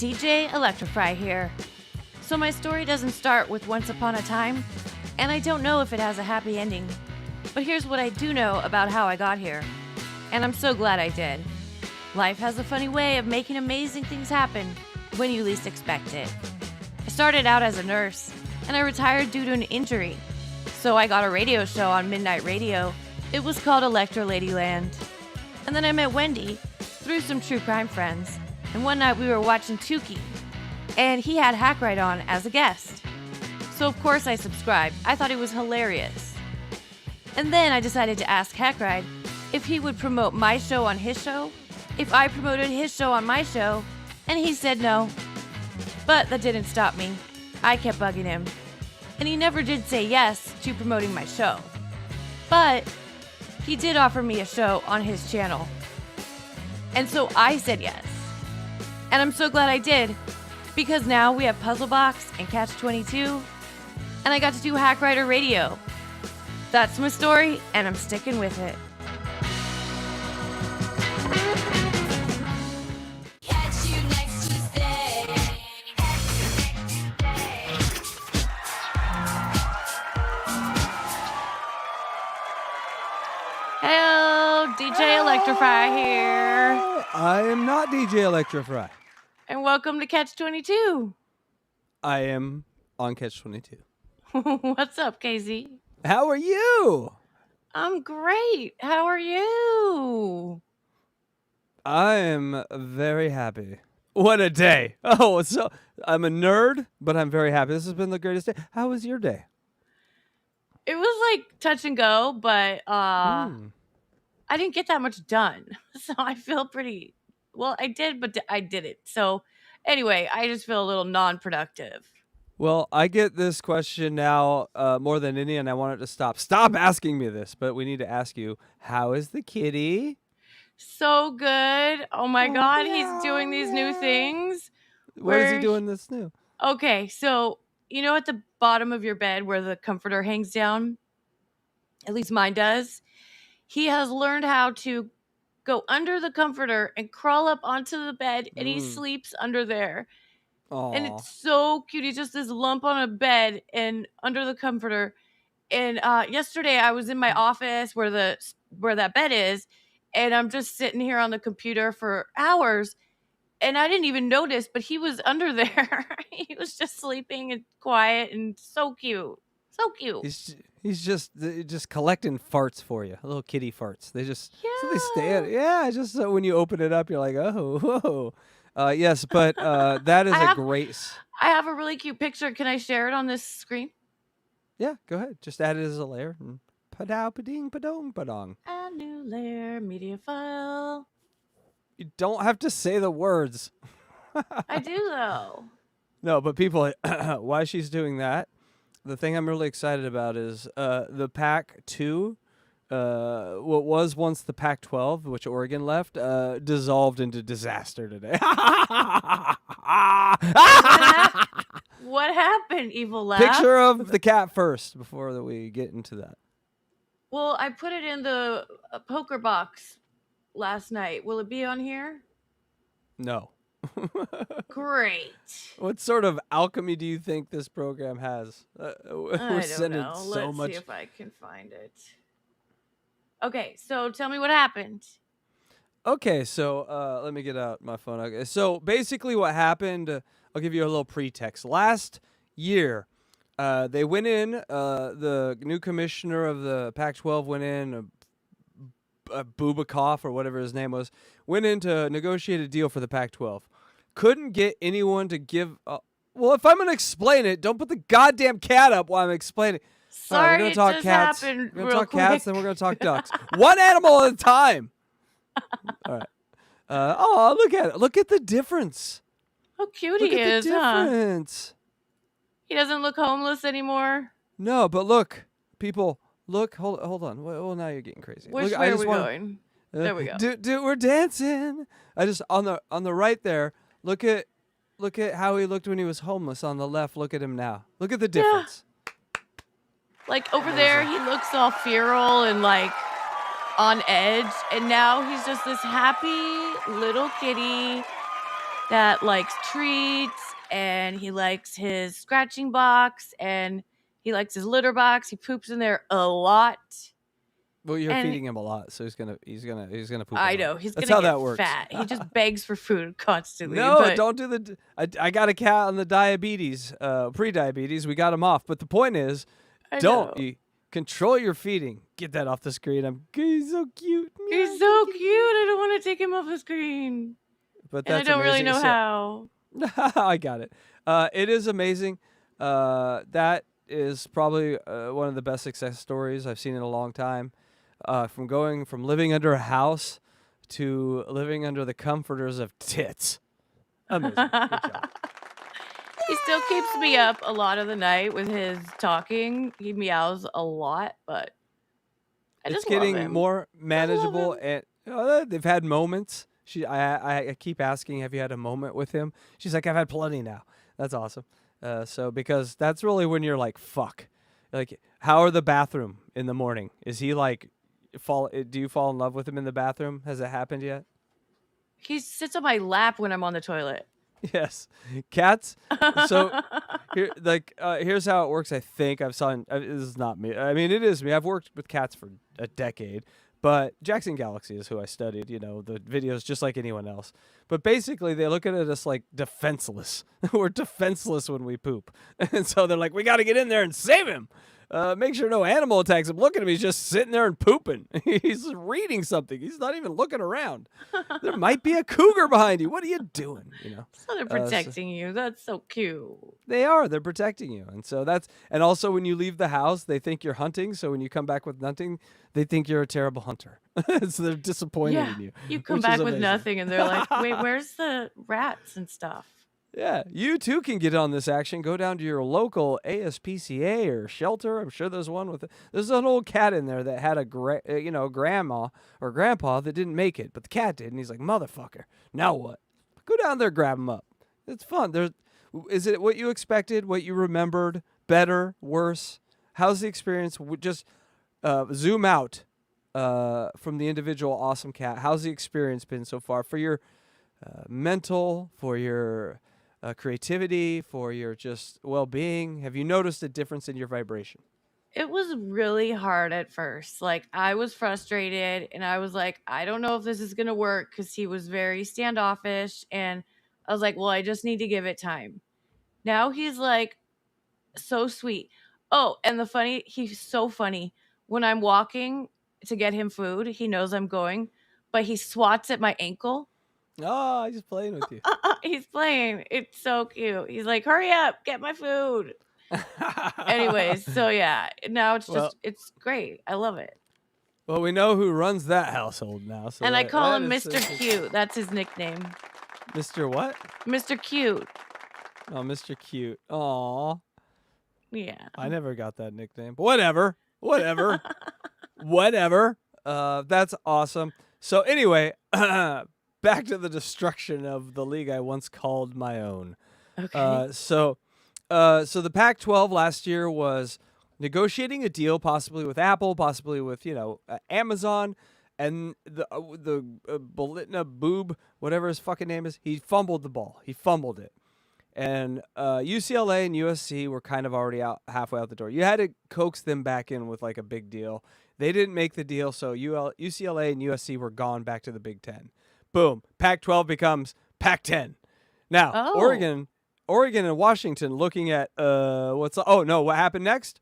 DJ ELECTRA here. So my story doesn't start with once upon a time, and I don't know if it has a happy ending. But here's what I do know about how I got here, and I'm so glad I did. Life has a funny way of making amazing things happen when you least expect it. I started out as a nurse, and I retired due to an injury. So I got a radio show on Midnight Radio. It was called Electra Ladyland. And then I met Wendy through some true crime friends. And one night we were watching Tukey, and he had Hackride on as a guest. So of course I subscribed. I thought it was hilarious. And then I decided to ask Hackride if he would promote my show on his show, if I promoted his show on my show, and he said no. But that didn't stop me. I kept bugging him. And he never did say yes to promoting my show. But he did offer me a show on his channel. And so I said yes. And I'm so glad I did, because now we have Puzzle Box and CATCH22, and I got to do Hackride Radio. That's my story, and I'm sticking with it. Catch you next Tuesday. Hello, DJ ELECTRA here. I am not DJ ELECTRA. And welcome to CATCH22. I am on CATCH22. What's up, KZ? How are you? I'm great. How are you? I am very happy. What a day. Oh, so I'm a nerd, but I'm very happy. This has been the greatest day. How was your day? It was like touch and go, but I didn't get that much done. So I feel pretty... Well, I did, but I did it. So anyway, I just feel a little non-productive. Well, I get this question now more than any, and I want it to stop. Stop asking me this, but we need to ask you, how is the kitty? So good. Oh my God, he's doing these new things. What is he doing this new? Okay, so you know at the bottom of your bed where the comforter hangs down? At least mine does. He has learned how to go under the comforter and crawl up onto the bed, and he sleeps under there. Aww. And it's so cute. He's just this lump on a bed and under the comforter. And yesterday I was in my office where that bed is, and I'm just sitting here on the computer for hours, and I didn't even notice, but he was under there. He was just sleeping and quiet and so cute. So cute. He's just collecting farts for you, little kitty farts. They just so they stay. Just so when you open it up, you're like, oh, whoa. Yes, but that is great. I have a really cute picture. Can I share it on this screen? Yeah, go ahead. Just add it as a layer. Padow, pading, padong, padong. A new layer, media file. You don't have to say the words. I do though. No, but people, why she's doing that? The thing I'm really excited about is the Pac-2, what was once the Pac-12, which Oregon left, dissolved into disaster today. What happened, Evil Laugh? Picture of the cat first before we get into that. Well, I put it in the poker box last night. Will it be on here? No. Great. What sort of alchemy do you think this program has? I don't know. Let's see if I can find it. Okay, so tell me what happened. Okay, so let me get out my phone. Okay, so basically what happened, I'll give you a little pretext. Last year, they went in, the new commissioner of the Pac-12 went in, Bubakov or whatever his name was, went in to negotiate a deal for the Pac-12. Couldn't get anyone to give... well, if I'm going to explain it, don't put the goddamn cat up while I'm explaining. Sorry, right, we're going to talk cats. We're going to talk cats, then we're going to talk ducks. One animal at a time. All right. Oh, look at it. Look at the difference. How cute Look he at is, the difference. He doesn't look homeless anymore. No, but look, people, look, hold on. Well, now you're getting crazy. Which look, way are we going? There we go. We're dancing. I just on the right there. Look at how he looked when he was homeless. On the left, look at him now. Look at the difference. Like over there, he looks all feral and like on edge, and now he's just this happy little kitty that likes treats, and he likes his scratching box, and he likes his litter box. He poops in there a lot. Well, you're And feeding him a lot, so he's gonna poop a I lot. know he's That's gonna how get that works. fat. He just begs for food constantly. No, But don't do the. I got a cat on the diabetes, pre-diabetes. We got him off. But the point is, I don't know. you control your feeding. Get that off the screen. He's so cute. He's so cute. I don't want to take him off the screen, But and I that's don't really amazing. know how. I got it. It is amazing. That is probably one of the best success stories I've seen in a long time. From going from living under a house to living under the comforters of tits. Amazing. Good job. He still keeps me up a lot of the night with his talking. He meows a lot, but I It's just love getting him. more manageable, him. and they've had moments. I keep asking, have you had a moment with him? She's like, I've had plenty now. That's awesome. So because that's really when you're like, fuck. Like, how are the bathroom in the morning? Is he like, do you fall in love with him in the bathroom? Has it happened yet? He sits on my lap when I'm on the toilet. Yes, cats. So here's how it works. I think I've seen. This is not me. I mean, it is me. I've worked with cats for a decade, but Jackson Galaxy is who I studied. You know, the videos just like anyone else. But basically, they look at us like defenseless. We're defenseless when we poop, and so they're like, we got to get in there and save him. Make sure no animal attacks him. Look at him. He's just sitting there and pooping. He's reading something. He's not even looking around. There might be a cougar behind you. What are you doing? You know. So they're protecting you. That's so cute. They are. They're protecting you. And so and also when you leave the house, they think you're hunting. So when you come back with nothing, they think you're a terrible hunter. So they're disappointed Yeah. in you. You come which is back with amazing. nothing, and they're like, wait, where's the rats and stuff? Yeah, you too can get on this action. Go down to your local ASPCA or shelter. I'm sure there's one with it. There's an old cat in there that had a grandma or grandpa that didn't make it, but the cat did, and he's like, motherfucker. Now what? Go down there, grab him up. It's fun. Is it what you expected? What you remembered? Better? Worse? How's the experience? Just zoom out from the individual awesome cat. How's the experience been so far for your mental, for your creativity, for your just well-being? Have you noticed a difference in your vibration? It was really hard at first. Like, I was frustrated, and I was like, I don't know if this is going to work, because he was very standoffish. And I was like, well, I just need to give it time. Now he's like so sweet. Oh, and he's so funny. When I'm walking to get him food, he knows I'm going, but he swats at my ankle. Oh, he's just playing with you. He's playing. It's so cute. He's like, hurry up, get my food. Anyways, so yeah, now it's Well- it's great. I love it. Well, we know who runs that household now. So And I call that him is- Mr. Cute. That's his nickname. Mr. what? Mr. Cute. Oh, Mr. Cute. Aw. Yeah. I never got that nickname. But whatever. Whatever. That's awesome. So anyway, back to the destruction of the league I once called my own. Okay. So the Pac-12 last year was negotiating a deal, possibly with Apple, possibly with Amazon, and the Bolitna Boob, whatever his fucking name is, he fumbled the ball. He fumbled it. And UCLA and USC were kind of already out halfway out the door. You had to coax them back in with like a big deal. They didn't make the deal, so UCLA and USC were gone back to the Big Ten. Boom. Pac-12 becomes Pac-10. Now, Oh. Oregon and Washington looking at what happened next?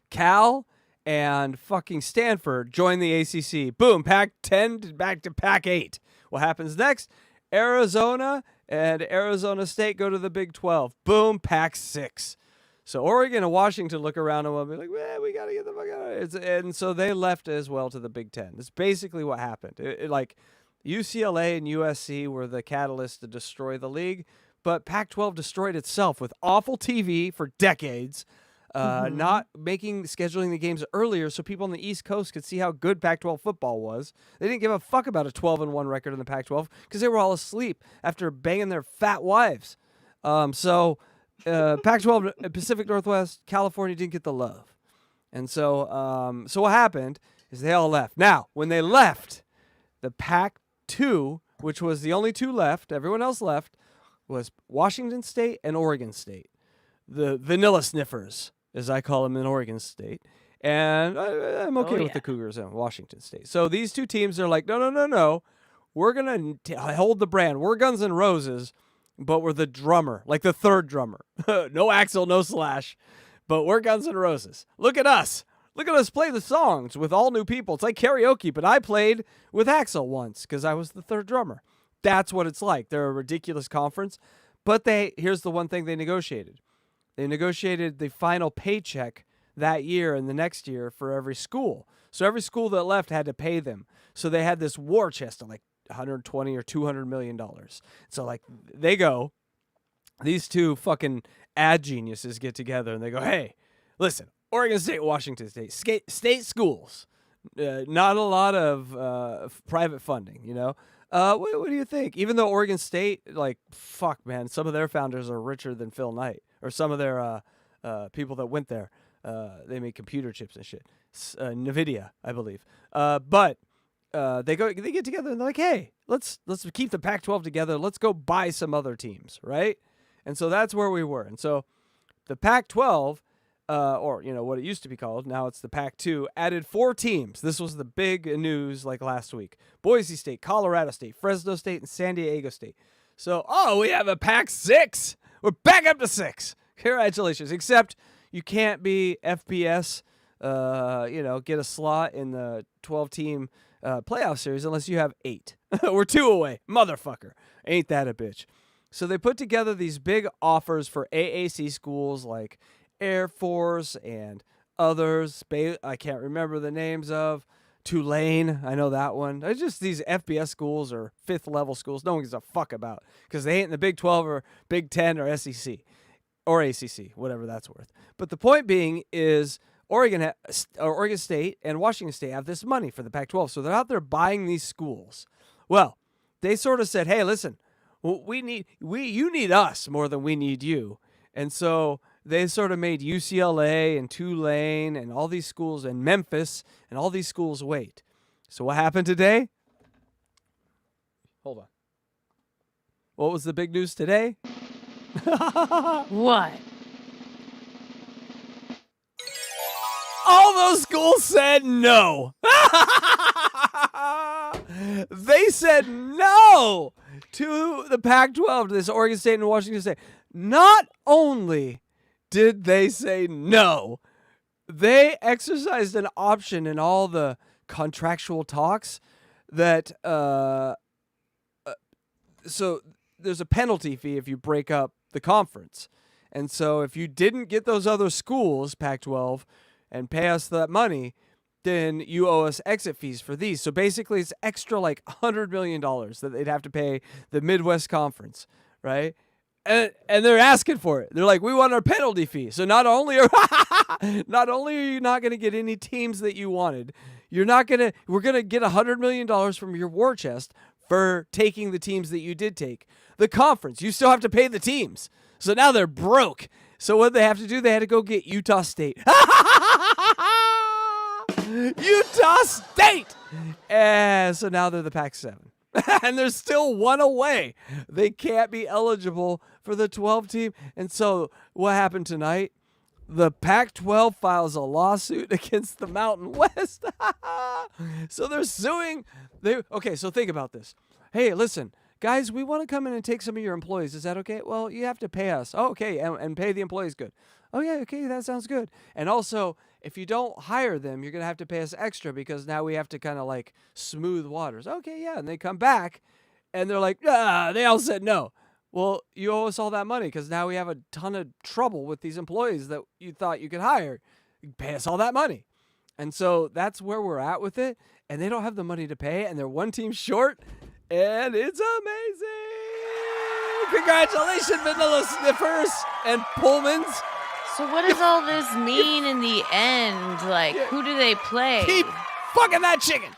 Cal and fucking Stanford join the ACC. Boom, Pac-10 back to Pac-8. What happens next? Arizona and Arizona State go to the Big 12. Boom, Pac-6. So Oregon and Washington look around and will be like, well, we got to get the fuck out of here. And so they left as well to the Big 10. That's basically what happened. Like UCLA and USC were the catalyst to destroy the league, but Pac-12 destroyed itself with awful TV for decades, not scheduling the games earlier so people on the East Coast could see how good Pac-12 football was. They didn't give a fuck about a 12-1 record in the Pac-12 because they were all asleep after banging their fat wives. Pac-12, Pacific Northwest, California didn't get the love. And so what happened is they all left. Now, when they left, the Pac-2 which was the only two left, everyone else left, was Washington State and Oregon State. The vanilla sniffers, as I call them in Oregon State. And I'm okay with the Cougars in Washington State. So these two teams are like, no. We're going to hold the brand. We're Guns N' Roses, but we're the drummer, like the third drummer. No Axl, no Slash, but we're Guns N' Roses. Look at us. Look at us play the songs with all new people. It's like karaoke, but I played with Axl once because I was the third drummer. That's what it's like. They're a ridiculous conference, but here's the one thing they negotiated. They negotiated the final paycheck that year and the next year for every school. So every school that left had to pay them. So they had this war chest of like 120 or $200 million. So like these two fucking ad geniuses get together and they go, hey, listen, Oregon State, Washington State, state schools, not a lot of private funding, you know? What do you think? Even though Oregon State, like, fuck, man, some of their founders are richer than Phil Knight, or some of their people that went there. They make computer chips and shit. NVIDIA, I believe. But they get together and they're like, hey, let's keep the Pac-12 together. Let's go buy some other teams, right? And so that's where we were. And so the Pac-12, or you know what it used to be called, now it's the Pac-2, added 4 teams. This was the big news like last week. Boise State, Colorado State, Fresno State, and San Diego State. So, we have a Pac-6. We're back up to 6. Congratulations. Except you can't be FBS, get a slot in the 12-team playoff series unless you have 8. We're 2 away. Motherfucker. Ain't that a bitch? So they put together these big offers for AAC schools like Air Force and others. I can't remember the names of. Tulane, I know that one. It's just these FBS schools or 5th level schools no one gives a fuck about because they ain't in the Big 12 or Big 10 or SEC or ACC, whatever that's worth. But the point being is Oregon State and Washington State have this money for the Pac-12, so they're out there buying these schools. Well, they sort of said, hey, listen, you need us more than we need you. And so they sort of made UCLA and Tulane and all these schools and Memphis and all these schools wait. So what happened today? Hold on. What was the big news today? What? All those schools said no. They said no to the Pac-12, to this Oregon State and Washington State. Not only did they say no, they exercised an option in all the contractual talks that so there's a penalty fee if you break up the conference. And so if you didn't get those other schools, Pac-12, and pay us that money, then you owe us exit fees for these. So basically it's extra like $100 million that they'd have to pay the Midwest Conference, right? And they're asking for it. They're like, we want our penalty fee. So not only are you not going to get any teams that you wanted, we're going to get $100 million from your war chest for taking the teams that you did take. The conference, you still have to pay the teams. So now they're broke. So what they have to do, they had to go get Utah State. Utah State! And so now they're the Pac-7. And they're still 1 away. They can't be eligible for the 12 team. And so what happened tonight? The Pac-12 files a lawsuit against the Mountain West. So they're suing. Okay, so think about this. Hey, listen, guys, we want to come in and take some of your employees. Is that okay? Well, you have to pay us. Oh, okay, and pay the employees good. Oh, yeah, okay, that sounds good. And also, if you don't hire them, you're going to have to pay us extra because now we have to kind of like smooth waters. Okay, yeah. And they come back and they're like, they all said no. Well, you owe us all that money because now we have a ton of trouble with these employees that you thought you could hire. You pay us all that money. And so that's where we're at with it. And they don't have the money to pay and they're 1 team short. And it's amazing. Congratulations, Vanilla Sniffers and Pullmans. So what does all this mean in the end? Like, who do they play? Keep fucking that chicken.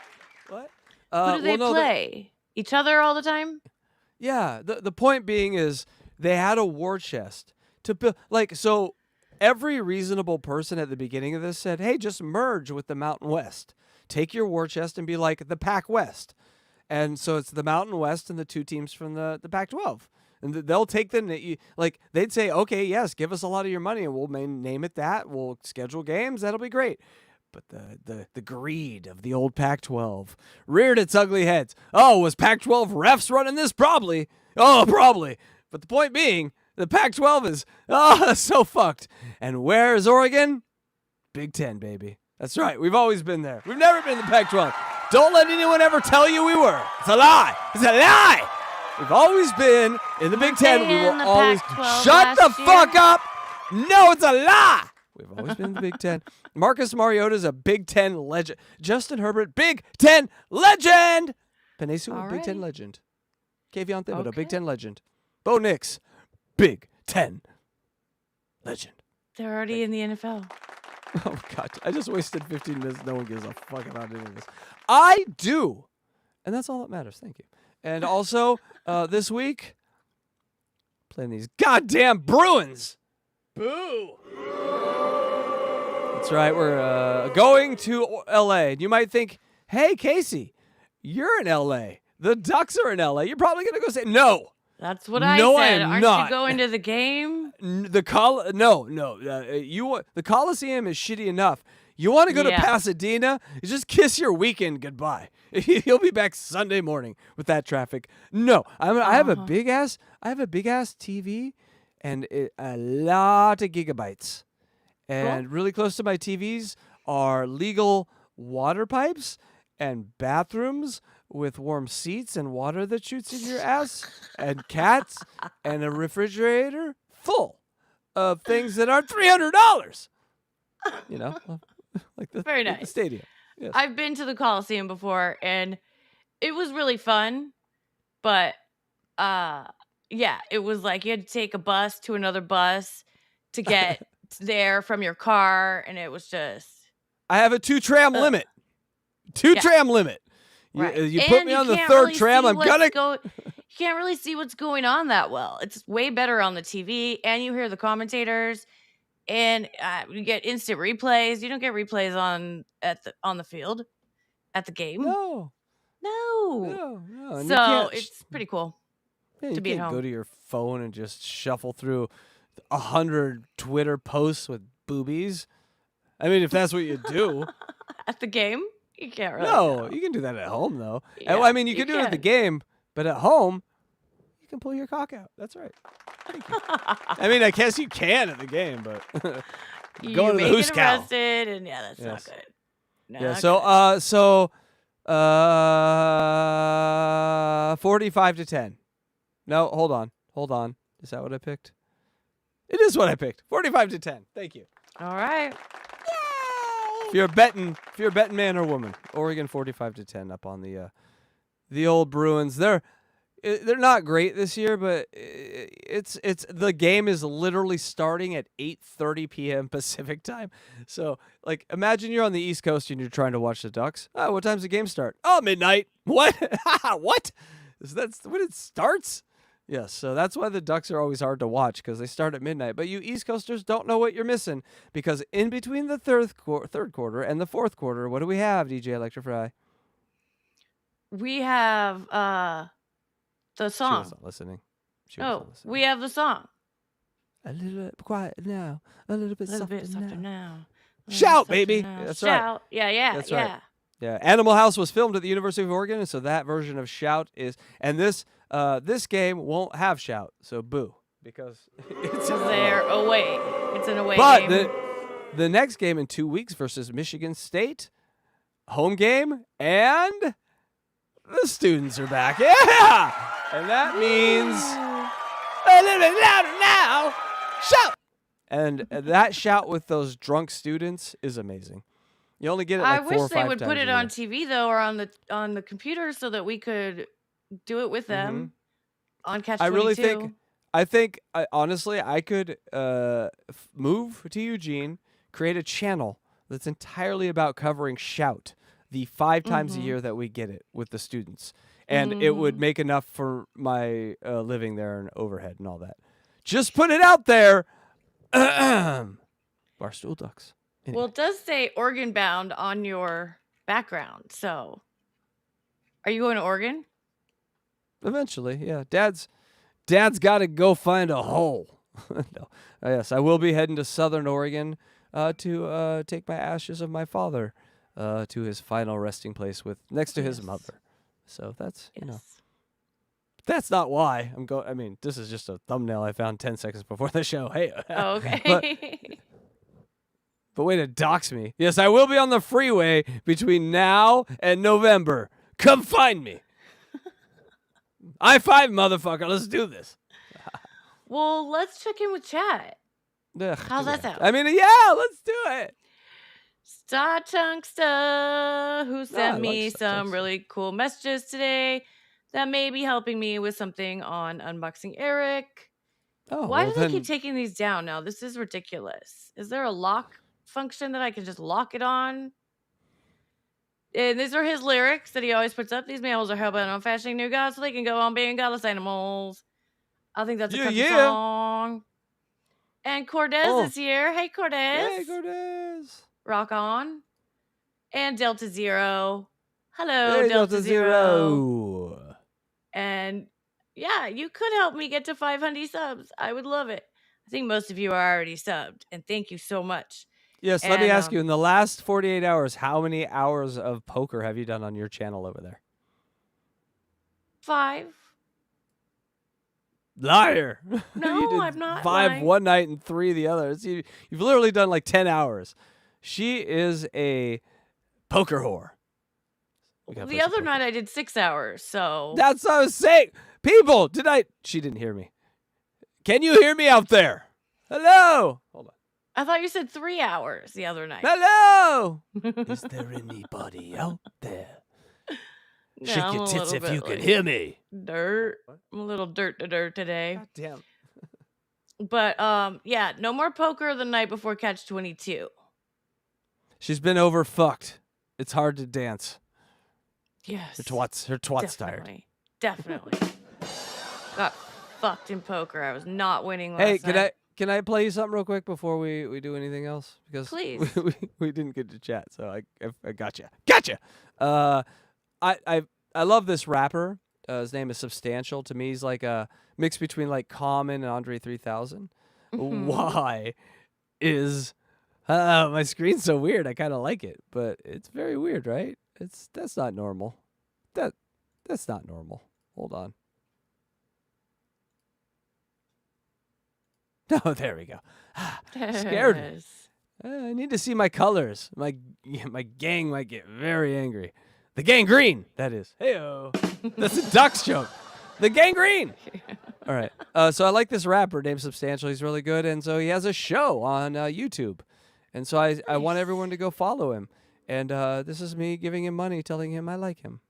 What? Who do they play? Each other all the time? Yeah. The point being is they had a war chest to build. Like, so every reasonable person at the beginning of this said, hey, just merge with the Mountain West. Take your war chest and be like the Pac West. And so it's the Mountain West and the 2 teams from the Pac-12. And they'll take like they'd say, okay, yes, give us a lot of your money and we'll name it that. We'll schedule games. That'll be great. But the greed of the old Pac-12 reared its ugly heads. Oh, was Pac-12 refs running this? Probably. Oh, probably. But the point being, the Pac-12 is so fucked. And where is Oregon? Big Ten, baby. That's right. We've always been there. We've never been in the Pac-12. Don't let anyone ever tell you we were. It's a lie. It's a lie. We've always been in the Big Ten. We will always shut the fuck up. No, it's a lie. We've always been in the Big Ten. Marcus Mariota is a Big Ten legend. Justin Herbert, Big Ten legend. Penesu, Big Ten legend. Kayvon Thibodeau, Big Ten legend. Bo Nix, Big Ten legend. They're already in the NFL. Oh, God. I just wasted 15 minutes. No one gives a fuck about any of this. I do. And that's all that matters. Thank you. And also, this week, playing these goddamn Bruins. Boo. That's right. We're going to L.A. And you might think, hey, Casey, you're in L.A. The Ducks are in L.A. You're probably going to go say, no. That's what I no, said. I am Aren't not. you going to the game? The Coliseum is shitty enough. You want to go to Pasadena? You just kiss your weekend goodbye. You'll be back Sunday morning with that traffic. No, I have a big ass TV and a lot of gigabytes. And really close to my TVs are legal water pipes and bathrooms with warm seats and water that shoots in your ass and cats and a refrigerator full of things that are $300. You know, like the, Very like the nice. stadium. Yes. I've been to the Coliseum before, and it was really fun. But it was like you had to take a bus to another bus to get there from your car, and it was just. I have a 2-tram limit. 2-tram limit. Right. You put me on the 3rd tram, I'm gonna go. You can't really see what's going on that well. It's way better on the TV, and you hear the commentators, and you get instant replays. You don't get replays on the field, at the game. No. And So it's pretty cool to be at home. Go to your phone and just shuffle through 100 Twitter posts with boobies. I mean, if that's what you do. At the game? You can't really. No, you can do that at home, though. Yeah, I mean, you can do it at the game, but at home, you can pull your cock out. That's right. Thank you. I mean, I guess you can at the game, but going to the hoose cow. Arrested, and that's not good. Yeah. So 45-10. No, hold on. Is that what I picked? It is what I picked. 45-10. Thank you. All right. If you're a betting man or woman, Oregon 45-10 up on the old Bruins. They're not great this year, but it's the game is literally starting at 8:30 p.m. Pacific time. So, like, imagine you're on the East Coast and you're trying to watch the Ducks. Oh, what time's the game start? Oh, midnight. What? What? That's when it starts? Yes, so that's why the Ducks are always hard to watch, because they start at midnight. But you East Coasters don't know what you're missing, because in between the third quarter and the fourth quarter, what do we have, DJ ELECTRA? We have the song. She wasn't listening. We have the song. A little bit quiet now, a little bit softer now. Shout, baby! That's right. Shout. Yeah. That's right. Yeah, Animal House was filmed at the University of Oregon, and so that version of Shout is, and this game won't have Shout, so boo, because it's they're away. It's an away but game. But the next game in 2 weeks versus Michigan State, home game, and the students are back. Yeah, and that means a little bit louder now. Shout, and that shout with those drunk students is amazing. You only get it like 4 or 5 times. I wish they would put it on TV though, or on the computer, so that we could do it with them on CATCH22. I think honestly, I could move to Eugene, create a channel that's entirely about covering Shout the 5 times a year that we get it with the students, and it would make enough for my living there and overhead and all that. Just put it out there. Barstool Ducks. Anyway. Well, it does say Oregon bound on your background, so. Are you going to Oregon? Eventually, yeah. Dad's got to go find a hole. No. Yes, I will be heading to Southern Oregon to take my ashes of my father to his final resting place next to his mother. So that's that's not why I'm going. I mean, this is just a thumbnail I found 10 seconds before the show. Hey. Oh, okay. But way to dox me. Yes, I will be on the freeway between now and November. Come find me. I-5, motherfucker. Let's do this. Well, let's check in with chat. Ugh, How's that sound? I mean, yeah, let's do it. Star Chunksta, who sent I me like Star some Chunksta. really cool messages today that may be helping me with something on Unboxing Eric. Oh, Why well do they then, keep taking these down now? This is ridiculous. Is there a lock function that I can just lock it on? And these are his lyrics that he always puts up. These mammals are hell-bent on fashioning new gods so they can go on being godless animals. I think that's a country song. And Cortez is here. Hey, Cortez. Hey, Cortez. Rock on. And Delta Zero. Hello, Hey, Delta Zero. Zero. And yeah, you could help me get to 500 subs. I would love it. I think most of you are already subbed. And thank you so much. Yes, let me And, ask you, in the last 48 hours, how many hours of poker have you done on your channel over there? 5. Liar. No, You did I'm not 5 lying. one night and 3 the others. You've literally done like 10 hours. She is a poker whore. We gotta play The some other poker. night I did 6 hours. So That's what I was saying. People, she didn't hear me. Can you hear me out there? Hello. Hold on. I thought you said 3 hours the other night. Hello. Is there anybody out there? No, Shake I'm your a tits little if bit you can like hear me. Dirt. I'm a little dirt to dirt today. God damn. But yeah, no more poker the night before CATCH22. She's been overfucked. It's hard to dance. Yes. Her twat's tired. Definitely. Got fucked in poker. I was not winning last Hey, night. can I play you something real quick before we do anything else? Because Please. we didn't get to chat, so I gotcha. Gotcha. I love this rapper. His name is Substantial. To me, he's like a mix between like Common and Andre 3000. Why is my screen's so weird? I kind of like it, but it's very weird, right? That's not normal. That's not normal. Hold on. Oh, there we go. Scared me. Yes. I need to see my colors. My gang might get very angry. The gangrene, that is. Heyo. That's a Ducks joke. The gangrene. All right. So I like this rapper named Substantial. He's really good, and so he has a show on YouTube. And so I want everyone to go follow him. And this is me giving him money, telling him I like him.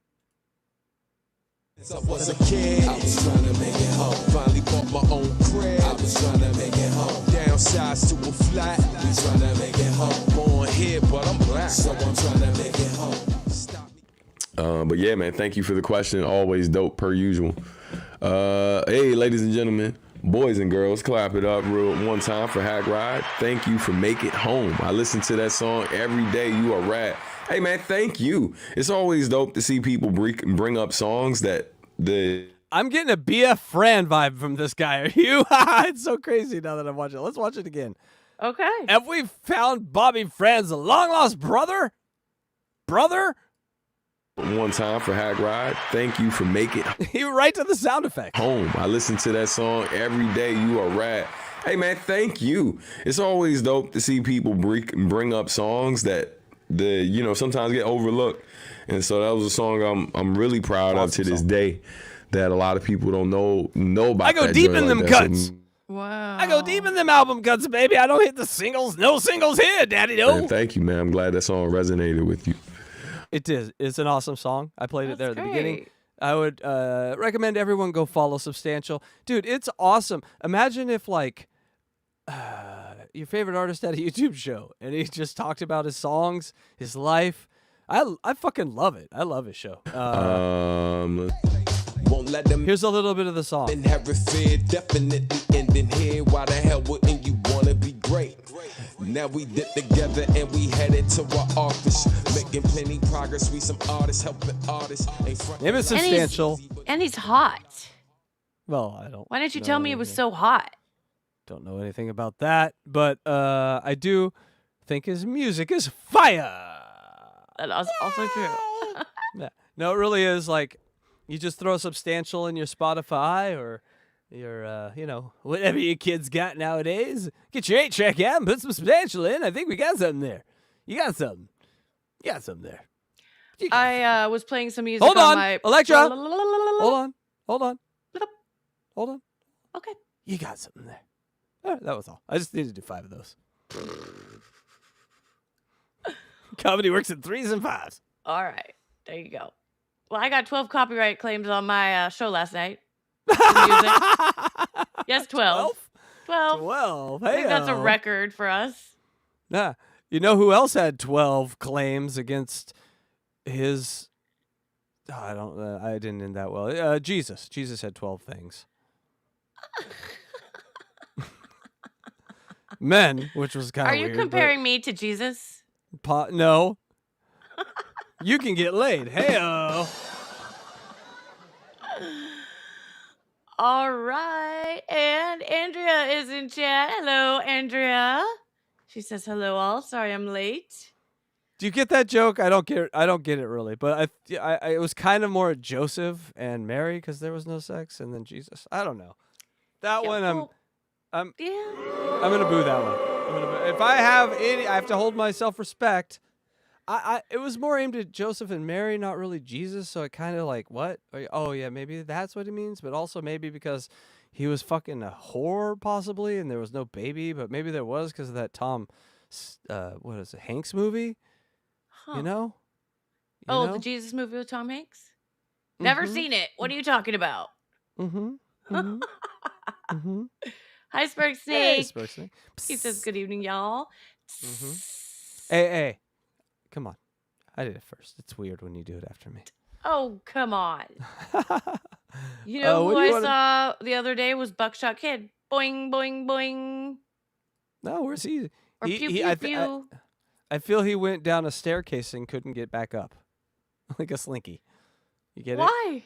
I was a kid, I was trying to make it home. Finally bought my own crib, I was trying to make it home. Downsize to a flat, we trying to make it home. Born here, but I'm black, so I'm trying to make it home. Stop me. But yeah, man, thank you for the question. Always dope per usual. Hey, ladies and gentlemen, boys and girls, clap it up real one time for Hackride. Thank you for Make It Home. I listen to that song every day. You are rad. Hey, man, thank you. It's always dope to see people bring up songs that I'm getting a BF Fran vibe from this guy. Are you? It's so crazy now that I'm watching it. Let's watch it again. Okay. Have we found Bobby Fran's long lost brother? Brother? one time for Hackride. Thank you for Make It He went right to the sound effect. Home. I listen to that song every day. You are rad. Hey, man, thank you. It's always dope to see people bring up songs that sometimes get overlooked. And so that was a song I'm really proud of to this day that a lot of people don't know about. I go that deep joint in them like that. cuts. So, Wow. I go deep in them album cuts, baby. I don't hit the singles. No singles here, daddy. No. man, thank you, man. I'm glad that song resonated with you. It is. It's an awesome song. I played it there at That's the beginning. great. I would recommend everyone go follow Substantial. Dude, it's awesome. Imagine if, like, your favorite artist had a YouTube show and he just talked about his songs, his life. I fucking love it. I love his show. Won't let them Here's a little bit of the song. inherit fear, definitely ending here. Why the hell wouldn't you wanna be great? great. Now we did together and we headed to our office. Making plenty progress, we some artists helping artists. Ain't front- Name is substantial. And he's hot. Well, I don't. Why didn't you know tell me it was anything. so hot? Don't know anything about that, but I do think his music is fire. That is also true. Yeah. No, it really is. Like, you just throw substantial in your Spotify or your, whatever your kids got nowadays. Get your 8-track out and put some substantial in. I think we got something there. You got something. You got something there. You got I was playing some music Hold on, my Electra. Hold on. Hold on. Hold on. Okay. You got something there. All right, that was all. I just needed to do 5 of those. Comedy works in 3s and 5s. All right. There you go. Well, I got 12 copyright claims on my show last night. For music. Yes, 12. 12. 12. I think that's a Hey-o. record for us. Nah. You know who else had 12 claims against his... Oh, I didn't end that well. Jesus. Jesus had 12 things. Men, which was kind of Are you weird. comparing me to Jesus? No. You can get laid. Hey-o. All right. And Andrea is in chat. Hello, Andrea. She says hello all. Sorry I'm late. Do you get that joke? I don't get it really, but I it was kind of more Joseph and Mary because there was no sex, and then Jesus. I don't know. That Yeah, one, well, I'm yeah. I'm gonna boo that one. If I have any, I have to hold my self-respect. It was more aimed at Joseph and Mary, not really Jesus. So it kind of like, what? Oh yeah, maybe that's what it means, but also maybe because he was fucking a whore possibly, and there was no baby, but maybe there was because of that Tom, what is it, Hanks movie? Huh. You know? Oh, the Jesus movie with Tom Hanks? Never seen it. What are you talking about? Mm-hmm. Hi, Spark Hey, Snake. Sparksnake. He says good evening, y'all. Hey, come on. I did it first. It's weird when you do it after me. Oh, come on. You know what who do I you wanna- saw the other day was Buckshot Kid. Boing, boing, boing. No, where's he? Or He- pew, he- pew, I pew. I feel he went down a staircase and couldn't get back up. Like a slinky. You get it? Why?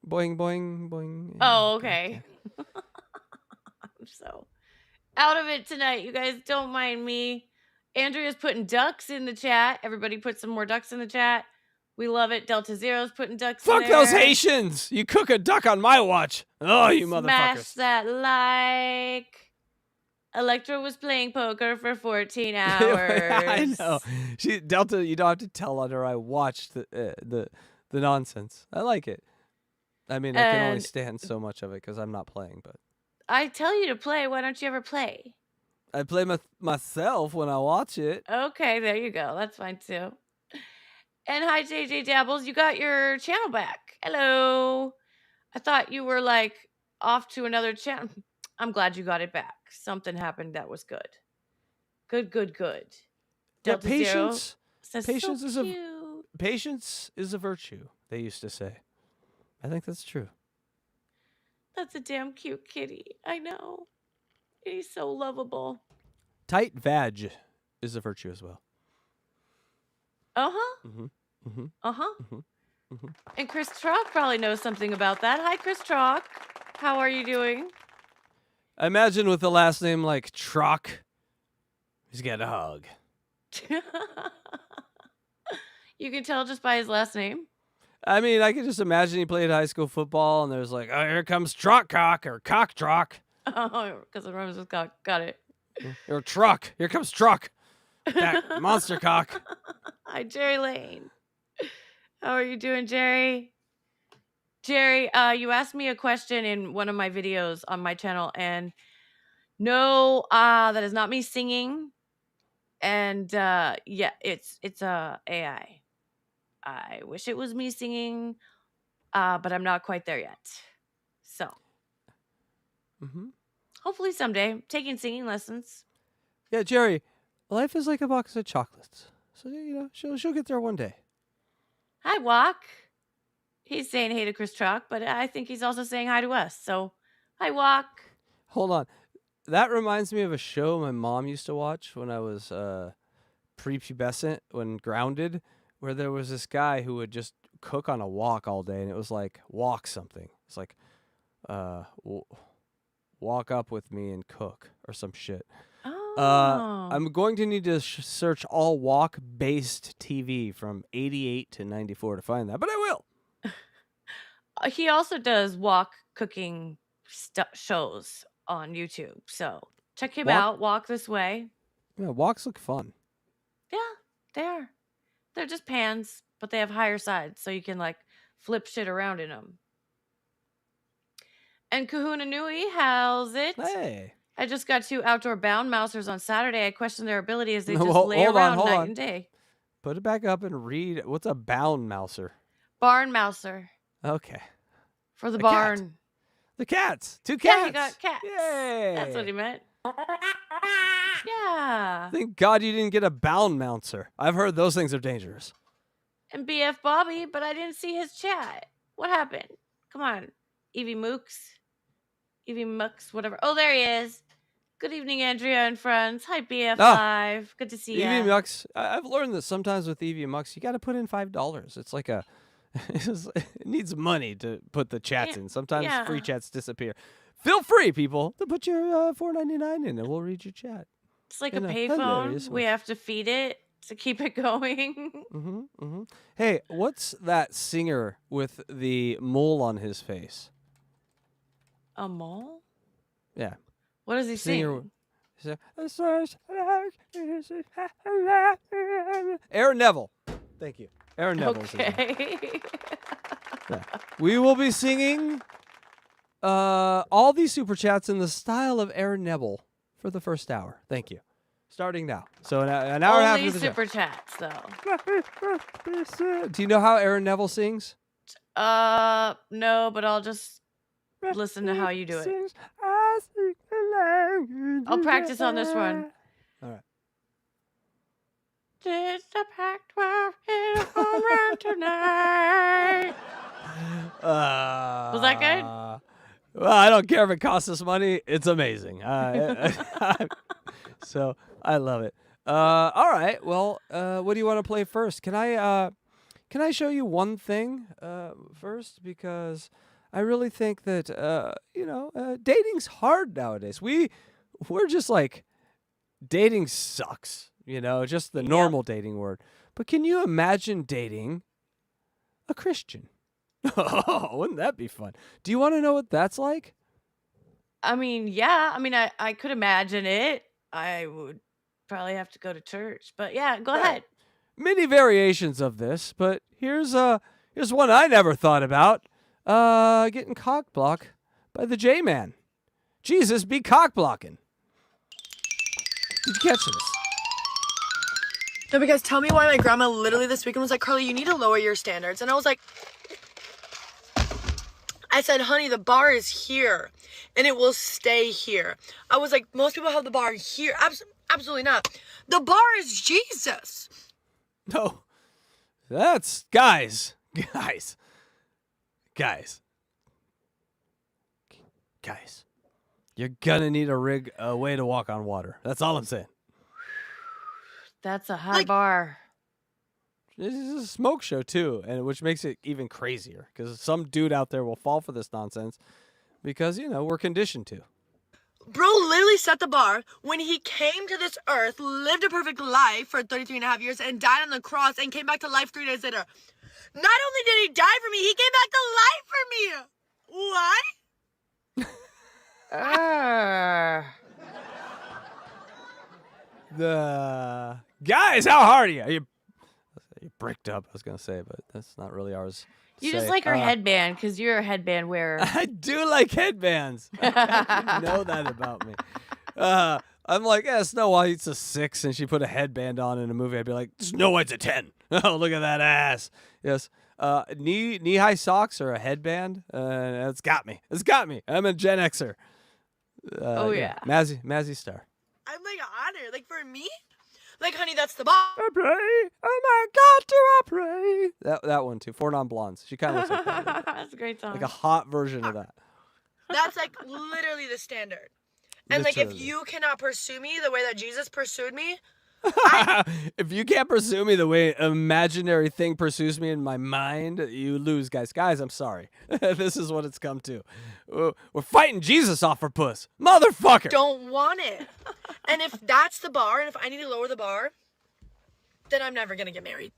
Boing, boing, boing. Oh, okay. I'm so out of it tonight. You guys don't mind me. Andrea's putting ducks in the chat. Everybody put some more ducks in the chat. We love it. Delta Zero's putting ducks in Fuck there. those Haitians! You cook a duck on my watch. Oh, you Smash motherfuckers. that like. Electra was playing poker for 14 hours. I know. Delta, you don't have to tell on her I watched the nonsense. I like it. I mean, I can only And- stand so much of it because I'm not playing, but I tell you to play. Why don't you ever play? I play myself when I watch it. Okay, there you go. That's fine too. And hi, JJ Dabbles. You got your channel back. Hello. I thought you were like off to another channel. I'm glad you got it back. Something happened that was good. Good. Yeah, Delta Zero patience. says, Patience so is a cute. patience is a virtue. They used to say. I think that's true. That's a damn cute kitty. I know. He's so lovable. Tight vag is a virtue as well. Uh-huh. Mm-hmm. Uh-huh. And Chris Trock probably knows something about that. Hi, Chris Trock. How are you doing? I imagine with the last name like Trock, he's got a hug. You can tell just by his last name. I mean, I can just imagine he played high school football, and there's like, oh, here comes Trock Cock or Cock Trock Oh, because it rhymes with cock. Got it. or Truck. Here comes Truck. That monster cock. Hi, Jerry Lane. How are you doing, Jerry? Jerry, you asked me a question in one of my videos on my channel, and no, that is not me singing. And yeah, it's AI. I wish it was me singing, but I'm not quite there yet. So Mm-hmm. hopefully someday, taking singing lessons. Yeah, Jerry, life is like a box of chocolates. So, she'll get there one day. Hi, Walk. He's saying hey to Chris Truck, but I think he's also saying hi to us. So, hi, Walk. Hold on. that reminds me of a show my mom used to watch when I was prepubescent, when grounded, where there was this guy who would just cook on a wok all day, and it was like walk something. It's like walk up with me and cook or some shit. Oh. I'm going to need to search all wok-based TV from 88 to 94 to find that, but I will. He also does wok cooking shows on YouTube. So check him out. Walk This Way. Yeah, woks look fun. Yeah, they are. They're just pans, but they have higher sides, so you can like flip shit around in them. And Kahuna Nui, how's it? Hey. I just got 2 outdoor bound mousers on Saturday. I questioned their ability as they just Hold lay on, around hold night on. and day. Put it back up and read. What's a bound mouser? Barn mouser Okay. for the A cat. barn. The cats. 2 cats. Yeah, he got cats. Yay. That's what he meant. Yeah. Thank God you didn't get a bound mouncer. I've heard those things are dangerous. And BF Bobby, but I didn't see his chat. What happened? Come on. Evie Mooks, whatever. Oh, there he is. Good evening, Andrea and friends. Hi, BF Live. Good to see you. Evie Mux. I've learned that sometimes with Evie Mux, you got to put in $5. It's like it needs money to put the chats in. Sometimes free chats disappear. Feel free, people, to put your $4.99 in, and we'll read your chat. It's like a payphone. hilarious We way. have to feed it to keep it going. Hey, what's that singer with the mole on his face? A mole? Yeah. What does he sing? Aaron Neville. Thank you. Aaron Neville. Okay. Yeah. We will be singing all these super chats in the style of Aaron Neville for the first hour. Thank you. Starting now. So an hour and a half. Only into the super chats, though. show. Do you know how Aaron Neville sings? No, but I'll just listen to how you do it. I'll practice on this one. All right. It's the Pac-12 in a home run tonight. Was that good? Well, I don't care if it costs us money. It's amazing. So I love it. All right. Well, what do you want to play first? Can I show you one thing first? Because I really think that dating's hard nowadays. We're just like, dating sucks. Just the normal dating word. But can you imagine dating a Christian? Oh, wouldn't that be fun? Do you want to know what that's like? I mean, yeah. I mean, I could imagine it. I would probably have to go to church. But yeah, go ahead. Many variations of this, but here's one I never thought about. Getting cock blocked by the J-Man. Jesus be cock blocking. Did you catch this? No, because tell me why my grandma literally this weekend was like, Carly, you need to lower your standards. And I was like, I said, honey, the bar is here and it will stay here. I was like, most people have the bar here. Absolutely not. The bar is Jesus. No. That's guys. You're gonna need a rig, a way to walk on water. That's all I'm saying. That's a high bar. This is a smoke show too, and which makes it even crazier because some dude out there will fall for this nonsense because we're conditioned to. Bro literally set the bar when he came to this earth, lived a perfect life for 33 and a half years, and died on the cross and came back to life 3 days later. Not only did he die for me, he came back to life for me. What? The guys, how hard are you? You bricked up, I was gonna say, but that's not really ours. You just like her headband because you're a headband wearer. I do like headbands. You know that about me. I'm like, Snow White's a 6, and she put a headband on in a movie. I'd be like, Snow White's a 10. Oh, look at that ass. Yes. Knee-high socks or a headband. It's got me. I'm a Gen Xer. Oh yeah. Mazzy Star. I'm like honored. Like for me, like honey, that's the bar. I pray, oh my God, do I pray. That one too. 4 Non-Blondes. She kind of looks like that. That's a great song. Like a hot version of that. That's like literally the standard. And like, if Literally. you cannot pursue me the way that Jesus pursued me, If you can't pursue me the way an imaginary thing pursues me in my mind, you lose, guys. Guys, I'm sorry. This is what it's come to. We're fighting Jesus off for puss. Motherfucker. don't want it. And if that's the bar, and if I need to lower the bar, then I'm never gonna get married.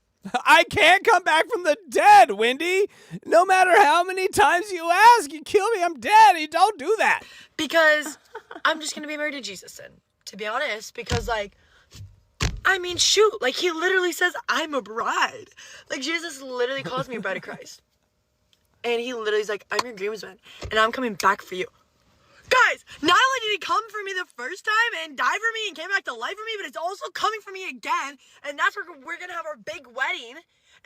I can't come back from the dead, Wendy. No matter how many times you ask, you kill me, I'm dead. You don't do that. Because I'm just gonna be married to Jesus then, to be honest. Because like, I mean, shoot, like he literally says I'm a bride. Like Jesus literally calls me a bride of Christ. And he literally is like, I'm your groomsman, and I'm coming back for you. Guys, not only did he come for me the first time and die for me and came back to life for me, but it's also coming for me again. And that's where we're going to have our big wedding.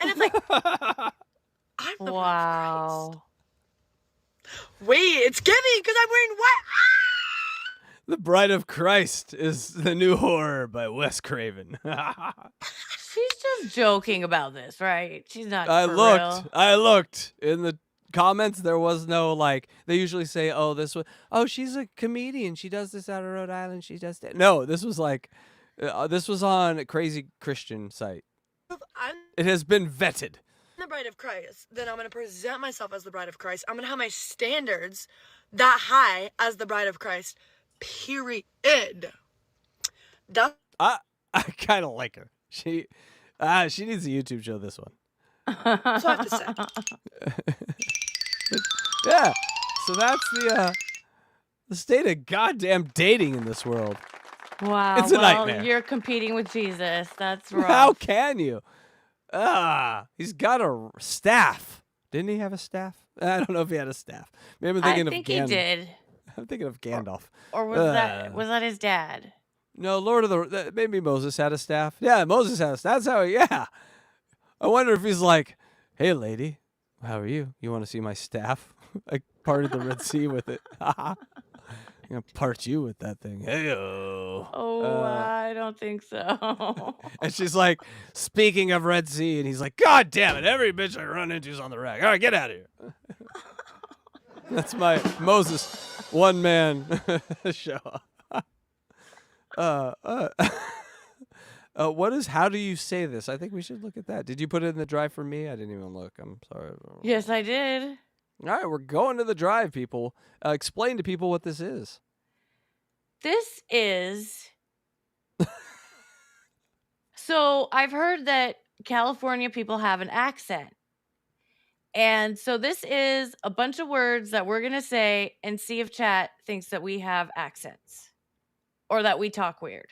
And it's like, I'm the bride of Wow. Christ. Wait, it's giving because I'm wearing white. The Bride of Christ is the new horror by Wes Craven. She's just joking about this, right? She's not. I for looked. real. I looked in the comments. There was no like. They usually say, "Oh, this was. Oh, she's a comedian. She does this out of Rhode Island. She does that." No, this was like. This was on a crazy Christian site. I'm It has been vetted. the bride of Christ. Then I'm going to present myself as the bride of Christ. I'm going to have my standards that high as the bride of Christ. Period. That's I kind of like her. She needs a YouTube show. This one. what I have to say. Yeah. So that's the state of goddamn dating in this world. Wow. It's a well, nightmare. You're competing with Jesus. That's rough. How can you? He's got a staff. Didn't he have a staff? I don't know if he had a staff. Maybe I'm thinking I think of he Gandalf. did. I'm thinking of Gandalf. Or was that his dad? No, Lord of the maybe Moses had a staff. Yeah, Moses had a staff. That's how. Yeah. I wonder if he's like, "Hey, lady, how are you? You want to see my staff? I parted the Red Sea with it. I'm gonna part you with that thing. Hey-o." Oh, I don't think so. And she's like, "Speaking of Red Sea," and he's like, "God damn it! Every bitch I run into is on the rack. All right, get out of here." That's my Moses one man show. What is? How do you say this? I think we should look at that. Did you put it in the drive for me? I didn't even look. I'm sorry. Yes, I did. All right, we're going to the drive, people. Explain to people what this is. This is. So I've heard that California people have an accent. And so this is a bunch of words that we're going to say and see if chat thinks that we have accents or that we talk weird.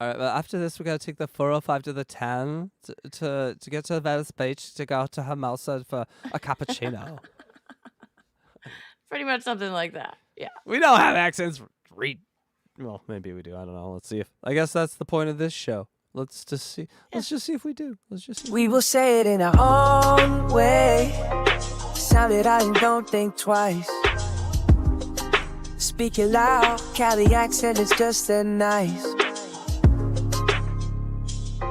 All right, well, after this, we got to take the 405 to the 10 to get to Venice Beach to go to Hermosa for a cappuccino. Pretty much something like that. Yeah. We don't have accents. Well, maybe we do. I don't know. Let's see if. I guess that's the point of this show. Let's just see. Let's just see if we do. Let's just see. We will say it in our own way. Sound it out and don't think twice. Speak it loud. Cali accent is just that nice.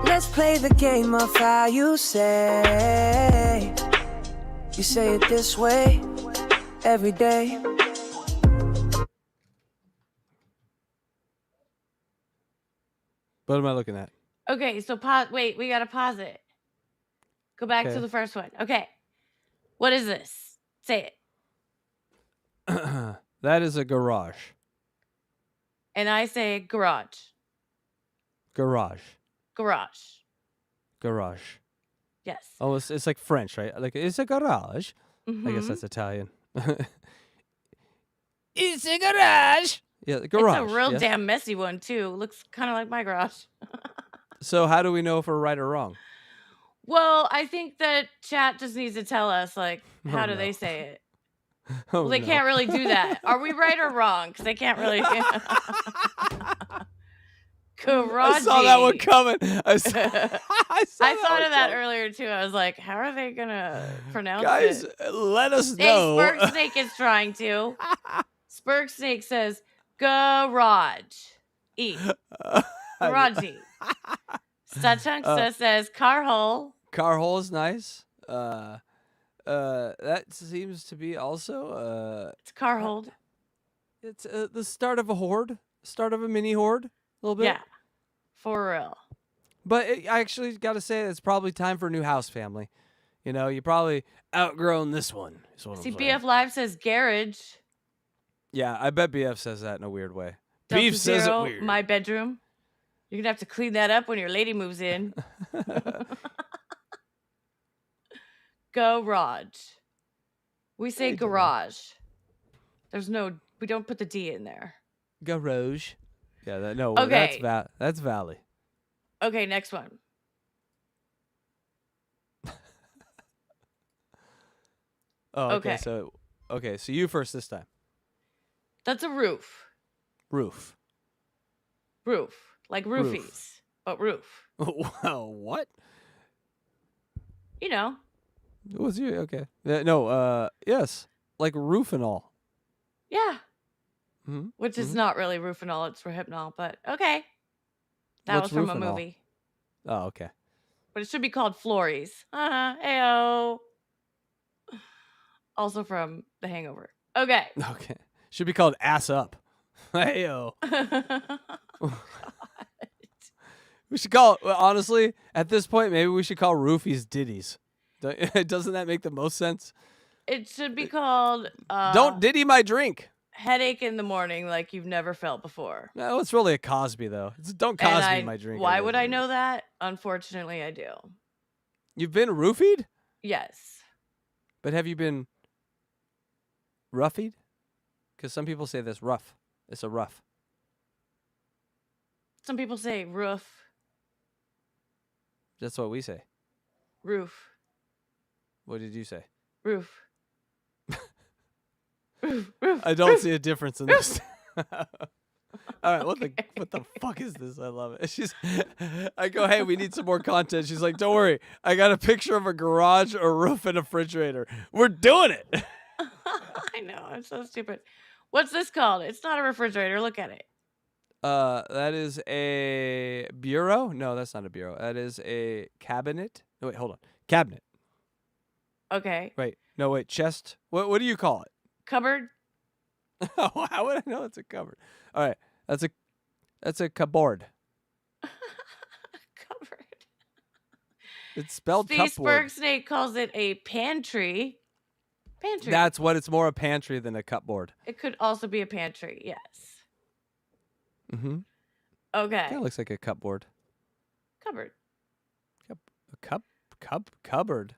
Let's play the game of how you say. You say it this way every day. What am I looking at? Okay, so pause. Wait, we got to pause it. Go back Okay. to the first one. Okay. What is this? Say it. That is a garage. And I say garage. Garage. Garage. Garage. Yes. Oh, it's like French, right? Like it's a garage. I guess Mhm. that's Italian. It's a garage. Yeah, the garage. It's a real yes? damn messy one, too. Looks kind of like my garage. So how do we know if we're right or wrong? Well, I think that chat just needs to tell us, like, how Oh, do no. they say it? Oh, Well, they no. can't really do that. Are we right or wrong? Because they can't really. Garage. I saw that one coming. I saw I that thought one of that coming. earlier too. I was like, how are they gonna pronounce Guys, it? let us Hey, know. Spurk Snake is trying to. Spurk Snake says garage. Garage. Sachunksta says car hole. Car hole is nice. That seems to be also It's car hold. It's the start of a horde, start of a mini horde, a little bit. Yeah, for real. But I actually got to say, it's probably time for a new house, family. You know, you probably outgrown this one. Is what See, I'm saying. BF Live says garage. Yeah, I bet BF says that in a weird way. Delta Beef says it Zero, weird. my bedroom. You're gonna have to clean that up when your lady moves in. Garage. We say Hey, Dylan. garage. We don't put the D in there. Garage. Yeah, no, Okay. that's Valley. Okay, next one. Oh, Okay. okay, so you first this time. That's a roof. Roof. Roof. Like roofies, but roof. Wow, what? You know. What's you? Okay. Yes, like roof and all. Yeah. Hmm. Which is not really roofinol, it's Rohypnol, but okay. That What's was from a Rohypnol? movie. Oh, okay. But it should be called Flories. Ayo. Also from The Hangover. Okay. Okay. Should be called Ass Up. Heyo. We should call honestly, at this point, maybe we should call roofies ditties. Doesn't that make the most sense? It should be called Don't ditty my drink. Headache in the Morning like you've never felt before. No, it's really a Cosby though. Don't Cosby my drink. Why would I know that? Unfortunately, I do. You've been roofied? Yes. But have you been roughied? Because some people say this rough. It's a rough. Some people say roof. That's what we say. Roof. What did you say? Roof. Roof. I don't see a difference in this. All right, what the fuck is this? I love it. I go, hey, we need some more content. She's like, don't worry, I got a picture of a garage, a roof, and a refrigerator. We're doing it. I know, I'm so stupid. What's this called? It's not a refrigerator. Look at it. That is a bureau. No, that's not a bureau. That is a cabinet. No, wait, hold on. Cabinet. Okay. Wait, no, wait. Chest. What do you call it? Cupboard. Oh, how would I know it's a cupboard? All right, that's a cupboard. Cupboard. It's spelled Steve cupboard. Snake calls it a pantry. Pantry. That's what it's more a pantry than a cupboard. It could also be a pantry. Yes. Mm-hmm. Okay. Kind of looks like a cupboard. Cupboard. Cupboard. Cupboard.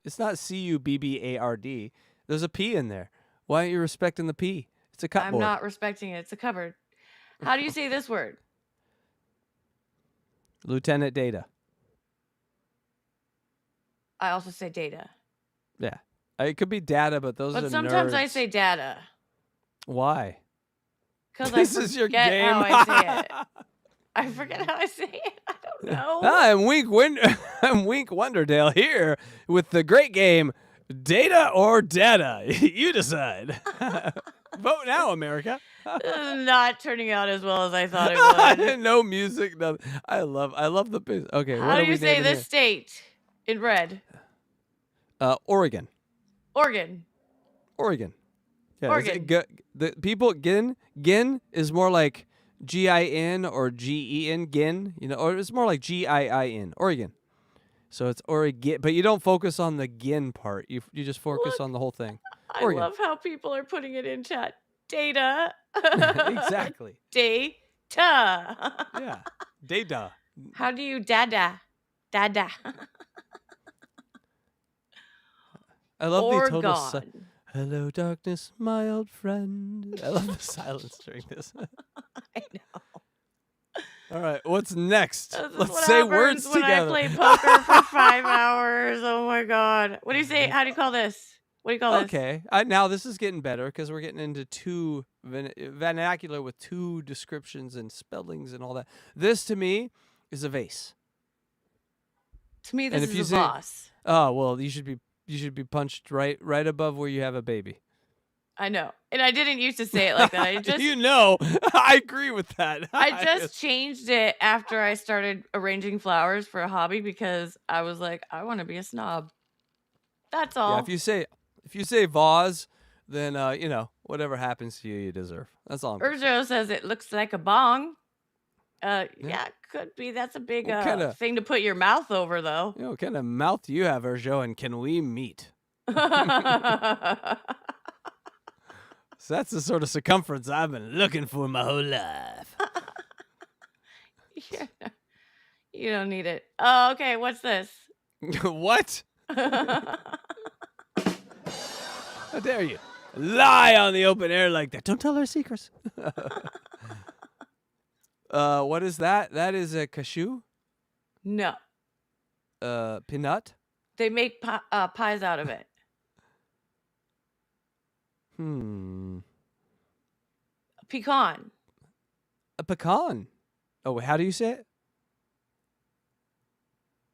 It's not CUBBARD. There's a P in there. Why aren't you respecting the P? It's a cupboard. I'm not respecting it. It's a cupboard. How do you say this word? Lieutenant Data. I also say data. Yeah. It could be data, but those are But sometimes I nerds. say data. Why? Because This I is your forget game. how I say it. I forget how I say it. I don't know. Hi, I'm Wink Wonderdale here with the great game, Data or Data. You decide. Vote now, America. This is not turning out as well as I thought it would. No music, nothing. I love the biz. Okay, How what do are we you say naming this state in red? here? Oregon. Oregon. Oregon. Yeah, Oregon. The people gin is more like GIN or GEN gin, or it's more like GIIN. Oregon. So it's Oregon, but you don't focus on the gin part. You just focus Look, on the whole thing. I Oregon. love how people are putting it in chat. Data. Exactly. Data. Yeah. Data. How do you dada? Dada. I love the total. Oregon. Hello, darkness, my old friend. I love the silence during this. I know. All right, what's next? This is Let's what say happens words when together. I play poker for 5 hours. Oh my god. What do you say? How do you call this? What do you call this? Okay, now this is getting better because we're getting into two vernacular with two descriptions and spellings and all that. This to me is a vase. To me, And this if you is a say- boss. Oh well, you should be punched right above where you have a baby. I know. And I didn't used to say it like that. I just I agree with that. I just changed it after I started arranging flowers for a hobby because I was like, I want to be a snob. That's all. Yeah, if you say vase, then whatever happens to you, you deserve. That's all. I'm saying. Urjo says it looks like a bong. Yeah, it could be. That's a big What kinda- thing to put your mouth over, though. What kind of mouth do you have, Urjo? And can we meet? So that's the sort of circumference I've been looking for my whole life. Yeah. You don't need it. Oh, okay. What's this? What? How dare you lie on the open air like that? Don't tell our secrets. What is that? That is a cashew? No. Peanut? They make pies out of it. Pecan. A pecan. Oh, how do you say it?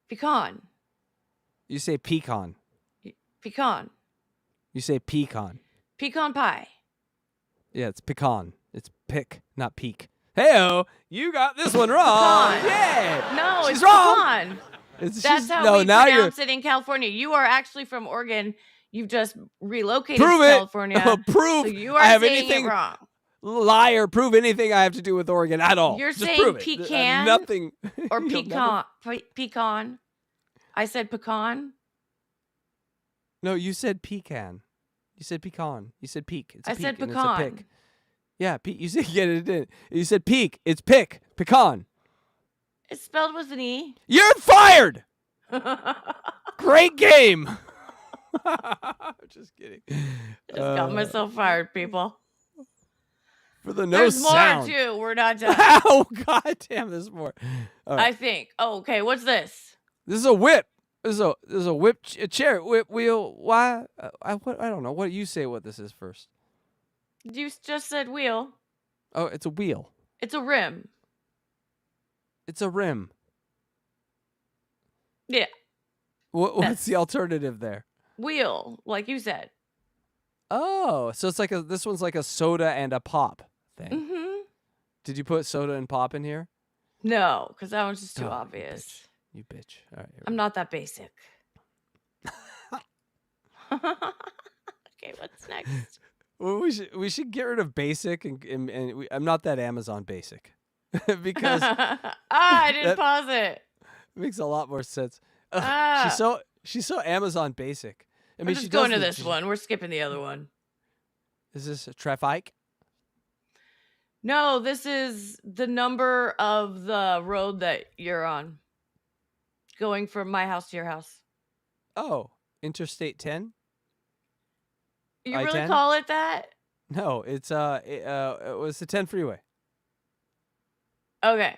Pecan. You say pecan. Pecan. You say pecan. Pecan pie. Yeah, it's pecan. It's pick, not peak. Hey-oh, you got this one wrong. Pecan. Yeah. No, She's it's wrong. pecan. It's That's how we pronounce it in California. You are actually from Oregon. You've just relocated Prove to it. California. Prove So you are I have saying anything it wrong. Liar, prove anything I have to do with Oregon at all. You're Just saying prove it. pecan Nothing. Or You'll pecan. never- Pecan. I said pecan. No, you said pecan. You said pecan. You said peak. It's a I peak said and it's a pecan. pick. Yeah, you said get it in. You said peak. It's pick. Pecan. It's spelled with an E. You're fired. Great game. Just kidding. Just got myself fired, people. For the no There's more sound. too. We're not done. Oh, God damn, there's more. All right. I think. Oh, okay. What's this? This is a whip. This is a whip, a chair, whip, wheel. Why? I don't know. What do you say? What this is first? You just said wheel. Oh, it's a wheel. It's a rim. It's a rim. Yeah. What's the alternative there? Wheel, like you said. Oh, so it's like this one's like a soda and a pop thing. Mm-hmm. Did you put soda and pop in here? No, because that one's just too Oh, obvious. You bitch. All right. I'm not that basic. Okay, what's next? Well, we should get rid of basic and I'm not that Amazon basic because I didn't pause it. it makes a lot more sense. Ah. She's so Amazon basic. I mean, We're she just going does to the this one. We're skipping the other one. Is this a traffic? No, this is the number of the road that you're on. Going from my house to your house. Oh, Interstate 10? You really I-10? call it that? No, it's it was the 10 freeway. Okay.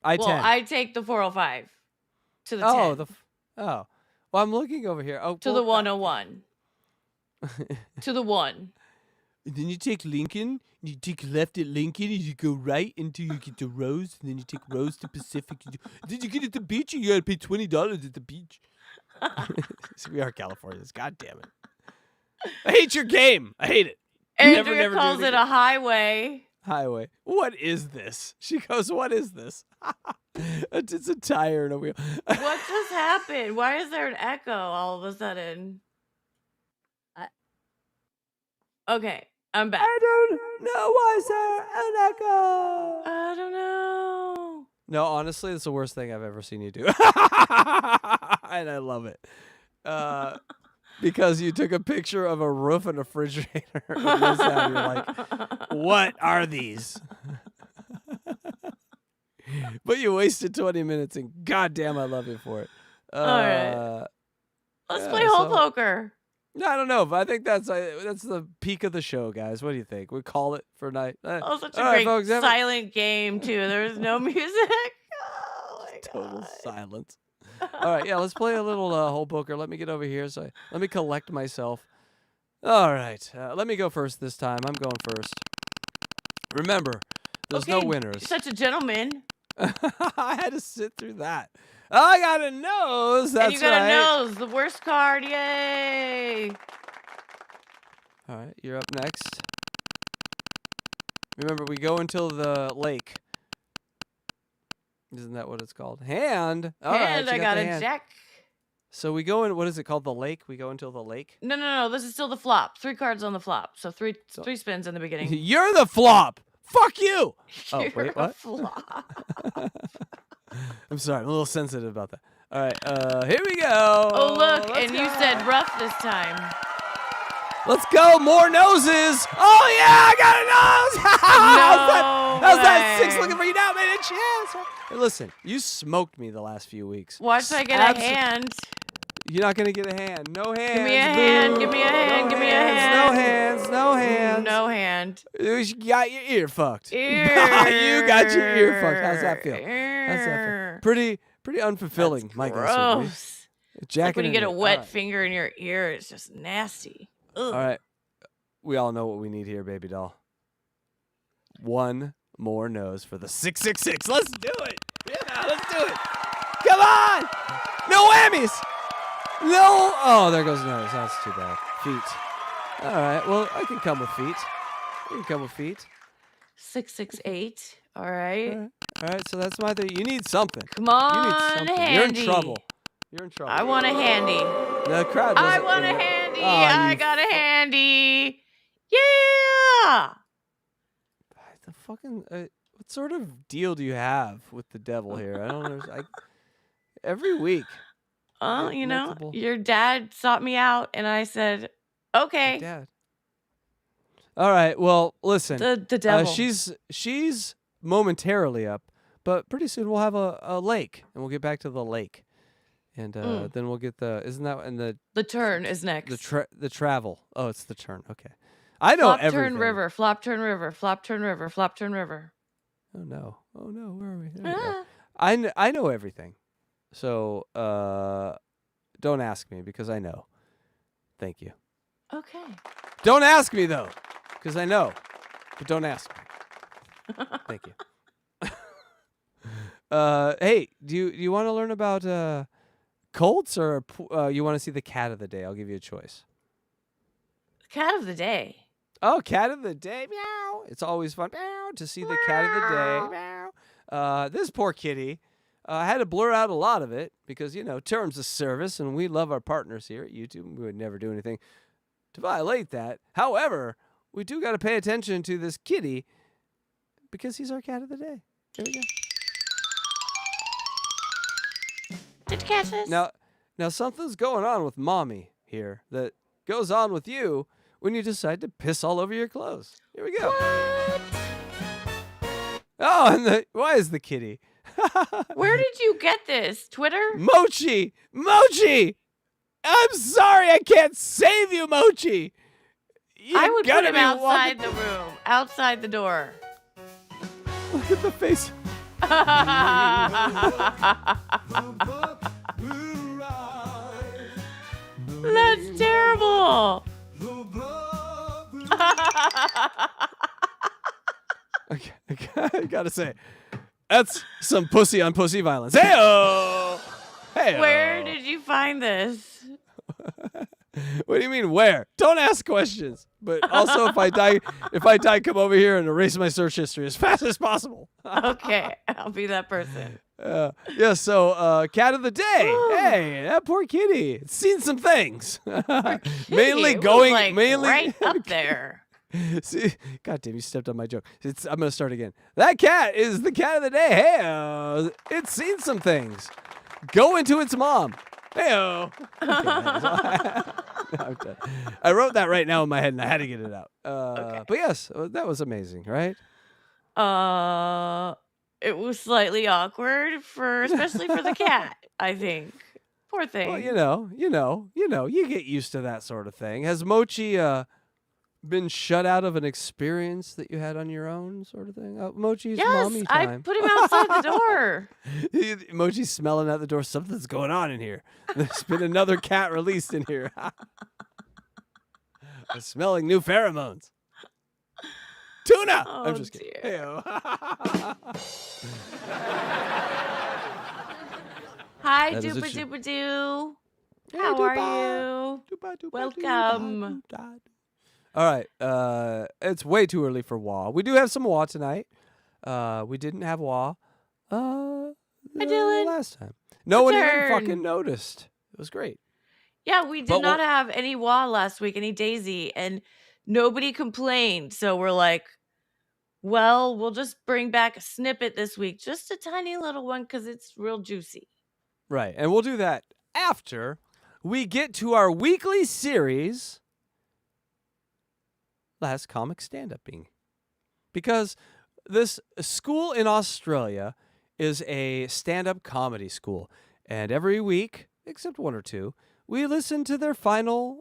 I-10. Well, I take the 405 to the 10. Well, I'm looking over here. Oh, To the 101. To the 1. And then you take Lincoln, you take left at Lincoln, and you go right until you get to Rose, and then you take Rose to Pacific. Then you get at the beach, and you gotta pay $20 at the beach. So we are Californians. God damn it. I hate your game. I hate it. Andrea never calls do it a highway. Highway. What is this? She goes, what is this? It's a tire and a wheel. What just happened? Why is there an echo all of a sudden? Okay, I'm back. I don't know. Why is there an echo? I don't know. No, honestly, it's the worst thing I've ever seen you do. And I love it. Because you took a picture of a roof and a refrigerator. And this sound, you're like, what are these? But you wasted 20 minutes, and goddamn, I love you for it. All right. Let's play hole poker. No, I don't know, but I think that's the peak of the show, guys. What do you think? We call it for a night. Oh, such a All right, great folks, silent game, too. There's no music. Oh, my total God. silence. All right, yeah, let's play a little hole poker. Let me get over here. Let me collect myself. All right, let me go first this time. I'm going first. Remember, there's no winners. Such a gentleman. I had to sit through that. I got a nose. That's and you got right. a nose. The worst card. Yay. All right, you're up next. Remember, we go until the lake. Isn't that what it's called? Hand. All right, And you I got the a hand. jack. So we go in. What is it called? The lake. We go until the lake. No. This is still the flop. 3 cards on the flop. So three spins in the beginning. You're the flop. Fuck you. Oh You're wait, a what? flop. I'm sorry. I'm a little sensitive about that. All right. Here we go. Oh look, Let's and you go. said rough this time. Let's go. More noses. Oh yeah, I got a nose. How's that? 6 way. looking for you now, man. Chance. Hey, listen, you smoked me the last few weeks. Watch I get a hand. You're not gonna get a hand. No hands. Give me a hand. Boo. Give me a hand. No Give me a hands, hand. No hands. No hands. No hand. You got your ear fucked. Ear. You got your ear fucked. How's that feel? How's that feel? Pretty unfulfilling, That's my guess would be. gross. Jacking Like when you in get a it. wet All right. finger in your ear, it's just nasty. Ugh. All right. We all know what we need here, baby doll. One more nose for the 666. Let's do it. Yeah, let's do it. Come on. No whammies. No. Oh, there goes nose. That's too bad. Feet. All right. Well, I can come with feet. I can come with feet. 668. All right. All right. So that's my thing. You need something. Come You on, need something. handy. You're in trouble. You're in trouble. I want a handy. The crowd. I doesn't- want a handy. Oh, I you got a handy. Yeah. The fucking what sort of deal do you have with the devil here? I don't know. Every week. You know, multiple- your dad sought me out, and I said, "Okay." Dad. All right. Well, listen. The devil. She's momentarily up, but pretty soon we'll have a lake, and we'll get back to the lake, and then we'll get the. Isn't that and the turn is next. the travel? Oh, it's the turn. Okay. I know flop, everything. turn, river. Flop, turn, river. Flop, turn, river. Flop, turn, river. Oh no. Where are we? There we Ah. go. I know everything. So don't ask me because I know. Thank you. Okay. Don't ask me though, because I know. But don't ask me. Thank you. Hey, do you want to learn about colts or you want to see the cat of the day? I'll give you a choice. Cat of the day. Oh, cat of the day, meow! It's always fun, meow, to see the cat of the day, meow. This poor kitty. I had to blur out a lot of it because, terms of service, and we love our partners here at YouTube. We would never do anything to violate that. However, we do got to pay attention to this kitty because he's our cat of the day. There we go. Did you catch this? Now something's going on with mommy here that goes on with you when you decide to piss all over your clothes. Here we go. What? Oh, and why is the kitty? Where did you get this? Twitter? Mochi! I'm sorry, I can't save you, Mochi. I would put gotta him be outside the room, outside the door. Look at the face. That's terrible. Okay, I gotta say, that's some pussy on pussy violence. Hey-o! Hey-o! Where did you find this? What do you mean where? Don't ask questions. But also, if I die, come over here and erase my search history as fast as possible. Okay, I'll be that person. Yeah. So, cat of the day. Hey, that poor kitty. It's seen some things. Mainly It was, going, like, mainly right up there. See, God damn, you stepped on my joke. I'm gonna start again. That cat is the cat of the day. Hey, it's seen some things. Go into its mom. Hey-o. Okay. I wrote that right now in my head and I had to get it out. But yes, that was amazing, right? It was slightly awkward especially for the cat, I think. Poor thing. Well, you get used to that sort of thing. Has Mochi been shut out of an experience that you had on your own, sort of thing? Mochi's mommy Yes, I time. put him outside the door. Mochi's smelling out the door. Something's going on in here. There's been another cat released in here. I'm smelling new pheromones. Tuna! Oh, I'm just kidding. dear. Hey-o. Hi, That is a Doopa shame. Doopa Doo. Hey, How are Doopa. you? Doopa, doopa, Welcome. doopa, doopa. All right. It's way too early for WA. We do have some WA tonight. We didn't have WA Dylan. last time. No one even Return. fucking noticed. It was great. Yeah, we did But not we're- have any Wah last week, any Daisy, and nobody complained. So we're like, well, we'll just bring back a snippet this week, just a tiny little one because it's real juicy. Right. And we'll do that after we get to our weekly series, Last Comic Stand-Upping. Because this school in Australia is a stand-up comedy school. And every week, except one or two, we listen to their final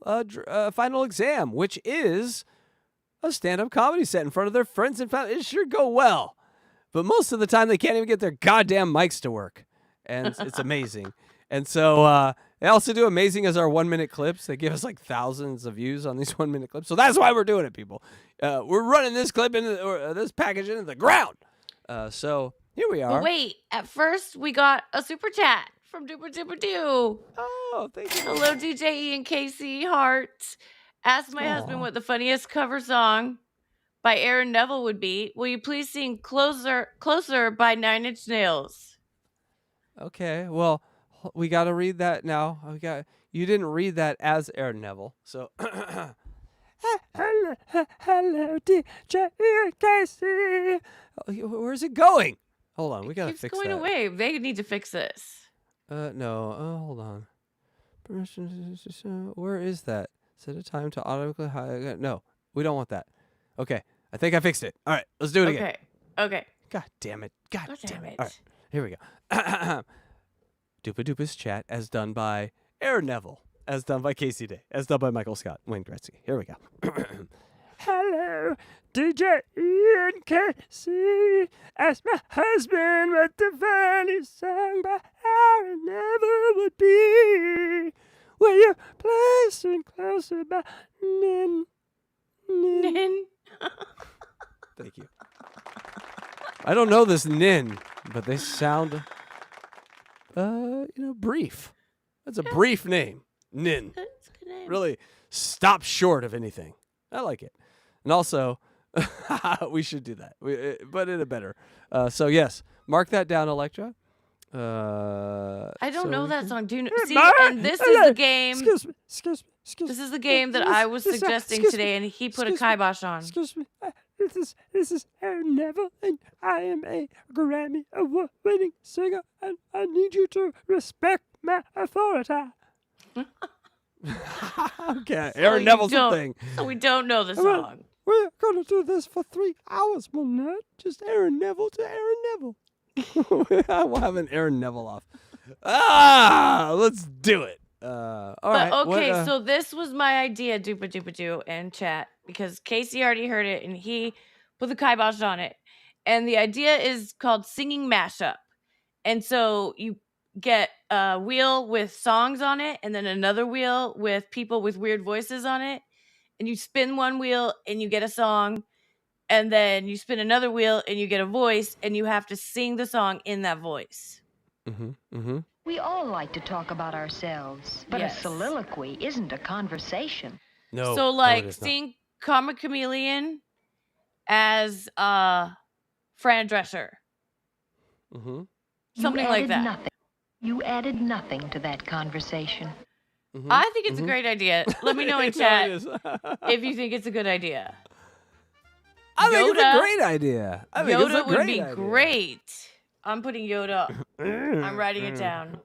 exam, which is a stand-up comedy set in front of their friends and family. It sure go well. But most of the time, they can't even get their goddamn mics to work. And it's amazing. And so they also do amazing as our 1-minute clips. They give us like thousands of views on these 1-minute clips. So that's why we're doing it, people. We're running this clip or this package into the ground. So here we are. But wait, at first we got a super chat from Duper Duper Doo. Oh, thank you. Hello, DJ E and Casey Hart. Asked my husband what the funniest cover song by Aaron Neville would be. Will you please sing Closer by 9 Inch Nails? Okay, well, we got to read that now. You didn't read that as Aaron Neville, so. Hello, DJ Casey. Where's it going? Hold on, we gotta fix that. It's going away. They need to fix this. No. Hold on. Where is that? Set a time to automatically hide. No, we don't want that. Okay, I think I fixed it. All right, let's do it again. Okay. God damn it. God damn it. it. All right, here we go. Doopa Doopa's chat, as done by Aaron Neville, as done by KCDAY, as done by Michael Scott, Wayne Gretzky. Here we go. Hello, DJ Ian Casey. Ask my husband what the funniest song by Aaron Neville would be. Will you please sing Closer by Nin? Thank you. I don't know this Nin, but they sound, brief. That's a brief name. Nin. That's a good name. Really stop short of anything. I like it. And also, we should do that, but in a better. So, yes, mark that down, Electra. I don't know that song. Do you know? See, Mara, and this is the game. Excuse me. This is the game that I was suggesting today, and he put a kibosh on. Excuse me. This is Aaron Neville, and I am a Grammy Award-winning singer, and I need you to respect my authority. Okay, Aaron Neville's a thing. So we don't know the song. We're gonna do this for 3 hours, my nut. Just Aaron Neville to Aaron Neville. We'll have an Aaron Neville off. Let's do it. All right. Okay, so this was my idea, Dupa Dupa Doo, and chat, because Casey already heard it and he put the kibosh on it. And the idea is called Singing Mashup. And so you get a wheel with songs on it, and then another wheel with people with weird voices on it. And you spin one wheel and you get a song, and then you spin another wheel and you get a voice, and you have to sing the song in that voice. We all like to talk about ourselves, but Yes. a soliloquy isn't a conversation. No. So, no, like, it is not. sing Karma Chameleon as Fran Drescher. Mhm. Something You like added that. Nothing. You added nothing to that conversation. I think it's a great idea. Let me know in No, chat it is. if you think it's a good idea. I think it's a Yoda- great idea. I think it's a Yoda would great be idea. great. I'm putting Yoda. I'm writing it down.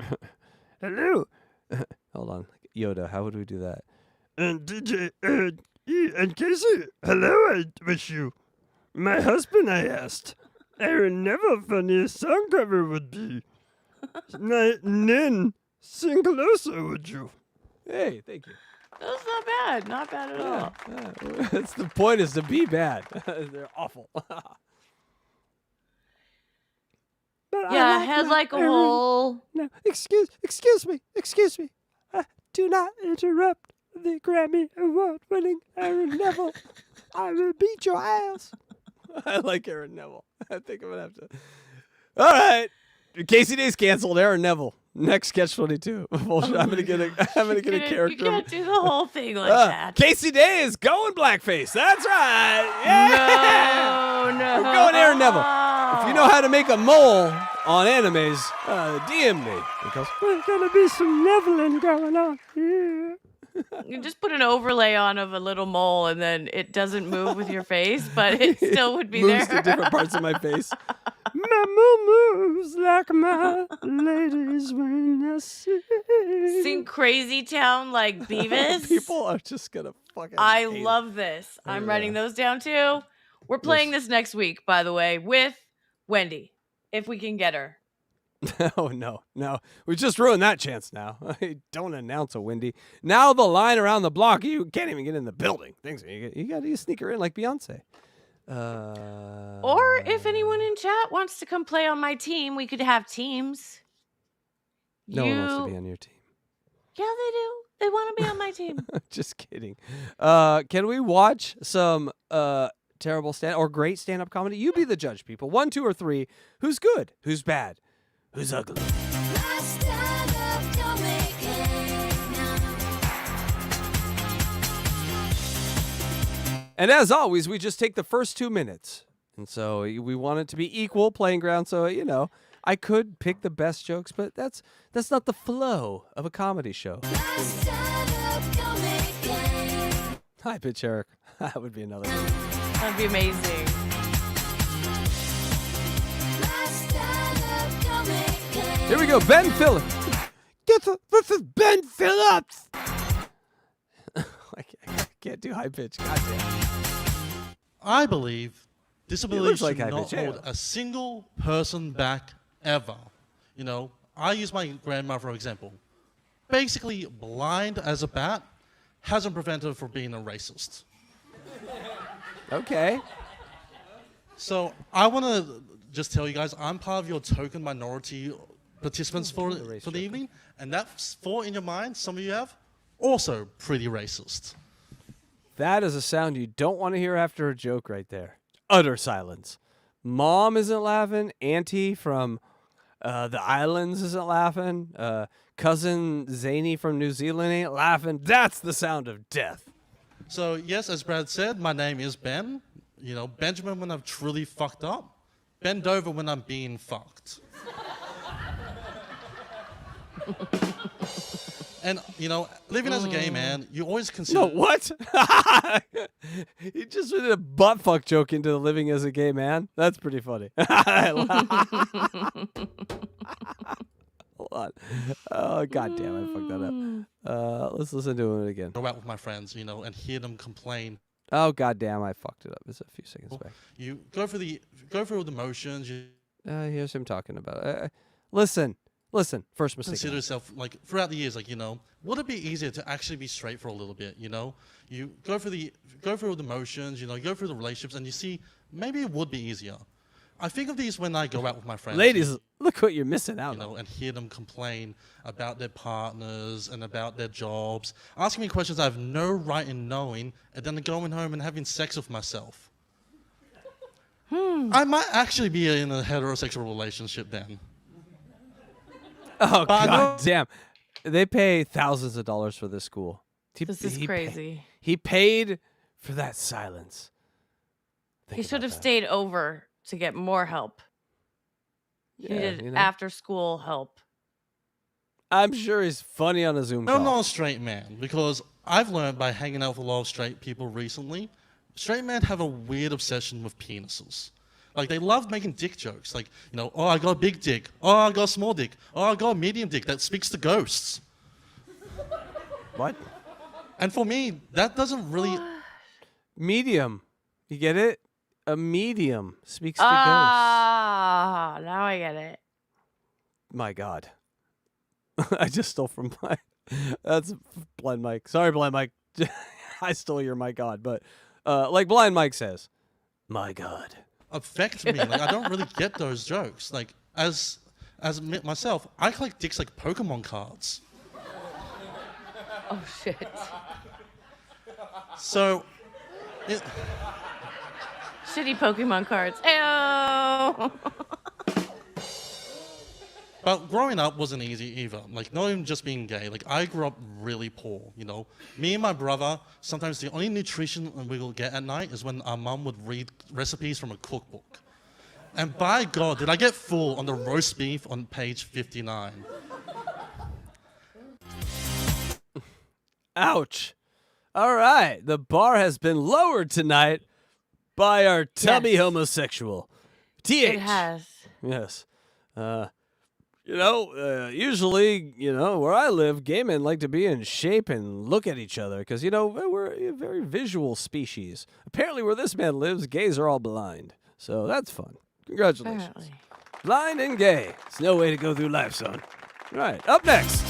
Hello. Hold on. Yoda, how would we do that? And DJ and Casey, hello, I wish you. My husband, I asked. Aaron Neville funniest song cover would be. Nin, sing closer, would you? Hey, thank you. That's not bad. Not bad at all. That's the point, is to be bad. They're awful. Yeah, head like a hole. No, excuse me. Do not interrupt the Grammy Award-winning Aaron Neville. I will beat your ass. I like Aaron Neville. I think I'm gonna have to. All right, KCDAY's canceled. Aaron Neville. Next CATCH22. I'm gonna get a character. You can't do the whole thing like that. KCDAY is going blackface. That's right. Yeah. No. We're going Aaron Neville. If you know how to make a mole on animes, DM me because there's gonna be some leveling going on here. You just put an overlay on of a little mole, and then it doesn't move with your face, but it still would be Moves there. to different parts of my face. My moo moves like my ladies when I sing. Sing Crazy Town like Beavis. People are just gonna fucking. I hate love this. I'm Yeah. writing those down too. We're playing this next week, by the way, with Wendy, if we can get her. Oh, no. We just ruined that chance now. Don't announce a Wendy. Now the line around the block, you can't even get in the building. Things you got to sneak her in like Beyonce. Or if anyone in chat wants to come play on my team, we could have teams. No one wants to be on your team. Yeah, they do. They want to be on my team. Just kidding. Can we watch some terrible or great stand-up comedy? You be the judge, people. 1, 2, or 3. Who's good? Who's bad? Who's ugly? And as always, we just take the first 2 minutes. And so we want it to be equal playing ground. So, I could pick the best jokes, but that's not the flow of a comedy show. Hi, Pitch Eric. That would be another one. That'd be amazing. Here we go, Ben Phillips. This is Ben Phillips. I can't do high pitch. Goddamn. I believe disability looks like should high not pitch, yeah. hold a single person back ever. I use my grandma for example. Basically, blind as a bat hasn't prevented her from being a racist. Okay. So I want to just tell you guys, I'm part of your token minority participants for the evening, and that thought in your mind, some of you have, also pretty racist. That is a sound you don't want to hear after a joke right there. Utter silence. Mom isn't laughing. Auntie from the islands isn't laughing. Cousin Zany from New Zealand ain't laughing. That's the sound of death. So yes, as Brad said, my name is Ben. Benjamin when I've truly fucked up. Bend over when I'm being fucked. And, living as a gay man, you always consider... No, what? He just did a butt fuck joke into the living as a gay man. That's pretty funny. Hold on. Oh, goddamn, I fucked that up. Let's listen to it again. Go out with my friends, and hear them complain. Oh, goddamn, I fucked it up. It's a few seconds back. You go through the motions. Here's him talking about it. Listen, first mistake. Consider yourself, throughout the years, would it be easier to actually be straight for a little bit, You go through the motions, go through the relationships, and you see, maybe it would be easier. I think of these when I go out with my friends. Ladies, look what you're missing out on. And hear them complain about their partners and about their jobs, asking me questions I have no right in knowing, and then going home and having sex with myself. I might actually be in a heterosexual relationship then. Oh, god damn. They pay thousands of dollars for this school. This is crazy. He paid for that silence. He should have stayed over to get more help. He needed after school help. I'm sure he's funny on a Zoom call. I'm not a straight man because I've learned by hanging out with a lot of straight people recently, straight men have a weird obsession with penises. They love making dick jokes. Oh, I got a big dick. Oh, I got a small dick. Oh, I got a medium dick that speaks to ghosts. What? And for me, that doesn't really... Medium. You get it? A medium speaks to ghosts. Ah, now I get it. My God. I just stole from my... That's Blind Mike. Sorry, Blind Mike. I stole your my God. But like Blind Mike says, my God. Affect me. I don't really get those jokes. As myself, I collect dicks like Pokemon cards. Oh, shit. So... Shitty Pokemon cards. Ayo! But growing up wasn't easy either. Not even just being gay. I grew up really poor, Me and my brother, sometimes the only nutrition we will get at night is when our mum would read recipes from a cookbook. And by God, did I get full on the roast beef on page 59. Ouch. All right. The bar has been lowered tonight by our tubby homosexual. TH. It has. Yes. Usually, where I live, gay men like to be in shape and look at each other because, we're a very visual species. Apparently, where this man lives, gays are all blind. So that's fun. Congratulations. Apparently. Blind and gay. It's no way to go through life, son. All right. Up next,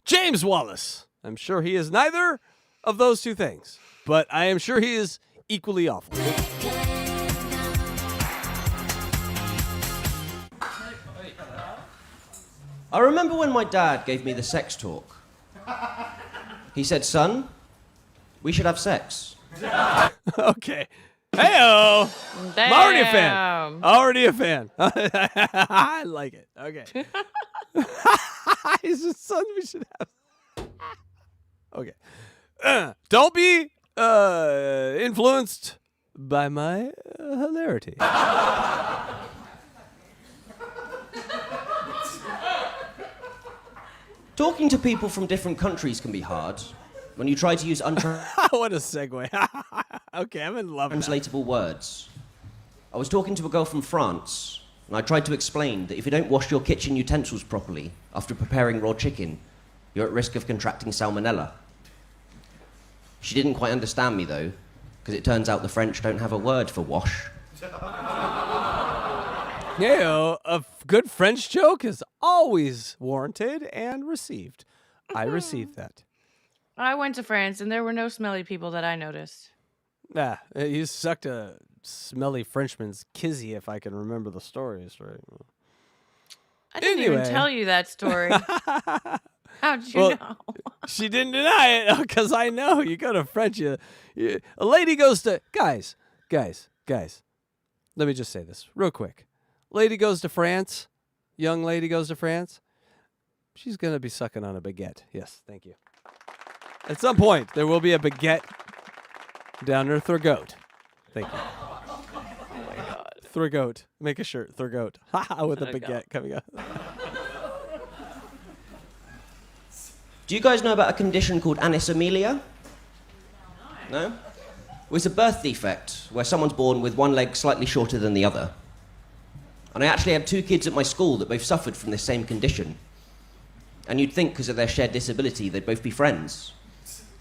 James Wallace. I'm sure he is neither of those two things, but I am sure he is equally awful. I remember when my dad gave me the sex talk. He said, son, we should have sex. Okay. Hey-o! I'm already a fan. Already a fan. I like it. Okay. He said, son, we should have... Okay. Don't be influenced by my hilarity. Talking to people from different countries can be hard when you try to use What a segue. Okay, I'm in love. untranslatable words. I was talking to a girl from France, and I tried to explain that if you don't wash your kitchen utensils properly after preparing raw chicken, you're at risk of contracting salmonella. She didn't quite understand me, though, because it turns out the French don't have a word for wash. Yeah, a good French joke is always warranted and received. I received that. I went to France, and there were no smelly people that I noticed. Nah, you sucked a smelly Frenchman's kizzy, if I can remember the stories right. I didn't even tell you that story. How'd you know? She didn't deny it, because I know. You go to French, a lady goes to... Guys. Let me just say this real quick. Lady goes to France. Young lady goes to France. She's going to be sucking on a baguette. Yes, thank you. At some point, there will be a baguette down her throat. Thank you. Oh my God. Throat. Make a shirt. Throat. Ha with a baguette coming out. Do you guys know about a condition called anisomylia? No? Well, it's a birth defect where someone's born with one leg slightly shorter than the other. And I actually had 2 kids at my school that both suffered from this same condition. And you'd think because of their shared disability they'd both be friends.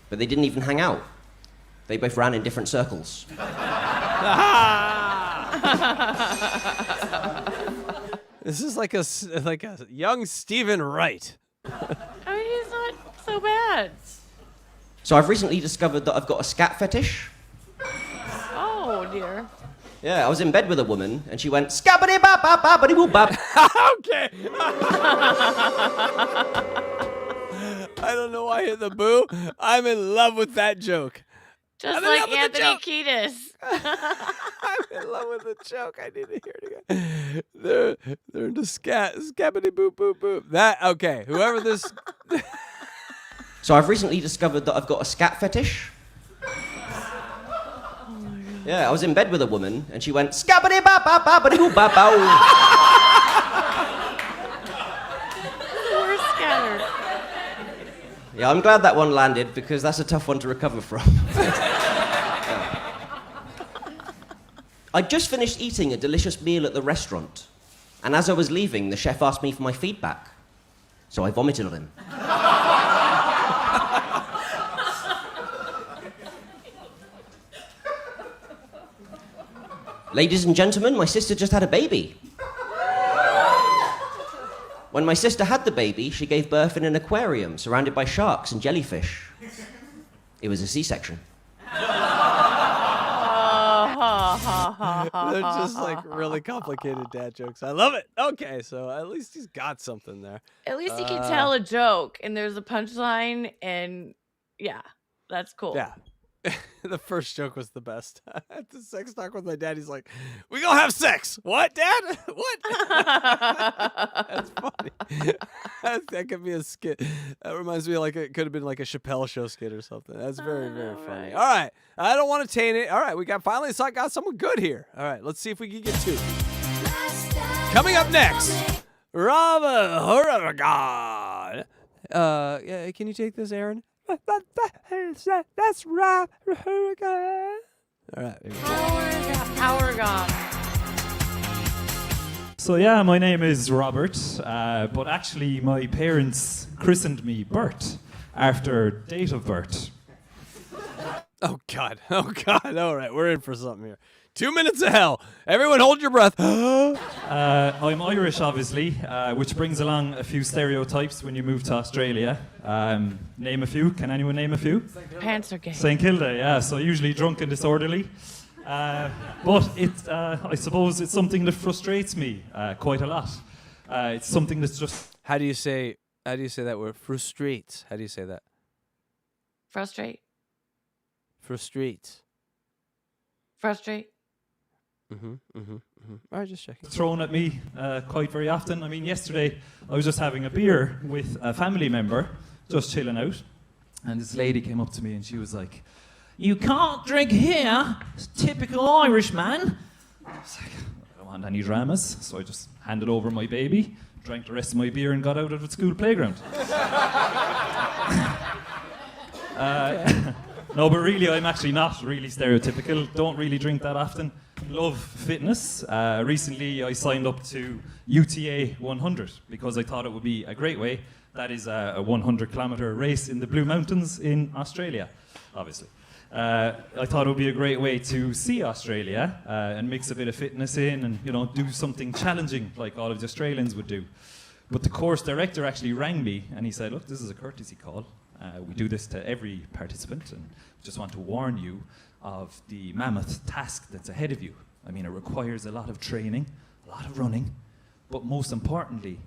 But they didn't even hang out. They both ran in different circles. This is like a young Stephen Wright. I mean, he's not so bad. So I've recently discovered that I've got a scat fetish. Oh, dear. Yeah, I was in bed with a woman, and she went, scabbity bop bop boppity boop bop. Okay. I don't know why I hit the boo. I'm in love with that joke. Just like Anthony Kiedis. I'm in love with the joke. I need to hear it again. They're into scabbity boop boop boop. That okay. Whoever this. So I've recently discovered that I've got a scat fetish. Yeah, I was in bed with a woman, and she went, scabbity bop bop boppity boop bop bow. We're scattered. Yeah, I'm glad that one landed, because that's a tough one to recover from. I'd just finished eating a delicious meal at the restaurant, and as I was leaving, the chef asked me for my feedback. So I vomited on him. Ladies and gentlemen, my sister just had a baby. When my sister had the baby, she gave birth in an aquarium surrounded by sharks and jellyfish. It was a C-section. They're just like really complicated dad jokes. I love it. Okay, so at least he's got something there. At least he can tell a joke, and there's a punchline, and yeah, that's cool. Yeah. The first joke was the best. At the sex talk with my dad, he's like, "We gonna have sex." What, Dad? What? That's funny. That could be a skit. That reminds me like it could have been like a Chappelle Show skit or something. That's very, very funny. All right. I don't want to taint it. All right. We got someone good here. All right. Let's see if we can get two. Coming up next, Robert Hurricane. Yeah, can you take this, Aaron? That's right. All right. Power God. So yeah, my name is Robert, but actually my parents christened me Bert after date of birth. Oh God. All right, we're in for something here. 2 minutes of hell. Everyone hold your breath. I'm Irish, obviously, which brings along a few stereotypes when you move to Australia. Name a few. Can anyone name a few? Pants are gay. St Kilda, yeah. So usually drunk and disorderly. But I suppose it's something that frustrates me quite a lot. It's something that's just... How do you say that word? Frustrates. How do you say that? Frustrate. Frustrates. Frustrate. All right, just checking. Thrown at me quite very often. I mean, yesterday I was just having a beer with a family member, just chilling out, and this lady came up to me and she was like, "You can't drink here. It's typical Irish, man." I was like, "I don't want any dramas," so I just handed over my baby, drank the rest of my beer, and got out of the school playground. No, but really, I'm actually not really stereotypical. Don't really drink that often. Love fitness. Recently, I signed up to UTA 100 because I thought it would be a great way. That is a 100-kilometer race in the Blue Mountains in Australia, obviously. I thought it would be a great way to see Australia and mix a bit of fitness in and, do something challenging like all of the Australians would do. But the course director actually rang me and he said, "Look, this is a courtesy call. We do this to every participant, and we just want to warn you of the mammoth task that's ahead of you. I mean, it requires a lot of training, a lot of running, but most importantly,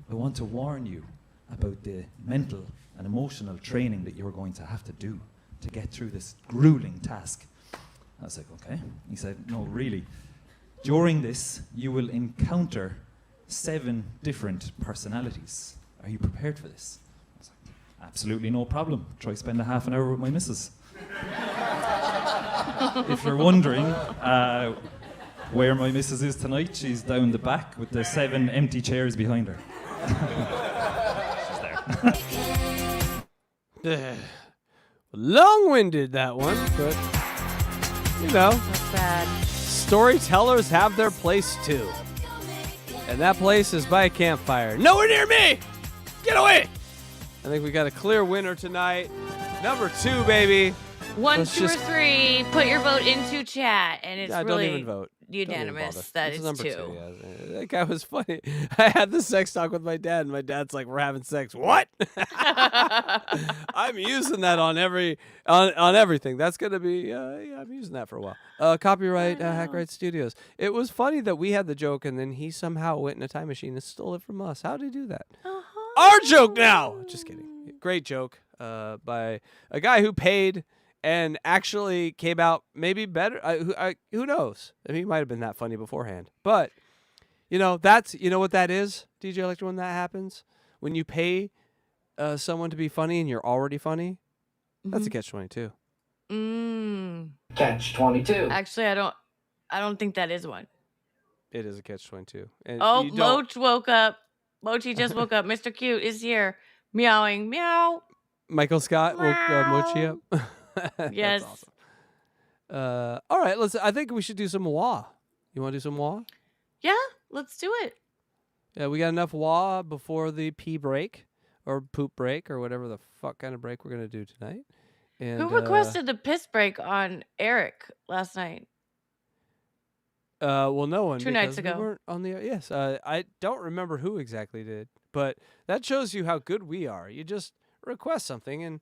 I want to warn you about the mental and emotional training that you're going to have to do to get through this grueling task." I was like, "Okay." He said, "No, really. During this, you will encounter 7 different personalities. Are you prepared for this?" I was like, "Absolutely no problem. Try spend a half an hour with my missus." If you're wondering where my missus is tonight, she's down the back with the 7 empty chairs behind her. She's there. Long-winded, that one, but, That's bad. storytellers have their place, too. And that place is by a campfire. Nowhere near me! Get away! I think we got a clear winner tonight. Number 2, baby. 1, 2, or 3. Put your vote into chat, and it's Don't really even vote. unanimous that This is it's number 2. Yeah. That guy was funny. I had the sex talk with my dad, and my dad's like, "We're having sex." What? I'm using that on everything. That's gonna be I'm using that for a while. Copyright Hackride Studios. It was funny that we had the joke, and then he somehow went in a time machine and stole it from us. How did he do that? Our joke now. Just kidding. Great joke by a guy who paid and actually came out maybe better. Who knows? I mean, he might have been that funny beforehand. But, that's, what that is, DJ Electra, when that happens? When you pay someone to be funny and you're already funny? That's a catch-22. Catch-22. Actually, I don't think that is one. It is a catch-22. And Moch woke up. Mochi just woke up. Mr. Cute is here. Meowing. Meow. Michael Scott woke Mochi up. Yes. That's awesome. All right, I think we should do some wah. You want to do some wah? Yeah, let's do it. Yeah, we got enough wah before the pee break or poop break or whatever the fuck kind of break we're going to do tonight. And, who requested the piss break on Eric last night? Well, no one. 2 nights because ago. We weren't on the yes. I don't remember who exactly did, but that shows you how good we are. You just request something, and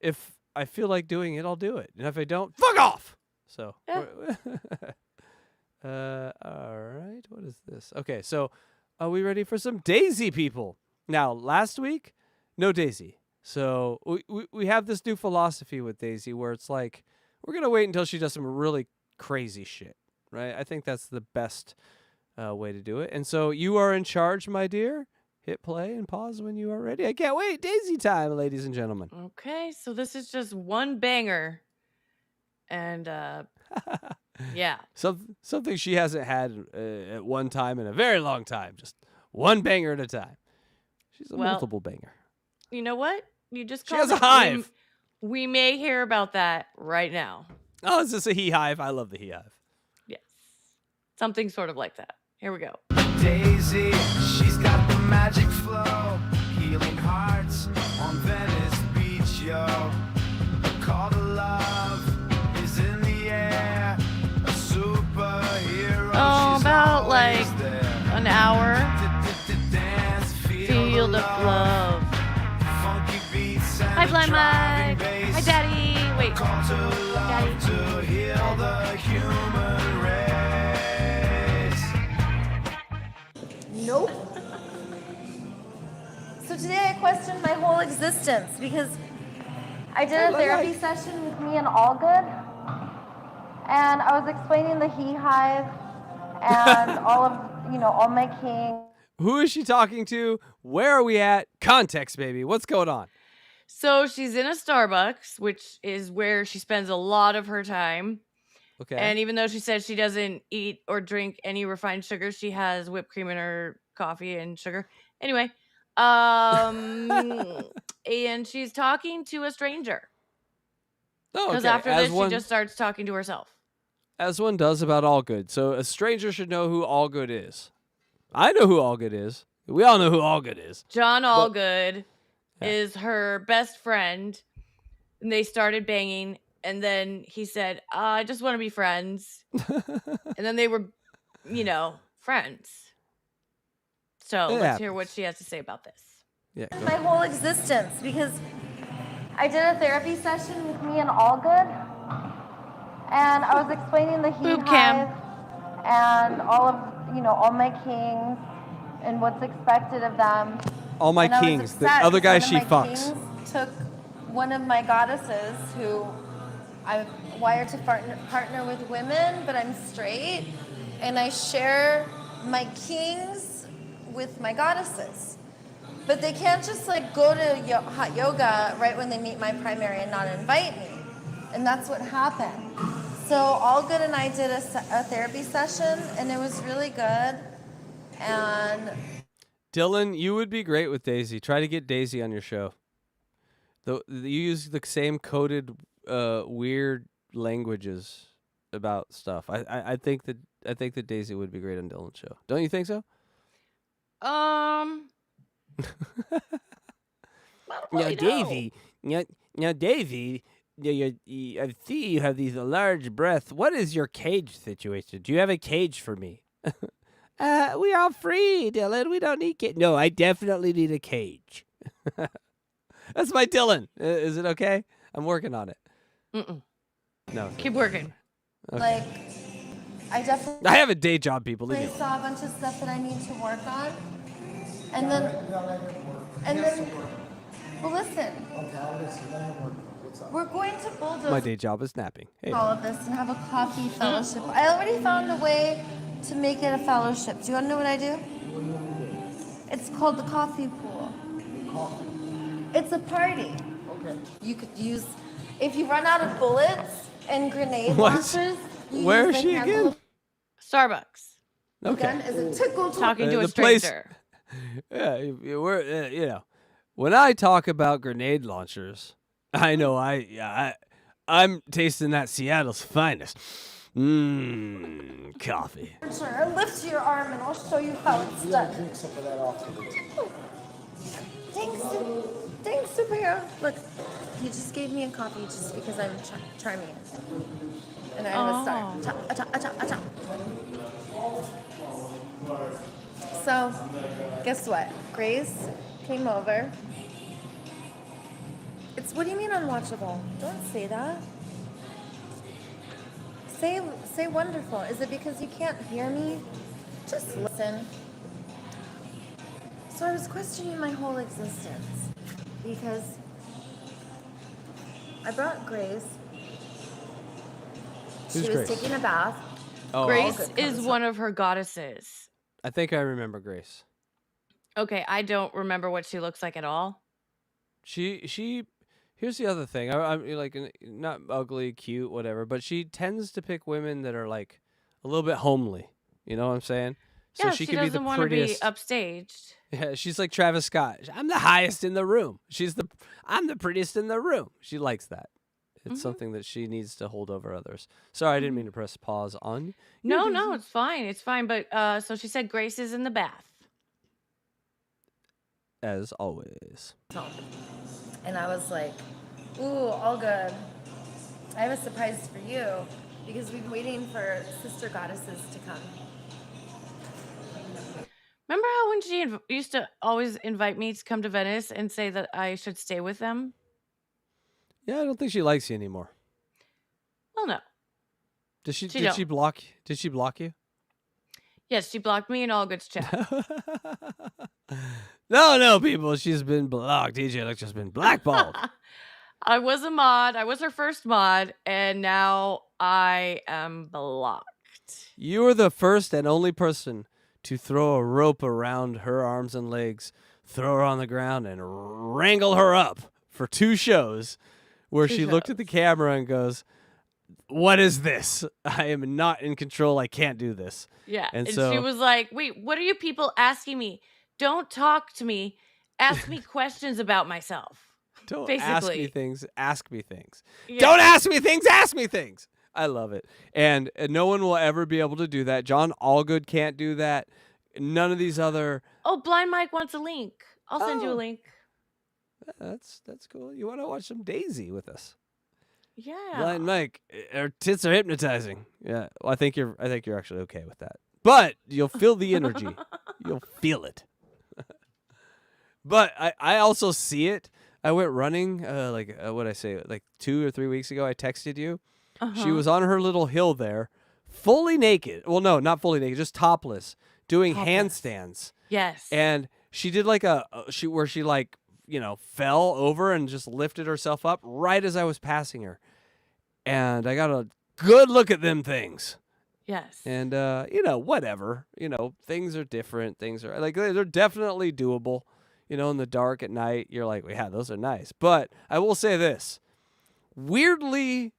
if I feel like doing it, I'll do it. And if I don't, fuck off. So, Yeah. all right. What is this? Okay, so are we ready for some Daisy people? Now, last week, no Daisy. So we have this new philosophy with Daisy where it's like We're gonna wait until she does some really crazy shit, right? I think that's the best way to do it. And so you are in charge, my dear. Hit play and pause when you are ready. I can't wait. Daisy time, ladies and gentlemen. Okay, so this is just one banger. And yeah. Something she hasn't had at one time in a very long time. Just one banger at a time. She's a multiple banger. You know what? You just She called has a it. hive. We may hear about that right now. Oh, is this a he hive? I love the he hive. Yes. Something sort of like that. Here we go. Daisy, she's got the magic flow, healing hearts on Venice Beach, yo. The call to love is in the air, a superhero. Oh, she's about like always there. an hour. Dance, feel Field the of love. funky beats and Hi, the Blind driving Mike. Hi, bass. Daddy. Wait. Call to love Daddy. to heal the human race. Nope. So today I questioned my whole existence because I did a therapy session with me and Allgood, and I was explaining the he hive and all my kings. Who is she talking to? Where are we at? Context, baby. What's going on? So she's in a Starbucks, which is where she spends a lot of her time. Okay. And even though she says she doesn't eat or drink any refined sugar, she has whipped cream in her coffee and sugar. Anyway, and she's talking to a stranger. Oh, Because okay. after As this, one, she just starts talking to herself. as one does about Allgood. So a stranger should know who Allgood is. I know who Allgood is. We all know who Allgood is. John But- Allgood is her best friend. And they started banging. And then he said, I just want to be friends. And then they were, friends. So let's hear what she has to say about this. Yeah. go My ahead. whole existence because I did a therapy session with me and Allgood, and I was explaining the he Boob cam. hive and all my kings and what's expected of them. All my And I was kings. The upset other guy because she one of my fucks. kings took one of my goddesses who I'm wired to partner with women, but I'm straight, and I share my kings with my goddesses. But they can't just go to hot yoga right when they meet my primary and not invite me. And that's what happened. So Allgood and I did a therapy session, and it was really good. And Dylan, you would be great with Daisy. Try to get Daisy on your show. You use the same coded weird languages about stuff. I think that Daisy would be great on Dylan's show. Don't you think so? I don't really know. Now, Davy, I see you have these large breasts. What is your cage situation? Do you have a cage for me? We are free, Dylan. We don't need cage. No, I definitely need a cage. That's my Dylan. Is it okay? I'm working on it. Mm-mm. No. Keep working. Okay. I definitely I have a day job, people. Leave me alone. saw a bunch of stuff that I need to work on. And then, well, listen. We're going to bulldoze My day job is napping. Hey. all of this and have a coffee fellowship. I already found a way to make it a fellowship. Do you want to know what I do? It's called the coffee pool. It's a party. Okay. You could use, if you run out of bullets and grenade What? launchers, you Where use is the she handle again? Starbucks. of the gun as a tickle to Talking to a The place- stranger. Yeah, we're when I talk about grenade launchers, I know I'm tasting that Seattle's finest. Coffee. Sure, lift your arm and I'll show you how it's done. Thanks, superhero. Look, he just gave me a coffee just because I'm charming. And I'm a star. Cha. So, guess what? Grace came over. What do you mean unwatchable? Don't say that. Say wonderful. Is it because you can't hear me? Just listen. So I was questioning my whole existence because I brought Grace Who's she was Grace? taking a bath. Oh, Grace good is comes one of her goddesses. I think I remember Grace. Okay, I don't remember what she looks like at all. She. Here's the other thing. I'm like not ugly, cute, whatever, but she tends to pick women that are like a little bit homely. You know what I'm saying? So Yeah, she she could be the doesn't want to be prettiest. upstaged. Yeah, she's like Travis Scott. I'm the highest in the room. I'm the prettiest in the room. She likes that. It's something that she needs to hold over others. Sorry, I didn't mean to press pause on you. No, it's fine. It's fine. But so she said Grace is in the bath. As always. And I was like, ooh, all good. I have a surprise for you because we've been waiting for sister goddesses to come. Remember how when she used to always invite me to come to Venice and say that I should stay with them? Yeah, I don't think she likes you anymore. Well, no. Did she don't. block you? Yes, she blocked me in all goods chat. No, people. She's been blocked. DJ Electra's been blackballed. I was a mod. I was her first mod, and now I am blocked. You were the first and only person to throw a rope around her arms and legs, throw her on the ground, and wrangle her up for 2 shows where she looked at the camera and goes, "What is this? I am not in control. I can't do this." Yeah, And and so she was like, wait, what are you people asking me? Don't talk to me. Ask me questions about myself. don't basically. ask me things. Ask me things. Yeah. Don't ask me things. Ask me things. I love it. And no one will ever be able to do that. John Allgood can't do that. None of these other. Oh, Blind Mike wants a link. I'll send you a link. That's cool. You want to watch some Daisy with us? Yeah. Blind Mike, her tits are hypnotizing. Yeah, well, I think you're actually okay with that. But you'll feel the energy. You'll feel it. But I also see it. I went running, what'd I say? Like 2 or 3 weeks ago, I texted you. She was on her little hill there, fully naked. Well, no, not fully naked, just topless, doing handstands. Yes. And she did like she fell over and just lifted herself up right as I was passing her. And I got a good look at them things. Yes. And, whatever. Things are different. Things are like, they're definitely doable. In the dark at night, you're like, yeah, those are nice. But I will say this, weirdly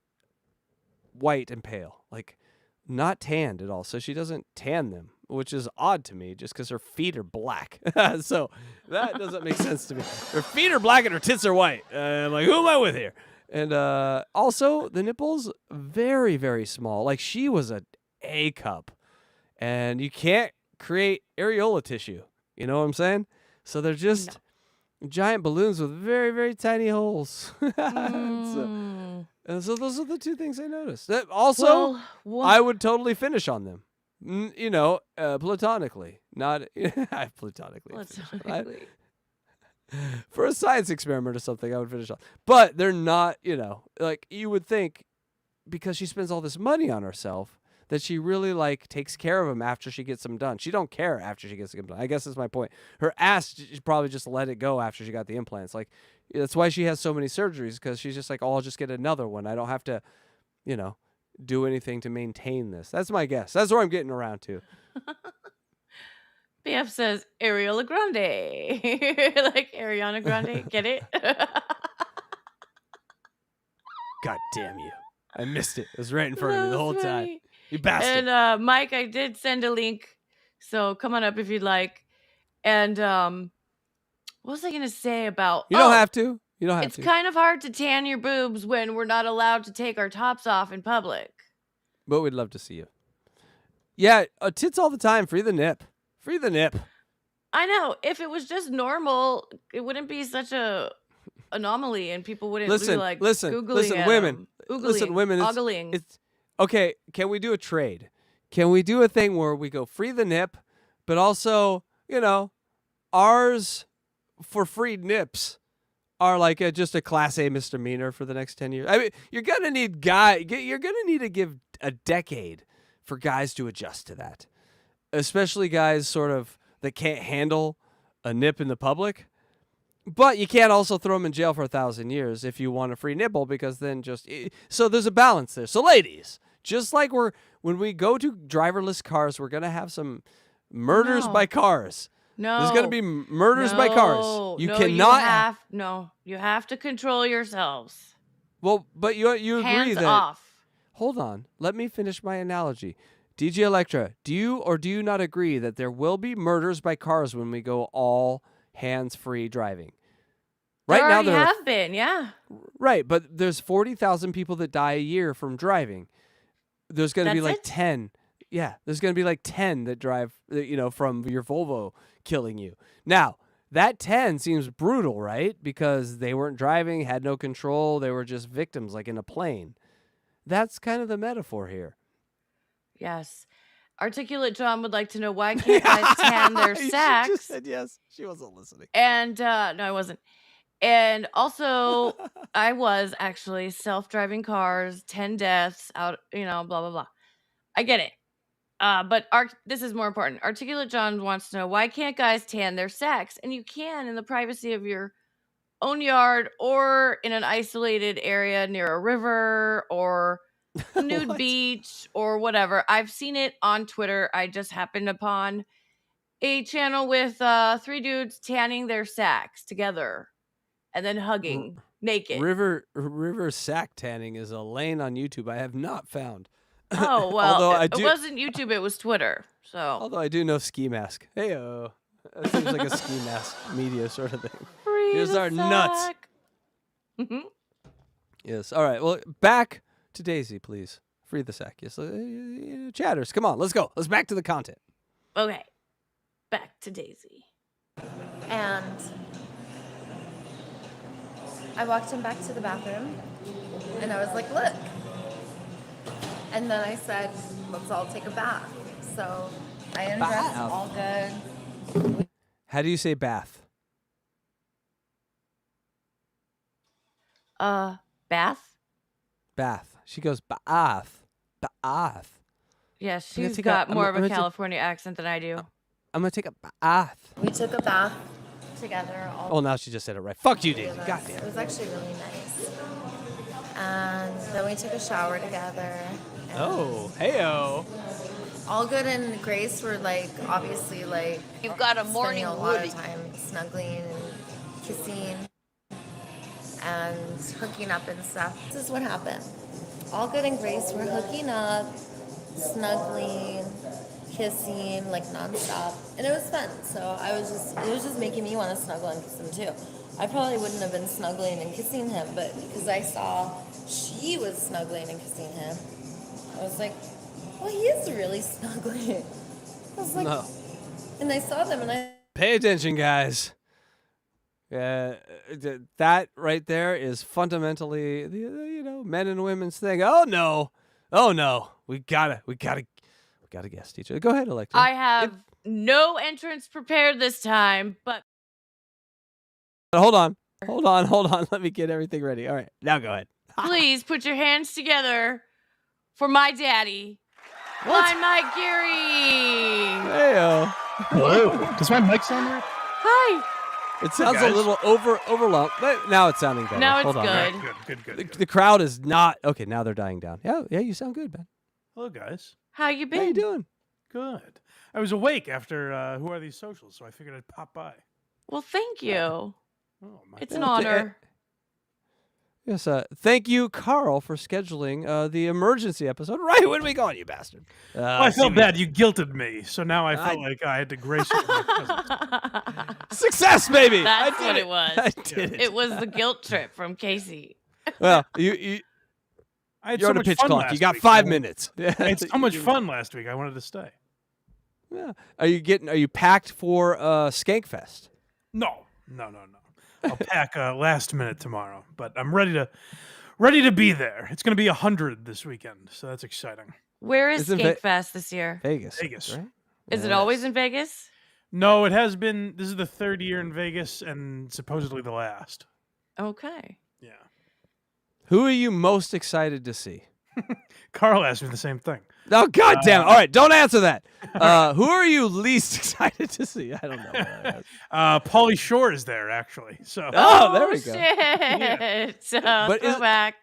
white and pale, like not tanned at all. So she doesn't tan them, which is odd to me just because her feet are black. So that doesn't make sense to me. Her feet are black and her tits are white. I'm like, who am I with here? And also the nipples, very, very small. Like she was A cup. And you can't create areola tissue. You know what I'm saying? So they're just giant balloons with very, very tiny holes. And so those are the 2 things I noticed. Also, I would totally finish on them. Platonically. Not platonically. For a science experiment or something, I would finish on. But they're not, like you would think because she spends all this money on herself that she really takes care of them after she gets them done. She don't care after she gets them done. I guess that's my point. Her ass she probably just let it go after she got the implants. Like that's why she has so many surgeries because she's just like, oh, I'll just get another one. I don't have to, do anything to maintain this. That's my guess. That's where I'm getting around to. BF says Areola Grande. Like Ariana Grande. Get it? God damn you. I missed it. It was right in front of me the whole time. You bastard. And Mike, I did send a link, so come on up if you'd like. And what was I gonna say about? You don't have to. You don't have it's to. It's kind of hard to tan your boobs when we're not allowed to take our tops off in public. But we'd love to see you. Yeah, tits all the time. Free the nip. Free the nip. I know. If it was just normal, it wouldn't be such a anomaly, and people wouldn't be like Googling women. Oogling, Listen, women. It's okay. Can we do a trade? Can we do a thing where we go free the nip, but also, ours for free nips are like just a class A misdemeanor for the next 10 years. I mean, you're gonna need to give a decade for guys to adjust to that, especially guys sort of that can't handle a nip in the public. But you can't also throw them in jail for 1,000 years if you want a free nipple, because then so there's a balance there. So ladies, Just like when we go to driverless cars, we're gonna have some murders by cars. No. There's gonna be murders by cars. You cannot. You have to control yourselves. Well, but you agree Hands that. off. Hold on. Let me finish my analogy. DJ Electra, do you not agree that there will be murders by cars when we go all hands-free driving? Right There now already there have been, yeah. Right, but there's 40,000 people that die a year from driving. There's going to be That's like it? 10. Yeah, there's going to be like 10 that drive, from your Volvo killing you. Now, that 10 seems brutal, right? Because they weren't driving, had no control. They were just victims, like in a plane. That's kind of the metaphor here. Yes. Articulate John would like to know why can't guys tan their She sacks? just said yes. She wasn't listening. And no, I wasn't. And also, I was actually self-driving cars, 10 deaths out, blah blah blah. I get it. But this is more important. Articulate John wants to know why can't guys tan their sacks? And you can in the privacy of your own yard or in an isolated area near a river or a nude beach or whatever. I've seen it on Twitter. I just happened upon a channel with 3 dudes tanning their sacks together and then hugging naked. River sack tanning is a lane on YouTube I have not found. Oh, well, Although it wasn't YouTube, it was Twitter. So Although I do know ski mask. Heyo. That seems like a ski mask media sort of thing. free Here's the our nuts. sack. Mhm. Yes. All right. Well, back to Daisy, please. Free the sack. Yes. Chatters, come on. Let's go. Let's back to the content. Okay. Back to Daisy. And I walked him back to the bathroom and I was like, look. And then I said, let's all take a bath. So I undressed, Bath. all good. How do you say bath? Bath? Bath. She goes bath. Bath. Yeah, gonna she's take got a- more I'm of a gonna take- California accent than I do. I'm going to take a bath. We took a bath together. All Oh, now she just said it right. Fuck you, three Daisy. of God us. damn It it. was actually really nice. And then we took a shower together. and Oh, heyo. All good and Grace were obviously You've got a spending morning a lot woody. of time snuggling and kissing and hooking up and stuff. This is what happened. All good and Grace were hooking up, snuggling, kissing nonstop, and it was fun. So it was just making me want to snuggle and kiss him too. I probably wouldn't have been snuggling and kissing him, but because I saw she was snuggling and kissing him, I was like, well, he is really snuggling. I was like, No. and I saw them and I. Pay attention, guys. That right there is fundamentally the men and women's thing. Oh no, we gotta guess, teacher. Go ahead, Electra. I have no entrance prepared this time, but Hold on. Let me get everything ready. All right, now go ahead. please put your hands together for my daddy. Blind Mike Geary. Heyo. Hello. Does my mic sound weird? Hi. It sounds a guys. little overlap, but now it's sounding better. Now it's Hold on. good. Good. The crowd is not okay. Now they're dying down. Yeah, you sound good, man. Hello, guys. How you been? How you doing? Good. I was awake after Who Are These Socials, so I figured I'd pop by. Well, thank you. Oh, my It's an honor. Yes, thank you, Carl, for scheduling the emergency episode right when we got you, bastard. Well, I felt bad. You guilted me, so now I felt like I had to grace you with my presence. Success, baby! That's I did what it. it was. I did it. It was the guilt trip from Casey. Well, you I had you're so on a much pitch fun clock. last You got week. 5 minutes. I had so much fun last week. I wanted to stay. Yeah. Are you packed for Skankfest? No. I'll pack last minute tomorrow, but I'm ready to be there. It's going to be 100 this weekend, so that's exciting. Where is It's in Skate Fest this year? Vegas, right? Is it always in Vegas? No, it has been. This is the 3rd year in Vegas and supposedly the last. Okay. Yeah. Who are you most excited to see? Carl asked me the same thing. Oh, God damn it. All right, don't answer that. Who are you least excited to see? I don't know. Pauly Shore is there, actually. So. Oh, there we go. Shit. But Go back.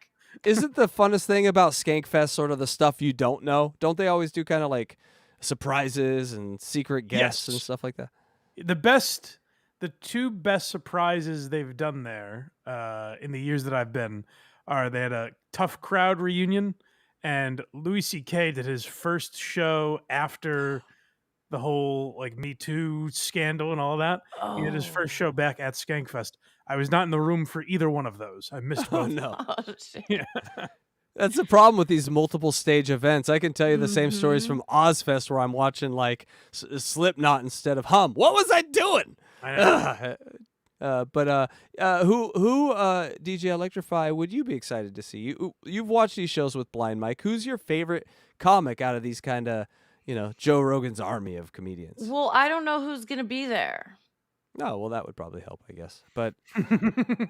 Isn't the funnest thing about Skankfest sort of the stuff you don't know? Don't they always do kind of like surprises and secret guests and stuff like that? The two best surprises they've done there in the years that I've been are they had a Tough Crowd reunion, and Louis C.K. did his first show after the whole like Me Too scandal and all that. He did his first show back at Skankfest. I was not in the room for either one of those. I missed both. No. Oh, shit. Yeah. That's the problem with these multiple stage events. I can tell you the same stories from Ozfest where I'm watching like Slipknot instead of Hum. What was I doing? I know. Who DJ Electrify would you be excited to see? You've watched these shows with Blind Mike. Who's your favorite comic out of these kind of, Joe Rogan's army of comedians? Well, I don't know who's gonna be there. Oh, well, that would probably help, I guess. But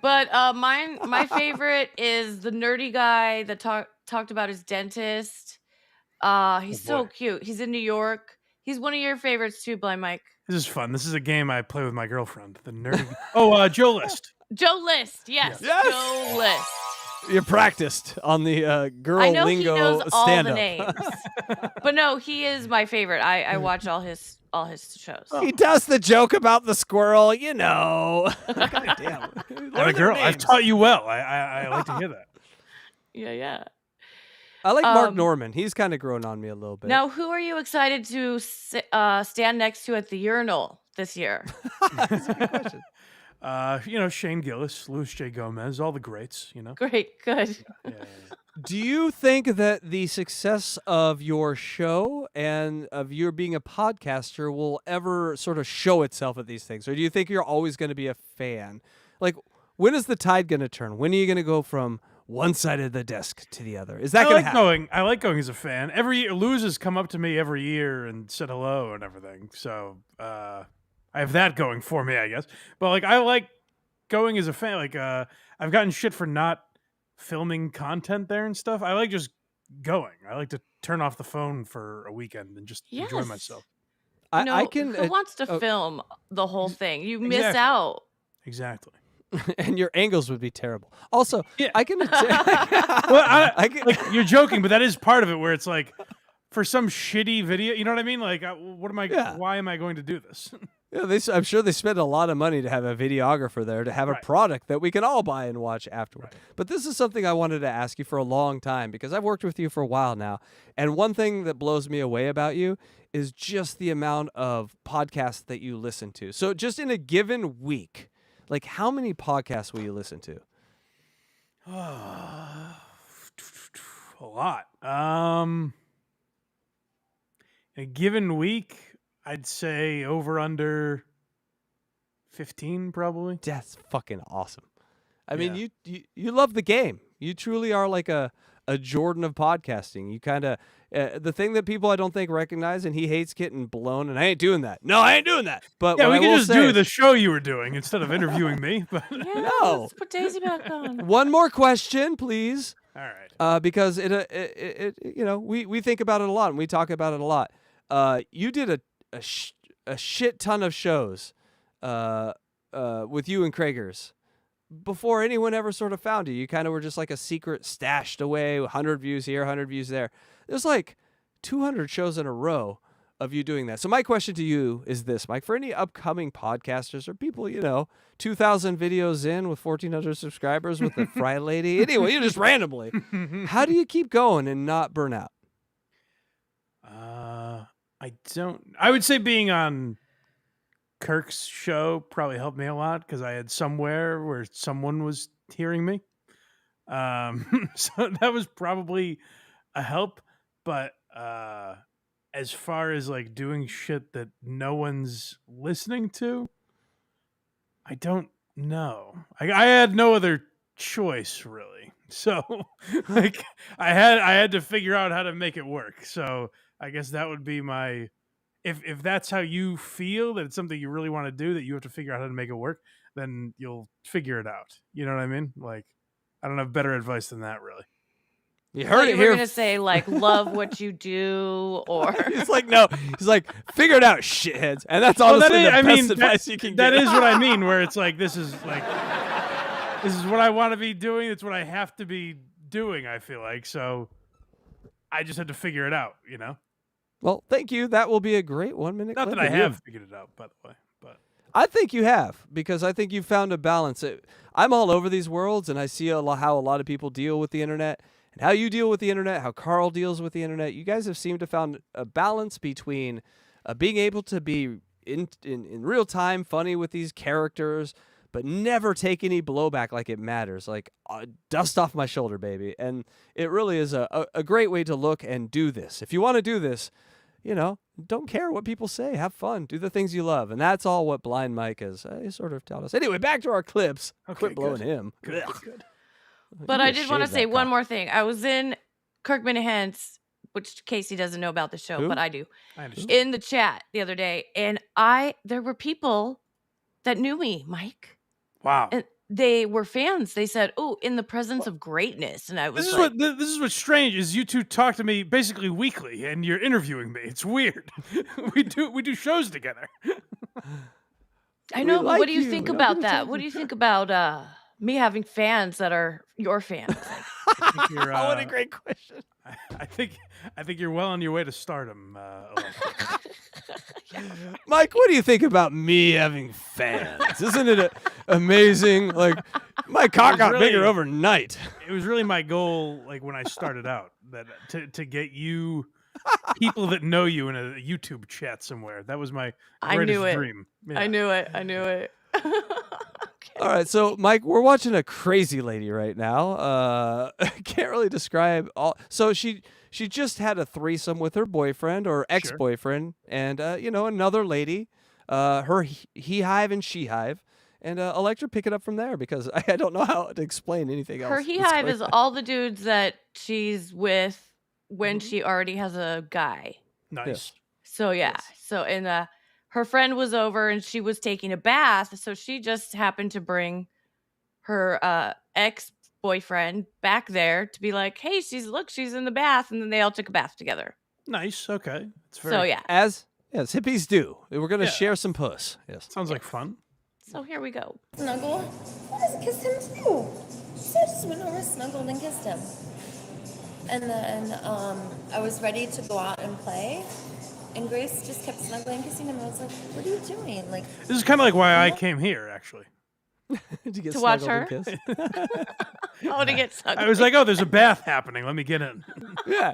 my favorite is the nerdy guy that talked about his dentist. He's so cute. He's in New York. He's one of your favorites too, Blind Mike. This is fun. This is a game I play with my girlfriend. The nerdy. Joe List. Joe List, yes. Joe List. You're practiced on the girl I know lingo he knows all the stand-up. names, but no, he is my favorite. I watch all his shows. He does the joke about the squirrel, God damn. I'm girl. I've taught you well. I like to hear that. Yeah. I like Mark Norman. He's kind of grown on me a little bit. Now, who are you excited to stand next to at the urinal this year? That's a good question. Shane Gillis, Louis J. Gomez, all the greats, Great, good. Yeah. Do you think that the success of your show and of your being a podcaster will ever sort of show itself at these things? Or do you think you're always going to be a fan? Like, when is the tide going to turn? When are you going to go from one side of the desk to the other? Is that going to happen? I like going as a fan. Every year, Luz has come up to me every year and said hello and everything. So I have that going for me, I guess. But like, I like going as a fan. Like, I've gotten shit for not filming content there and stuff. I like just going. I like to turn off the phone for a weekend and just enjoy myself. I can. Who wants to film the whole thing? You miss Exactly. out. Exactly. And your angles would be terrible. Also, Yeah. I can. Well, I can, like, you're joking, but that is part of it. Where it's like, for some shitty video, you know what I mean? Like, what am I? Yeah. Why am I going to do this? Yeah, I'm sure they spend a lot of money to have a videographer there to have a product that we can all buy and watch afterward. But this is something I wanted to ask you for a long time because I've worked with you for a while now. And one thing that blows me away about you is just the amount of podcasts that you listen to. So just in a given week, like how many podcasts will you listen to? A lot. A given week, I'd say over under 15 probably. That's fucking awesome. I mean, you love the game. You truly are like a Jordan of podcasting. You kind of the thing that people I don't think recognize, and he hates getting blown. And I ain't doing that. No, I ain't doing that. But Yeah, what we I can will just say do is- the show you were doing instead of interviewing me. But No. Let's put Daisy back on. One more question, please. all right. Because we think about it a lot and we talk about it a lot. You did a shit ton of shows with you and Kragers before anyone ever sort of found you. You kind of were just like a secret stashed away, 100 views here, 100 views there. There's like 200 shows in a row of you doing that. So my question to you is this, Mike, for any upcoming podcasters or people, 2,000 videos in with 1,400 subscribers with the Fry Lady, anyway, just randomly, how do you keep going and not burn out? I would say being on Kirk's show probably helped me a lot because I had somewhere where someone was hearing me. So that was probably a help. But as far as like doing shit that no one's listening to, I don't know. I had no other choice really. So like I had to figure out how to make it work. So I guess that would be my if that's how you feel that it's something you really want to do, that you have to figure out how to make it work, then you'll figure it out. You know what I mean? Like I don't have better advice than that really. You heard it We're here. gonna say like love what you do, or It's like, no, he's like, figure it out, shitheads. And that's honestly the best advice you can get. That is what I mean, where it's like this is what I want to be doing. It's what I have to be doing, I feel like. So I just had to figure it out, you know? Well, thank you. That will be a great 1 minute. Not clip, that I and you have figured it out, by the way. But I think you have, because I think you found a balance. I'm all over these worlds, and I see how a lot of people deal with the internet, and how you deal with the internet, how Carl deals with the internet. You guys have seemed to found a balance between being able to be in real time funny with these characters, but never take any blowback like it matters. Like, dust off my shoulder, baby. And it really is a great way to look and do this. If you want to do this, you know, don't care what people say. Have fun. Do the things you love. And that's all what Blind Mike is. He sort of taught us. Anyway, back to our clips. Okay, Quit blowing good. him. Good. But You I just did want to shaved say that one cock. more thing. I was in Kirkman and Hens, which Casey doesn't know about the show, Who? but I do. I understand. In the chat the other day, and there were people that knew me, Mike. Wow. And they were fans. They said, "Oh, in the presence of greatness," and I was This is like, this is what's strange is you two talk to me basically weekly, and you're interviewing me. It's weird. we do shows together. "I know, but like what do you you. think We don't about get to that? talk What to do you think about me having fans that are your fans?" I think you're, Oh, what a great question. I think you're well on your way to stardom. Alexa. Mike, what do you think about me having fans? Isn't it amazing? Like, my cock got bigger really- overnight. It was really my goal, like when I started out, that to get you people that know you in a YouTube chat somewhere. That was my I greatest knew it. dream. I Yeah. knew it. I knew it. All right, so Mike, we're watching a crazy lady right now. Can't really describe all. So she just had a threesome with her boyfriend or ex-boyfriend, and you know, another lady, her he hive and she hive, and Electra pick it up from there because I don't know how to explain anything else. Her that's he hive going is on. all the dudes that she's with when she already has a guy. Nice. So yeah. So and her friend was over and she was taking a bath, so she just happened to bring her ex-boyfriend back there to be like, "Hey, she's in the bath," and then they all took a bath together. Nice. Okay. It's very, So yeah. As hippies do. We're gonna Yeah. share some puss. Yes. Sounds like fun. So here we go. Snuggle. I just kissed him too. So I just went over, snuggled, and kissed him. And then I was ready to go out and play. And Grace just kept snuggling and kissing him. I was like, what are you doing? Like, This is kind of like why I came here, actually. Did you get To watch snuggled and her? kissed? Oh, to get sucked. I was like, oh, there's a bath happening. Let me get in. Yeah.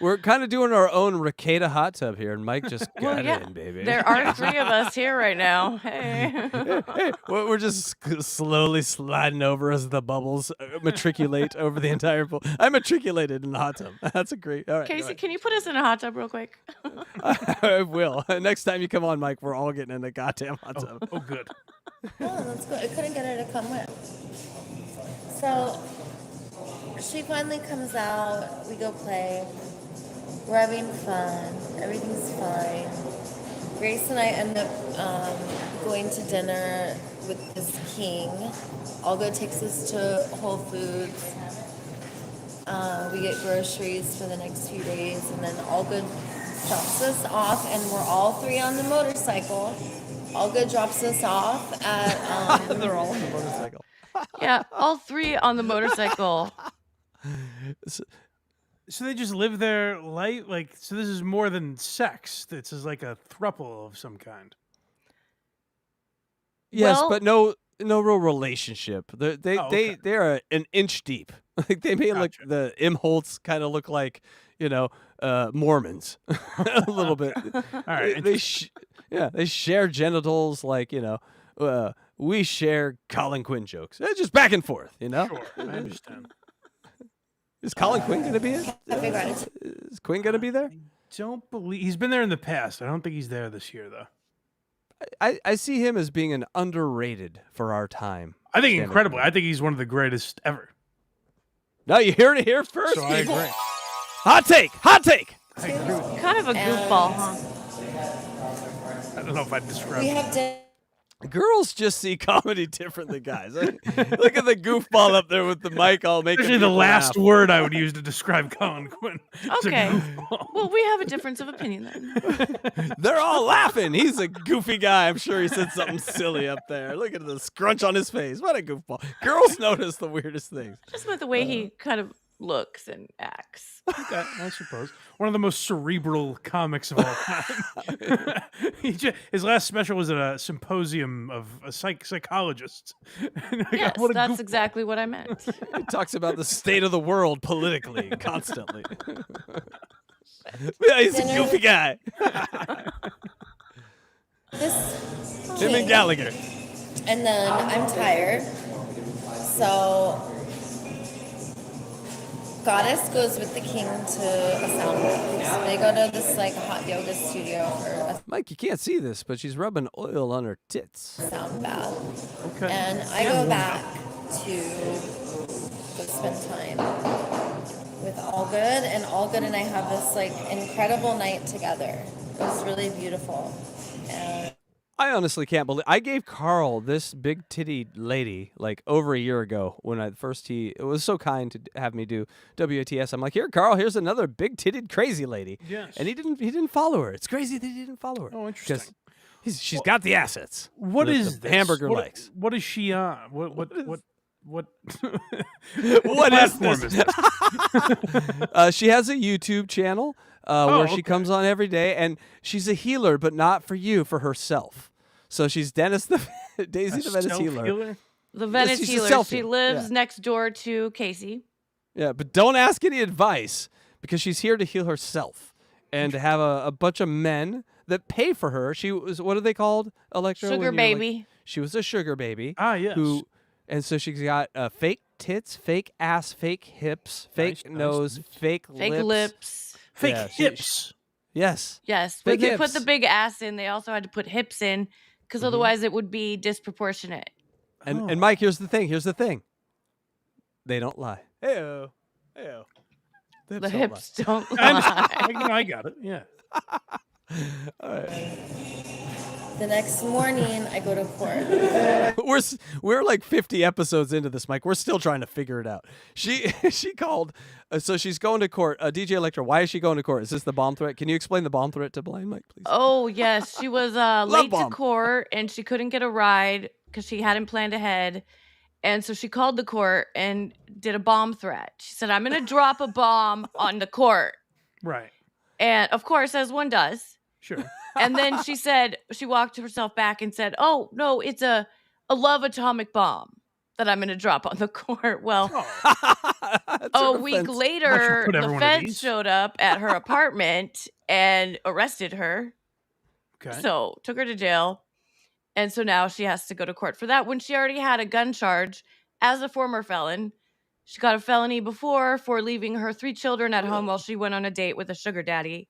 We're kind of doing our own Ricada hot tub here, and Mike just got Well, yeah. in, baby. There are 3 of us here right now. Hey. Hey, we're just slowly sliding over as the bubbles matriculate over the entire pool. I matriculated in the hot tub. That's a great. All right, go Casey, ahead. can you put us in a hot tub real quick? I will. Next time you come on, Mike, we're all getting in a goddamn hot tub. Oh, good. oh, let's go. I couldn't get her to come with. So she finally comes out. We go play. We're having fun. Everything's fine. Grace and I end up going to dinner with this king. Olga takes us to Whole Foods. We get groceries for the next few days, and then Olga drops us off, and we're all 3 on the motorcycle. Olga drops us off at. They're all on the motorcycle. Yeah, all 3 on the motorcycle. So they just live their life, like, so this is more than sex. This is like a throuple of some kind. Yes, Well- but no real relationship. They okay. they're an inch deep. Like they made like the Imholtz kind of look like, you know, Mormons a little bit. All right. They share genitals like, you know, we share Colin Quinn jokes. Just back and forth, you know. Sure, I understand. Is Colin Quinn gonna be it? Happy gratitude. Is Quinn gonna be there? Don't believe he's been there in the past. I don't think he's there this year, though. I see him as being an underrated for our time. I think stand-up incredibly. comedian. I think he's one of the greatest ever. No, you heard it here first. So I people. agree. Hot take. Hot take. I agree with you. Kind of a goofball, huh? I don't know if I'd describe We it. have dinner. Girls just see comedy different than guys. Look at the goofball up there with the mic all making. Especially the people last laugh. word I would use to describe Colin Quinn. It's a Okay. goofball. Well, we have a difference of opinion then. They're all laughing. He's a goofy guy. I'm sure he said something silly up there. Look at the scrunch on his face. What a goofball. Girls notice the weirdest things. Just about the way he kind of looks and acts. Okay, I suppose one of the most cerebral comics of all time. His last special was at a symposium of psychologists. Yes, What a that's goofball. exactly what I meant. He talks about the state of the world politically constantly. Yeah, he's a Dinner goofy with- guy. This Him and king- Gallagher. And then I'm tired. So Goddess goes with the king to a sound booth. So they go to this like hot yoga studio for a Mike, you can't see this, but she's rubbing oil on her tits. sound bath. Okay. And I go back to go spend time with All Good, and All Good and I have this like incredible night together. It was really beautiful. And I honestly can't believe I gave Carl this big titty lady like over a year ago when it was so kind to have me do WATS. I'm like, here, Carl, here's another big titted crazy lady. Yes. And he didn't follow her. It's crazy that he didn't follow her. Oh, interesting. Because she's got the assets. What that is the this? hamburger What- likes? What is she on? What What what is platform this? She has a YouTube channel where she okay. comes on every day, and she's a healer, but not for you, for herself. So she's Dennis the Daisy the Venice healer. The Venice she's a healer. selfie. She lives Yeah. next door to Casey. Yeah, but don't ask any advice because she's here to heal herself and to have a bunch of men that pay for her. She was, what are they called, Electra? Sugar when you were, like- baby. she was a sugar baby. Ah, yes. And so she's got fake tits, fake ass, fake hips, fake nose, fake lips. Fake Yeah, hips. Yes. Yes, Fake but they put hips. the big ass in. They also had to put hips in because Mm-hmm. otherwise it would be disproportionate. And Mike, here's the thing. They don't lie. Heyo. Heyo. The hips don't I'm- lie. I got it. Yeah. All right. the next morning I go to court. We're like 50 episodes into this, Mike. We're still trying to figure it out. She called, so she's going to court. DJ Electra, why is she going to court? Is this the bomb threat? Can you explain the bomb threat to Blind Mike, please? Oh, yes. She was late to bomb. court and she couldn't get a ride because she hadn't planned ahead. And so she called the court and did a bomb threat. She said, I'm going to drop a bomb on the court. Right. And of course, as one does. Sure. And then she said, she walked herself back and said, oh, no, it's a love atomic bomb that I'm going to drop on the court. Well, a week later, put the everyone at feds ease. showed up at her apartment and arrested her. Okay. So took her to jail. And so now she has to go to court for that when she already had a gun charge as a former felon. She got a felony before for leaving her 3 children at home while she went on a date with a sugar daddy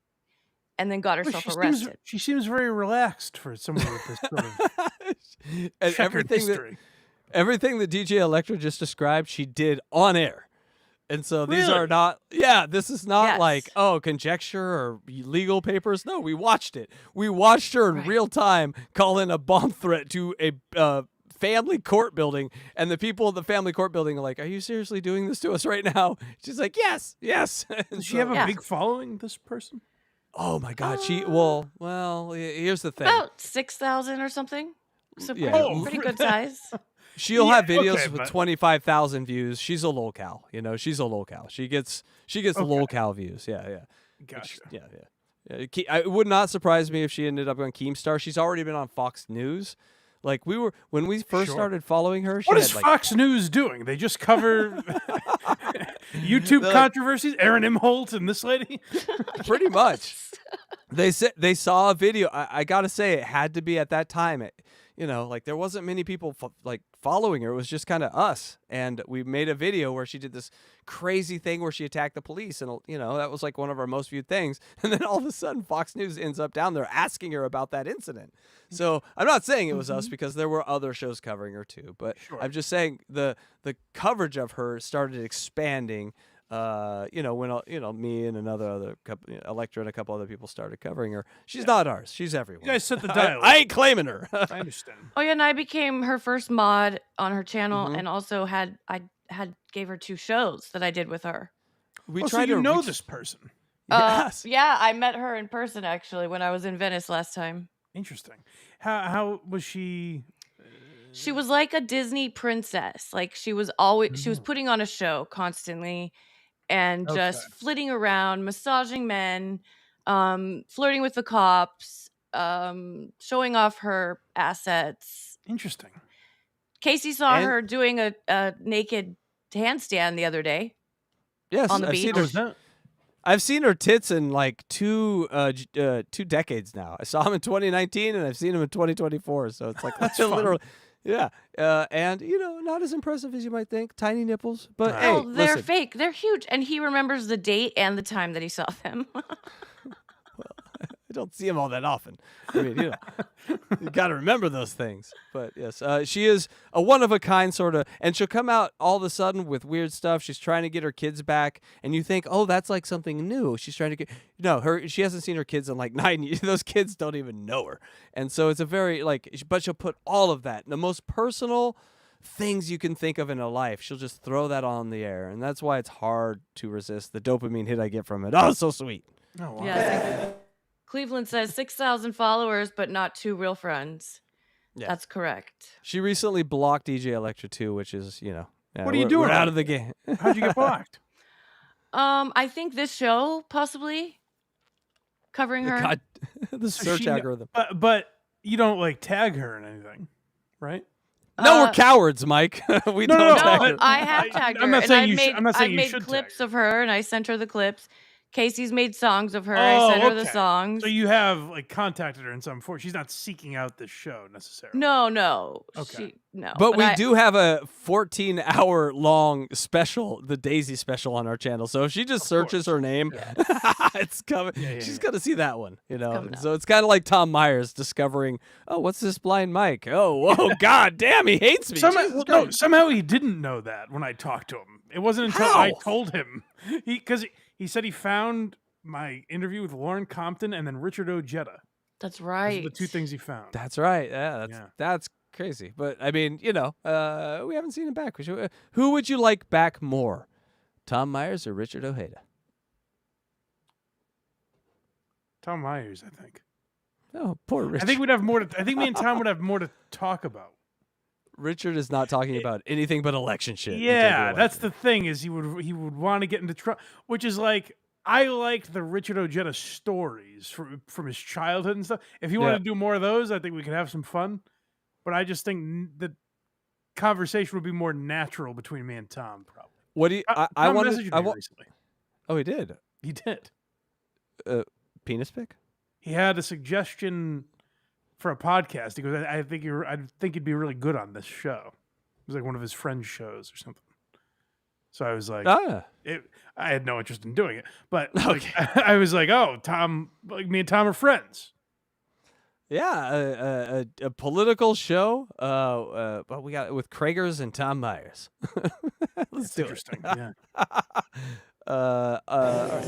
and then got Well, herself arrested. she seems very relaxed for someone with this sort of And checkered history. everything that DJ Electra just described, she did on air. And so these are Really? not, this is not like, conjecture or legal papers. No, we watched it. We watched her in real time call in a bomb threat to a family court building. And the people in the family court building are like, are you seriously doing this to us right now? She's like, yes. And Does she have a big following, this person? Oh my God. Here's the thing. About 6,000 or something. So Yeah. pretty good size. She'll have videos okay, with but- 25,000 views. She's a lolcow, she's a lolcow. She gets lolcow views. Yeah. Gotcha. It would not surprise me if she ended up on Keemstar. She's already been on Fox News. Like when we first Sure. started following her. She What had is Fox News doing? They just cover YouTube controversies. Aaron Imholt and this lady. Pretty much. They saw a video. I gotta say, it had to be at that time. There wasn't many people following her. It was just kind of us. And we made a video where she did this crazy thing where she attacked the police. And, that was like one of our most viewed things. And then all of a sudden, Fox News ends up down there asking her about that incident. So I'm not saying it was us because there were other shows covering her too. But I'm just saying the coverage of her started expanding. When me and other couple, Electra and a couple other people started covering her. She's not ours. She's everyone. You guys set the dialogue. I ain't claiming her. I understand. Oh yeah, and I became her first mod on her channel and also gave her 2 shows that I did with her. We So tried you to know reach- this person. Yes. Yeah, I met her in person actually when I was in Venice last time. Interesting. How was she? She was like a Disney princess. Like she was always she was putting on a show constantly and Okay. just flitting around, massaging men, flirting with the cops, showing off her assets. Interesting. Casey saw And- her doing a naked handstand the other day. Yes, on the I've beach. seen How her. was that? I've seen her tits in like 2 decades now. I saw him in 2019 and I've seen him in 2024. So it's like That's fun. literally, yeah. And not as impressive as you might think. Tiny nipples, but hey, Oh, they're listen. fake. They're huge. And he remembers the date and the time that he saw them. I don't see him all that often. I mean, you got to remember those things. But yes, she is a one-of-a-kind sort of, and she'll come out all of a sudden with weird stuff. She's trying to get her kids back, and you think, oh, that's like something new. She's trying to get, she hasn't seen her kids in like 9 years. Those kids don't even know her. And so it's a very, but she'll put all of that, the most personal things you can think of in a life. She'll just throw that on the air, and that's why it's hard to resist the dopamine hit I get from it. Oh, it's so sweet. Oh, wow. Yes. Cleveland says 6,000 followers, but not 2 real friends. Yeah. That's correct. She recently blocked DJ Electra 2, which is, What are you we're doing? out of the game. How'd you get blocked? I think this show possibly covering her. God, the search She- algorithm. But you don't like tag her in anything, right? No, we're cowards, Mike. We No, don't no, tag No, her. I have tagged her. I'm not and saying I've you should- made, I'm not saying I've you made should tag clips of her, and I sent her the clips. Casey's made songs of her. I Oh, sent her the okay. songs. So you have contacted her in some form. She's not seeking out this show necessarily. No. Okay. No. But we I- do have a 14-hour long special, the Daisy special on our channel. So if she just searches her name, it's coming. She's going to see that one, coming So it's kind of like Tom Myers discovering, oh, what's this blind Mike? Oh, God damn, he hates me. Jesus Christ. Somehow he didn't know that when I talked to him. It wasn't until I told him. Because he said he found my interview with Lauren Compton and then Richard Ojeda. That's Those are right. the 2 things he found. That's right. Yeah, that's crazy. But, I mean, we haven't seen him back. Who would you like back more, Tom Myers or Richard Ojeda? Tom Myers, I think. Oh, poor Richard. I think we'd have more to. I think me and Tom would have more to talk about. Richard is not talking about anything but election shit. until Yeah, the that's election. the thing. Is he would want to get into trouble, which is like I liked the Richard Ojeda stories from his childhood and stuff. If you want Yeah. to do more of those, I think we could have some fun. But I just think the conversation would be more natural between me and Tom. Probably. What do you? I Tom wanted. messaged I me want. recently. Oh, he did. He did. Penis pic. He had a suggestion for a podcast. He goes, I think you'd be really good on this show. It was like one of his friends' shows or something. So I was like, I had no interest in doing it, but like, I was like, oh, Tom, like me and Tom are friends. Yeah, a political show. But we got it with Kragers and Tom Myers. Let's do interesting. it. Yeah. All right.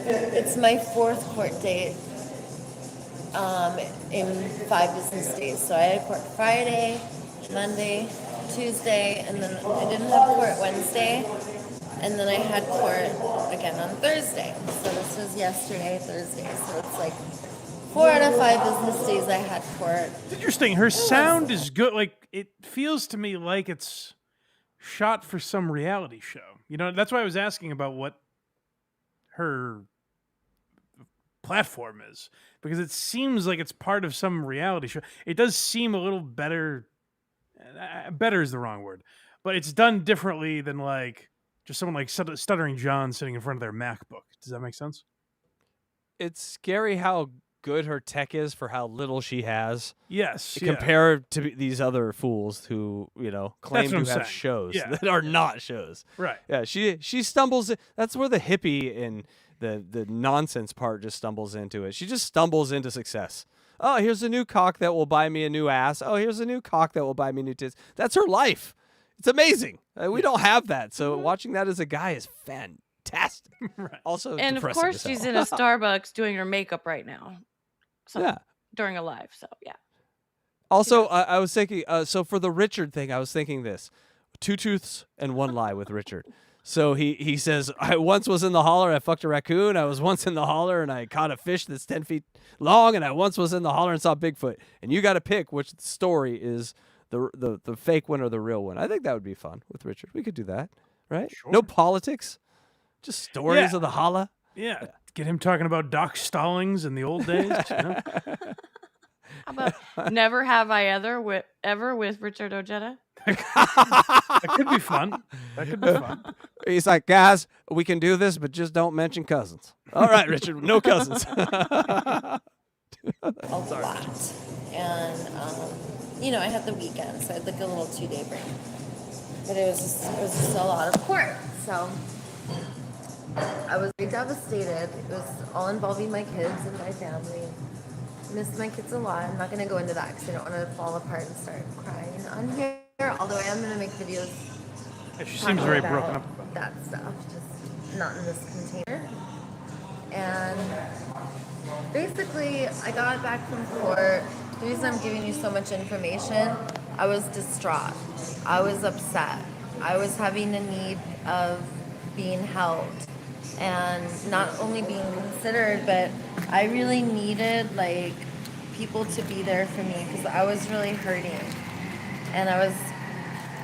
It's my 4th court date in 5 business days. So I had court Friday, Monday, Tuesday, and then I didn't have court Wednesday. And then I had court again on Thursday. So this was yesterday, Thursday. So it's like 4 out of 5 business days I had court. It's interesting. Her sound is good. Like it feels to me like it's shot for some reality show. That's why I was asking about what her platform is, because it seems like it's part of some reality show. It does seem a little better. Better is the wrong word, but it's done differently than like just someone like Stuttering John sitting in front of their MacBook. Does that make sense? It's scary how good her tech is for how little she has. Yes, yeah. Compared to these other fools who claim That's to what I'm have saying. shows Yeah. that are not shows. Right. Yeah. She stumbles. That's where the hippie and the nonsense part just stumbles into it. She just stumbles into success. Oh, here's a new cock that will buy me a new ass. Oh, here's a new cock that will buy me new tits. That's her life. It's amazing. We don't have that. So watching that as a guy is fantastic. Right. Also, And of depressing course, as hell. she's in a Starbucks doing her makeup right now. So, Yeah. During a live. So, yeah. Also, I was thinking, so for the Richard thing, I was thinking this. 2 truths and 1 lie with Richard. So he says, I once was in the holler, I fucked a raccoon. I was once in the holler and I caught a fish that's 10 feet long. And I once was in the holler and saw Bigfoot. And you got to pick which story is the fake one or the real one. I think that would be fun with Richard. We could do that, right? Sure. No politics. Just stories of the holla. Yeah. Get him talking about Doc Stallings in the old days. You know? How about never have I ever with Richard Ojeda? That could be fun. That could be fun. He's like, guys, we can do this, but just don't mention cousins. All right, Richard, no cousins. A lot. And, I had the weekend, so I had like a little 2-day break. But it was just a lot of court. So I was very devastated. It was all involving my kids and my family. Missed my kids a lot. I'm not going to go into that because I don't want to fall apart and start crying on here. Although I am going to make videos. Yeah, she seems very broken up about that stuff, just not in this container. And basically, I got back from court. The reason I'm giving you so much information, I was distraught. I was upset. I was having a need of being held and not only being considered, but I really needed like people to be there for me because I was really hurting. And I was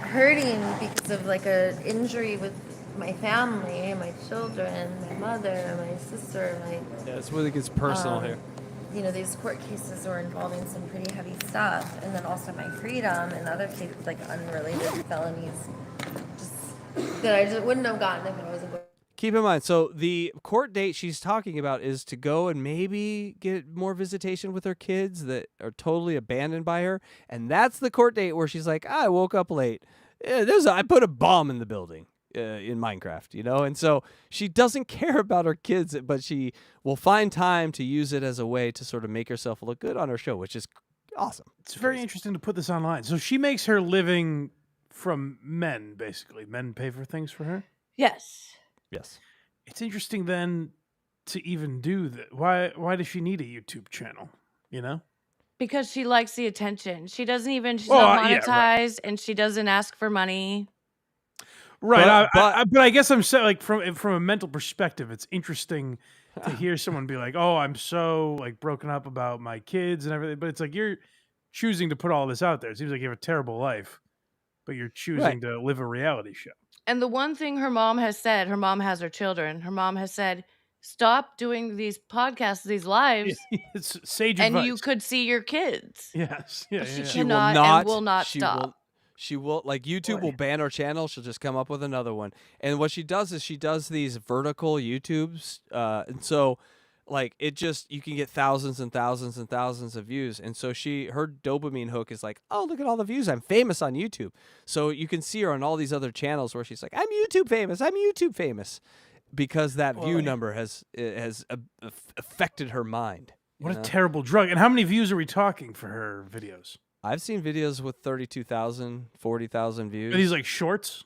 hurting because of like an injury with my family, my children, my mother, my sister, Yeah, it's really gets personal here. These court cases were involving some pretty heavy stuff, and then also my freedom and other cases, like unrelated felonies, that I just wouldn't have gotten if I wasn't. Keep in mind, so the court date she's talking about is to go and maybe get more visitation with her kids that are totally abandoned by her, and that's the court date where she's like, I woke up late. I put a bomb in the building. In Minecraft, and so she doesn't care about her kids, but she will find time to use it as a way to sort of make herself look good on her show, which is awesome. It's very interesting to put this online. So she makes her living from men, basically. Men pay for things for her? Yes. Yes. It's interesting then to even do that. Why does she need a YouTube channel, Because she likes the attention. She's not monetized, right. And she doesn't ask for money. Right, but I guess I'm saying, like, from a mental perspective, it's interesting to hear someone be like, "Oh, I'm so like broken up about my kids and everything," but it's like you're choosing to put all this out there. It seems like you have a terrible life, but you're choosing to live a reality show. And the one thing her mom has said, her mom has her children. Her mom has said, "Stop doing these podcasts, these lives, it's sage and advice. you could see your kids." Yes, But she She cannot and will not stop. She will, like, YouTube will ban her channel. She'll just come up with another one. And what she does is she does these vertical YouTubes. And so, like, you can get thousands and thousands and thousands of views. And so her dopamine hook is like, oh, look at all the views. I'm famous on YouTube. So you can see her on all these other channels where she's like, I'm YouTube famous. Because that view number has affected her mind. What a terrible drug. And how many views are we talking for her videos? I've seen videos with 32,000, 40,000 views. Are these like shorts?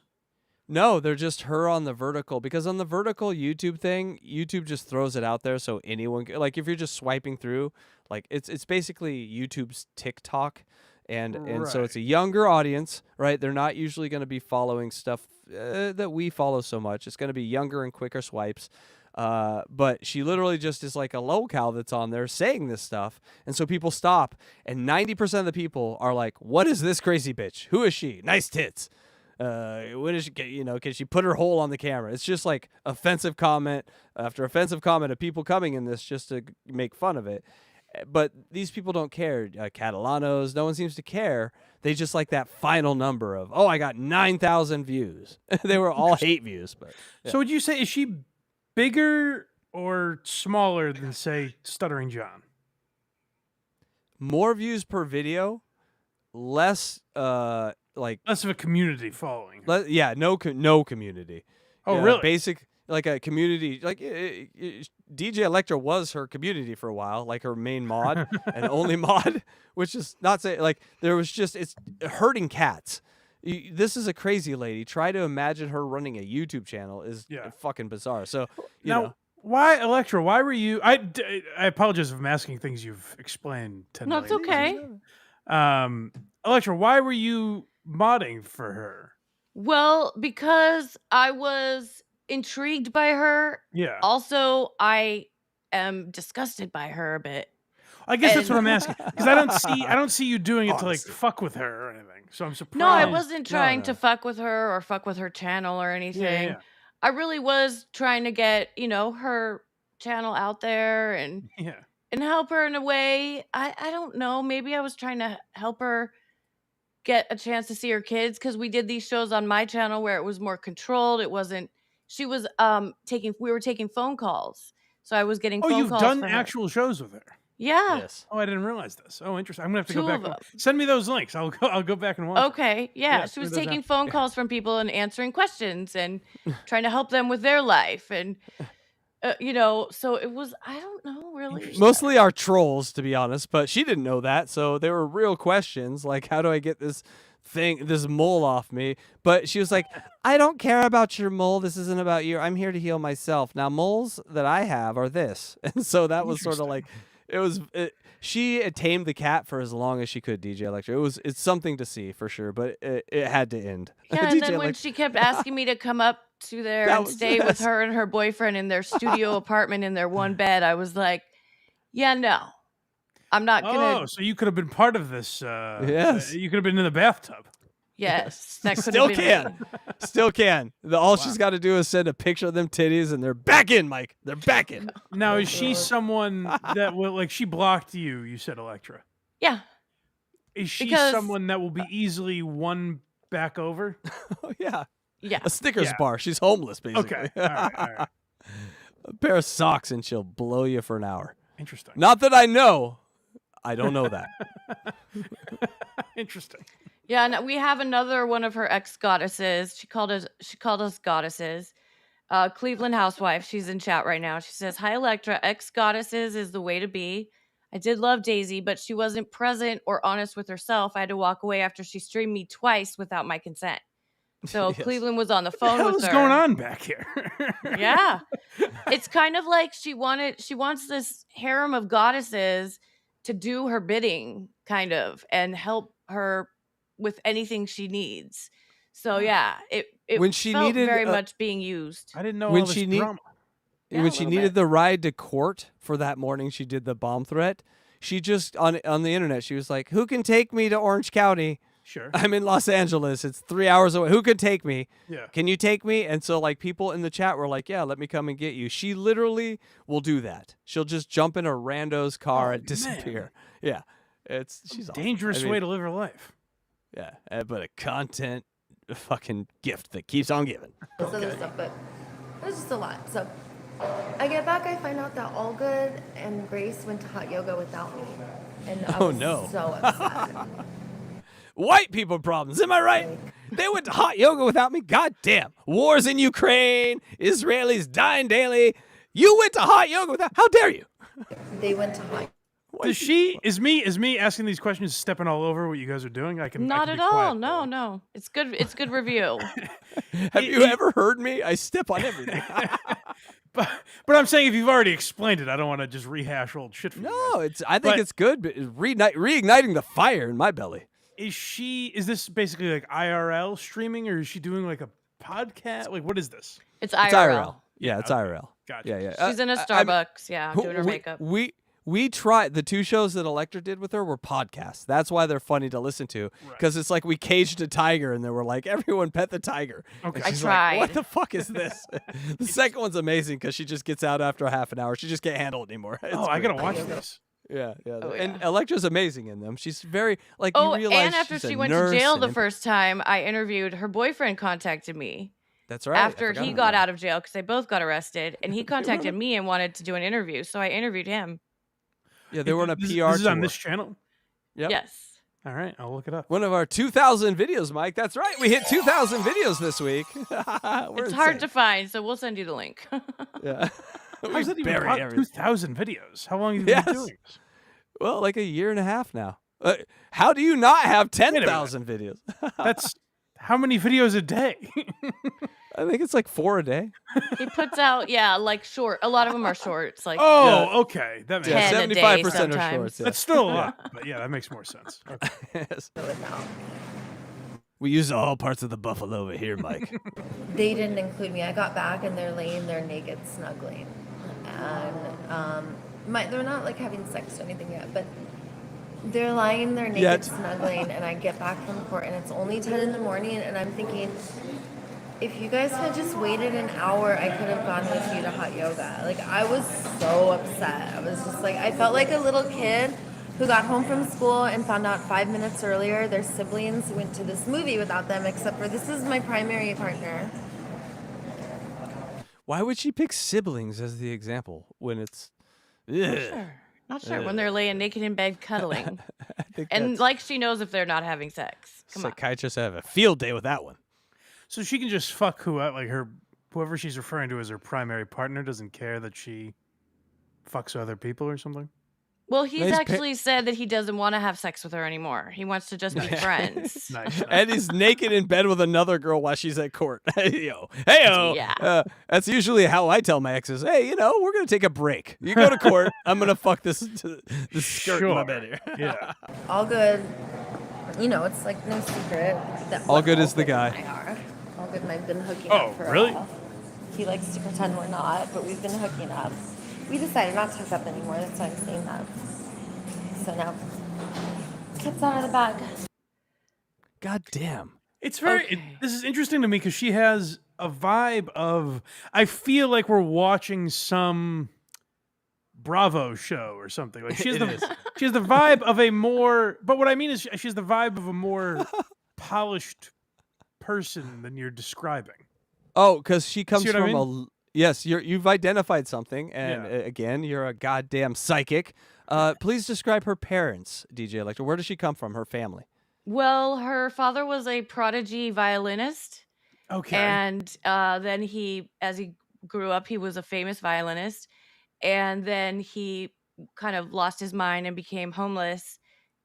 No, they're just her on the vertical. Because on the vertical YouTube thing, YouTube just throws it out there so anyone can, like, if you're just swiping through, like, it's basically YouTube's TikTok, and so it's a younger audience, right? They're not usually going to be following stuff that we follow so much. It's going to be younger and quicker swipes. But she literally just is like a locale that's on there saying this stuff. And so people stop, and 90% of the people are like, what is this crazy bitch? Who is she? Nice tits. What is she, can she put her hole on the camera? It's just like offensive comment after offensive comment of people coming in this just to make fun of it. But these people don't care. Catalanos, no one seems to care. They just like that final number of, oh, I got 9,000 views. They were all hate views. But yeah. So would you say, is she bigger or smaller than, say, Stuttering John? More views per video, less less of a community following. No community. Oh, yeah, really? Basic, like a community, like DJ ELECTRA was her community for a while, like her main mod and only mod, which is not say like there was just it's herding cats. This is a crazy lady. Try to imagine her running a YouTube channel is fucking bizarre. So why, ELECTRA? Why were you? I apologize if I'm asking things you've explained 10 No, million it's okay. ELECTRA, why were you modding for her? Well, because I was intrigued by her. Yeah. Also, I am disgusted by her a bit. I guess that's what I'm asking, because I don't see you doing it to like fuck with her or anything. So I'm surprised. No, I wasn't trying to fuck with her or fuck with her channel or anything. Yeah. I really was trying to get, her channel out there and Yeah. and help her in a way. I don't know. Maybe I was trying to help her get a chance to see her kids because we did these shows on my channel where it was more controlled. It wasn't. She was we were taking phone calls, so I was getting Oh, phone you've calls done for her. actual shows with her. Yeah. Yes. Oh, I didn't realize this. Oh, interesting. I'm gonna have to Two go back. of And, them. send me those links. I'll go back and watch. Okay. Yeah. She send was me those taking out. phone calls from people and answering questions and trying to help them with their life and. So it was, I don't know, really. Mostly our trolls, to be honest, but she didn't know that, so there were real questions like, how do I get this mole off me? But she was like, I don't care about your mole. This isn't about you. I'm here to heal myself. Now, moles that I have are this. And so that was sort of like, she had tamed the cat for as long as she could, DJ Electra. It's something to see for sure, but it had to end. Yeah, and then when she kept asking me to come up to there and stay with her and her boyfriend in their studio apartment in their one bed, I was like, yeah, no. I'm not gonna. Oh, so you could have been part of this. Yes. You could have been in the bathtub. Yes, that could Still have been can. me. Still can. All she's got to do is send a picture of them titties and they're back in, Mike. They're back in. Now, is she someone that will, like, she blocked you, you said, Electra? Yeah. Is she Because- someone that will be easily won back over? Oh, yeah. Yeah. A Snickers Yeah. bar. She's homeless, basically. Okay. All right. A pair of socks and she'll blow you for an hour. Interesting. Not that I know. I don't know that. Interesting. Yeah, and we have another one of her ex goddesses. She called us goddesses. Cleveland housewife. She's in chat right now. She says, "Hi Electra, ex goddesses is the way to be. I did love Daisy, but she wasn't present or honest with herself. I had to walk away after she streamed me twice without my consent." So Yes. Cleveland was on the What phone the hell with is her. going on back here? Yeah. It's kind of like she wants this harem of goddesses to do her bidding, kind of, and help her with anything she needs. So yeah, it When she felt needed, very much being used. I didn't know When all this she need- drama. Yeah, when a she little needed bit. the ride to court for that morning, she did the bomb threat. She just, on the internet, she was like, who can take me to Orange County? Sure. I'm in Los Angeles. It's 3 hours away. Who can take me? Yeah. Can you take me? And so, like, people in the chat were like, yeah, let me come and get you. She literally will do that. She'll just jump in a rando's car Oh, and disappear. Yeah. She's awesome. Dangerous I mean, way to live her life. Yeah. But a content fucking gift that keeps on giving. This other stuff, but it was just a lot. So I get back, I find out that Allgood and Grace went to hot yoga without me. And I Oh, was no. so upset. White people problems. Am I right? They went to hot yoga without me. God damn. Wars in Ukraine. Israelis dying daily. You went to hot yoga without. How dare you? They went to hot Is me asking these questions stepping all over what you guys are doing? I can Not I at can be quiet. all. No. It's good. It's good review. Have you ever heard me? I step on everything. But I'm saying if you've already explained it, I don't want to just rehash old shit for you No, guys. I think But- it's good, but it's reigniting the fire in my belly. Is this basically like IRL streaming, or is she doing like a podcast? Like, what is this? It's It's IRL. IRL. Yeah, it's IRL. Gotcha. Yeah. She's in a I mean, Starbucks. Yeah, doing her makeup. We tried the 2 shows that Electra did with her were podcasts. That's why they're funny to listen to, because it's like we caged a tiger and they were like, everyone pet the tiger. Okay. And I she's tried. like, what the fuck is this? The second one's amazing because she just gets out after a half an hour. She just can't handle it anymore. It's Oh, I great. gotta watch this. Yeah. Oh, And yeah. Electra's amazing in them. She's very like Oh, you realize and after she's she a went to nurse jail and the first time, I interviewed her boyfriend. Contacted me That's right. I after forgot he about got that. out of jail because they both got arrested, and he contacted me and wanted to do an interview. So I interviewed him. Yeah, they were on a This PR is tour. on this channel. Yep. Yes. All right, I'll look it up. One of our 2,000 videos, Mike. That's right. We hit 2,000 videos this week. It's hard to find, so we'll send you the link. Yeah. How's that even bury hot? everything. 2,000 videos. How long have you Yes. been doing this? Well, like a year and a half now. How do you not have minute. 10,000 videos? That's how many videos a day? I think it's like 4 a day. He puts out, like short. A lot of them are shorts, like Oh, okay. That makes 10 sense. a day 75% are sometimes. shorts. Yeah. That's still a lot, but yeah, that makes more sense. Okay. Yes. We use all parts of the buffalo over here, Mike. They didn't include me. I got back and they're laying there naked, snuggling, and they're not like having sex or anything yet, but they're lying there naked, Yet. snuggling. And I get back from court, and it's only 10 in the morning, and I'm thinking, if you guys had just waited an hour, I could have gone with you to hot yoga. Like, I was so upset. I was just like, I felt like a little kid who got home from school and found out 5 minutes earlier their siblings went to this movie without them, except for this is my primary partner. Why would she pick siblings as the example when it's... Not sure. When they're laying naked in bed cuddling. I think And that's- like she knows if they're not having sex. Come on. psychiatrists have a field day with that one. So she can just fuck whoever she's referring to as her primary partner doesn't care that she fucks other people or something. Well, he's Nice actually said that he doesn't want to have sex with her anymore. He wants to just be friends. Nice. And he's naked in bed with another girl while she's at court. Hey-o. Yeah. That's usually how I tell my exes, hey, we're going to take a break. You go to court. I'm going to fuck this skirt in my Sure. bed here. Yeah. All good. It's like no secret. That All good is the guy. and I are. All good and I've been hooking Oh, up for really? a while. He likes to pretend we're not, but we've been hooking up. We decided not to hook up anymore. That's why I'm saying that. So now, cat's out of the bag. God damn. It's very. This is interesting to me because she has a vibe of. I feel like we're watching some Bravo show or something. Like she has she has the vibe of a more. But what I mean is she has the vibe of a more polished person than you're describing. Oh, because she comes See what I from mean? Yes, you've identified something, and Yeah. again, you're a goddamn psychic. Please describe her parents, DJ Electra. Where does she come from? Her family. Well, her father was a prodigy violinist. Okay. And then as he grew up, he was a famous violinist. And then he kind of lost his mind and became homeless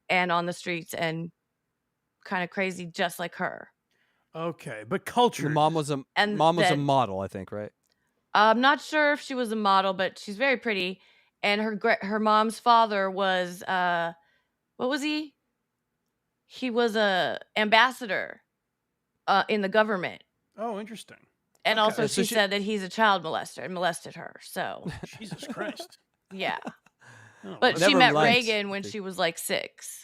and on the streets and kind of crazy, just like her. Okay, but culture. The mom was a And a then- model, I think, right? I'm not sure if she was a model, but she's very pretty. And her mom's father was what was he? He was a ambassador in the government. Oh, interesting. And Okay. also So she said that he's a child molester and molested her. So Jesus Christ. yeah. Oh, But Never she met mind. Reagan when she was like 6.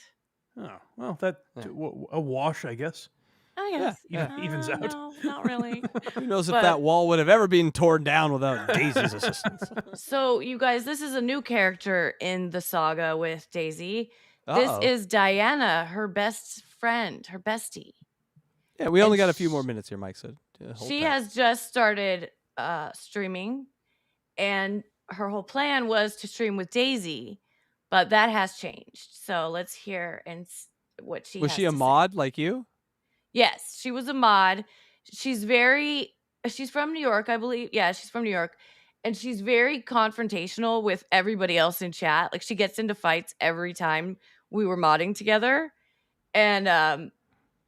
Oh, well, that a wash, I guess. I guess. Evens out. No, not really. Who knows if But- that wall would have ever been torn down without Daisy's assistance? So, you guys, this is a new character in the saga with Daisy. This Uh-oh. is Diana, her best friend, her bestie. Yeah, we only and got a few more minutes here, Mike said. Hold She tight. has just started streaming, and her whole plan was to stream with Daisy, but that has changed. So let's hear what she Was has she a to say. mod like you? Yes, she was a mod. She's from New York, I believe. Yeah, she's from New York. And she's very confrontational with everybody else in chat. Like she gets into fights every time we were modding together. And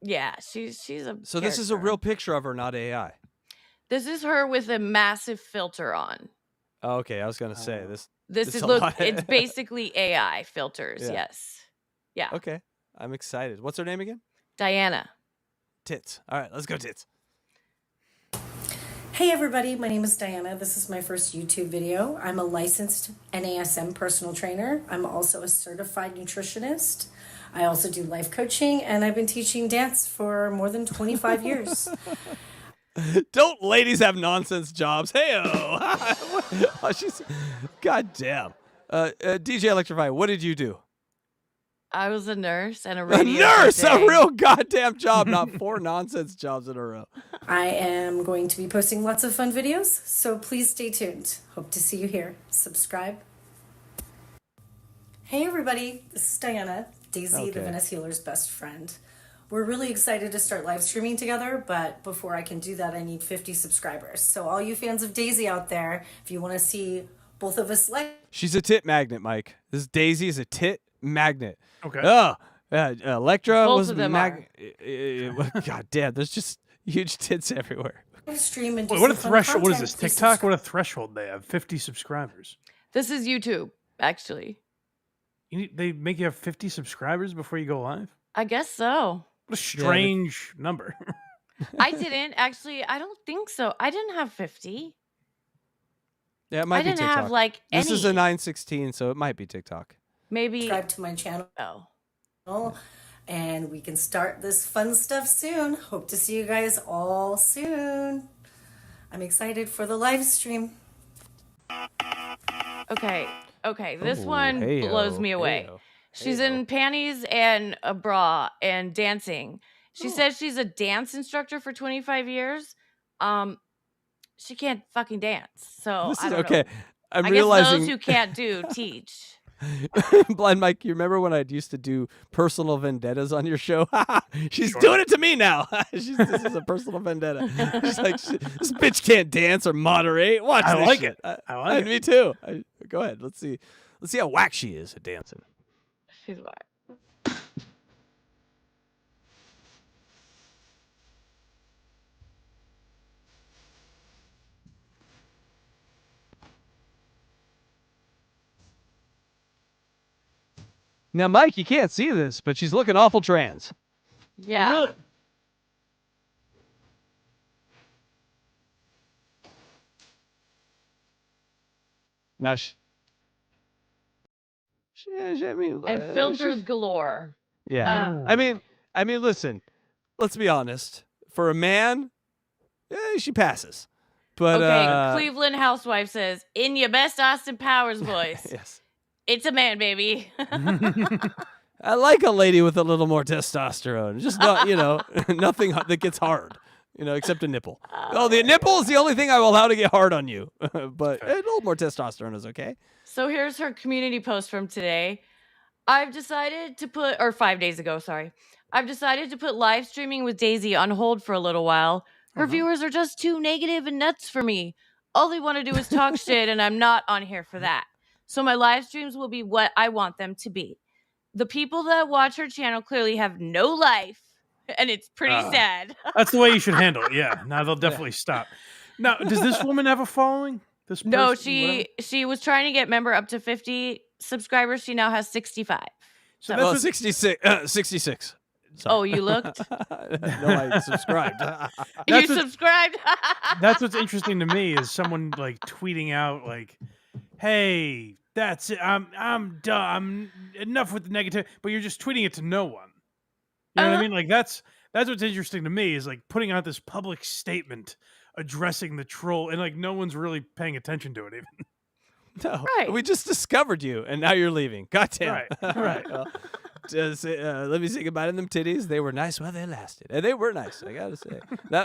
yeah, she's a So this is a character. real picture of her, not AI. This is her with a massive filter on. Oh, okay, I was gonna say this. This it's is a look lot. it's basically AI filters, Yeah. yes. Yeah. Okay, I'm excited. What's her name again? Diana. Tits. All right, let's go, Tits. Hey everybody, my name is Diana. This is my first YouTube video. I'm a licensed NASM personal trainer. I'm also a certified nutritionist. I also do life coaching, and I've been teaching dance for more than 25 years. Don't ladies have nonsense jobs? Hey-o. Oh, she's goddamn. DJ Electrify, what did you do? I was a nurse and a A radio nurse, a DJ. real goddamn job, not 4 nonsense jobs in a row. I am going to be posting lots of fun videos, so please stay tuned. Hope to see you here. Subscribe. Hey everybody, this is Diana, Daisy, the Okay. Venice Healer's best friend. We're really excited to start live streaming together, but before I can do that, I need 50 subscribers. So all you fans of Daisy out there, if you want to see both of us live, She's a tit magnet, Mike. This Daisy is a tit magnet. Okay. Oh, Electra Both was of them God damn, there's just huge tits everywhere. stream and do Wait, what a some fun threshold? What is content, this? please TikTok? What a threshold they have? 50 subscribers. This is YouTube, actually. They make you have 50 subscribers before you go live? I guess so. What a strange number. I didn't actually. I don't think so. I didn't have 50. Yeah, it might I be didn't TikTok. have like This is a any. 916, so it might be TikTok. Maybe. subscribe to my channel. Oh. and we can start this fun stuff soon. Hope to see you guys all soon. I'm excited for the live stream. Okay, this Ooh, one heyo, blows me away. heyo, She's in panties and a bra and dancing. She says she's a dance instructor for 25 years. She can't fucking dance. So This I is don't okay. know. I'm I realizing guess those who can't do teach. Blind Mike, you remember when I used to do personal vendettas on your show? She's doing it to me now. This is a personal vendetta. She's like, this bitch can't dance or moderate. Watch I this like shit. it. I like it. Me too. Go ahead. Let's see how whack she is at dancing. She's whack. Now, Mike, you can't see this, but she's looking awful trans. Yeah. Now, And filters galore. Yeah. I mean, listen. Let's be honest. For a man, she passes. But Okay, Cleveland housewife says, in your best Austin Powers voice. Yes. It's a man, baby. I like a lady with a little more testosterone. Just not, nothing that gets hard, except a nipple. Oh, the nipple is the only thing I will allow to get hard on you. But a little more testosterone is okay. So here's her community post from today. I've decided to put, or 5 days ago, sorry. I've decided to put live streaming with Daisy on hold for a little while. Her viewers are just too negative and nuts for me. All they want to do is talk shit, and I'm not on here for that. So my live streams will be what I want them to be. The people that watch her channel clearly have no life, and it's pretty sad. That's the way you should handle it. Yeah. Now they'll definitely stop. Now, does this woman have a following? This No, person, she was trying to get member up to 50 subscribers. She now has 65. So Well, 66. Sorry. Oh, you looked? No, I subscribed. You subscribed? That's what's interesting to me is someone like tweeting out like, "Hey, that's it. I'm done. I'm enough with the negative." But you're just tweeting it to no one. You know what I mean? Like that's what's interesting to me is like putting out this public statement addressing the troll, and like no one's really paying attention to it even. No, Right. we just discovered you, and now you're leaving. Goddamn. Right. Well, just, let me say goodbye to them titties. They were nice while they lasted. And they were nice, I gotta say.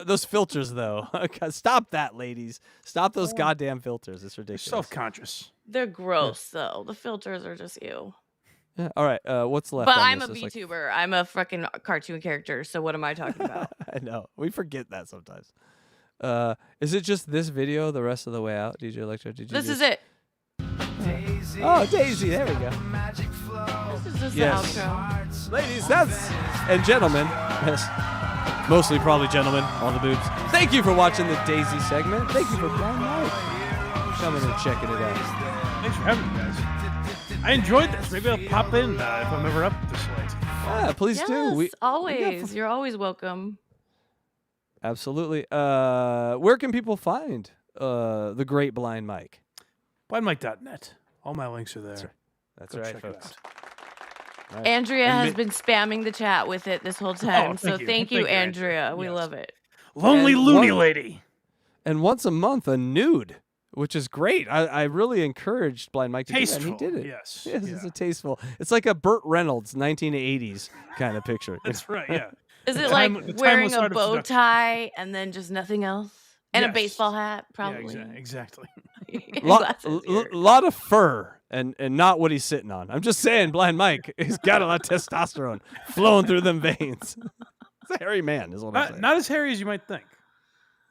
Those filters, though. Stop that, ladies. Stop those goddamn filters. It's ridiculous. Self-conscious. They're gross, though. The filters are just you. Yeah. All right. What's left? But on I'm a this? It's like- VTuber. I'm a fucking cartoon character. So what am I talking about? I know. We forget that sometimes. Is it just this video the rest of the way out, DJ Electra? This is it. Oh, Daisy. There we go. This is just Yes. the outro. Ladies, and gentlemen, yes, mostly probably gentlemen, all the boobs. Thank you for watching the Daisy segment. Thank you for Blind Mike coming and checking it out. Thanks for having me, guys. I enjoyed this. Maybe I'll pop in if I'm ever up this late. Yeah, please do. Yes, always. You're always welcome. Absolutely. Where can people find the great Blind Mike? BlindMike.net. All my links are there. That's Go right, check it folks. out. Right. Andrea And has been spamming the chat with it this whole time. So thank you, Andrea. We love it. Lonely And loony lady. And once a month, a nude, which is great. I really encouraged Blind Mike to do that, and he Tasteful, did it. yes, It's a tasteful. It's like a Burt Reynolds 1980s kind of picture. That's right, yeah. Is it The like timeless wearing art a of bow seduction. tie and then just nothing else? And a Yes. baseball hat, probably. Yeah, exactly. Lot of fur and not what he's sitting on. I'm just saying, Blind Mike, he's got a lot of testosterone flowing through them veins. It's a hairy man, is what I'm saying. Not as hairy as you might think.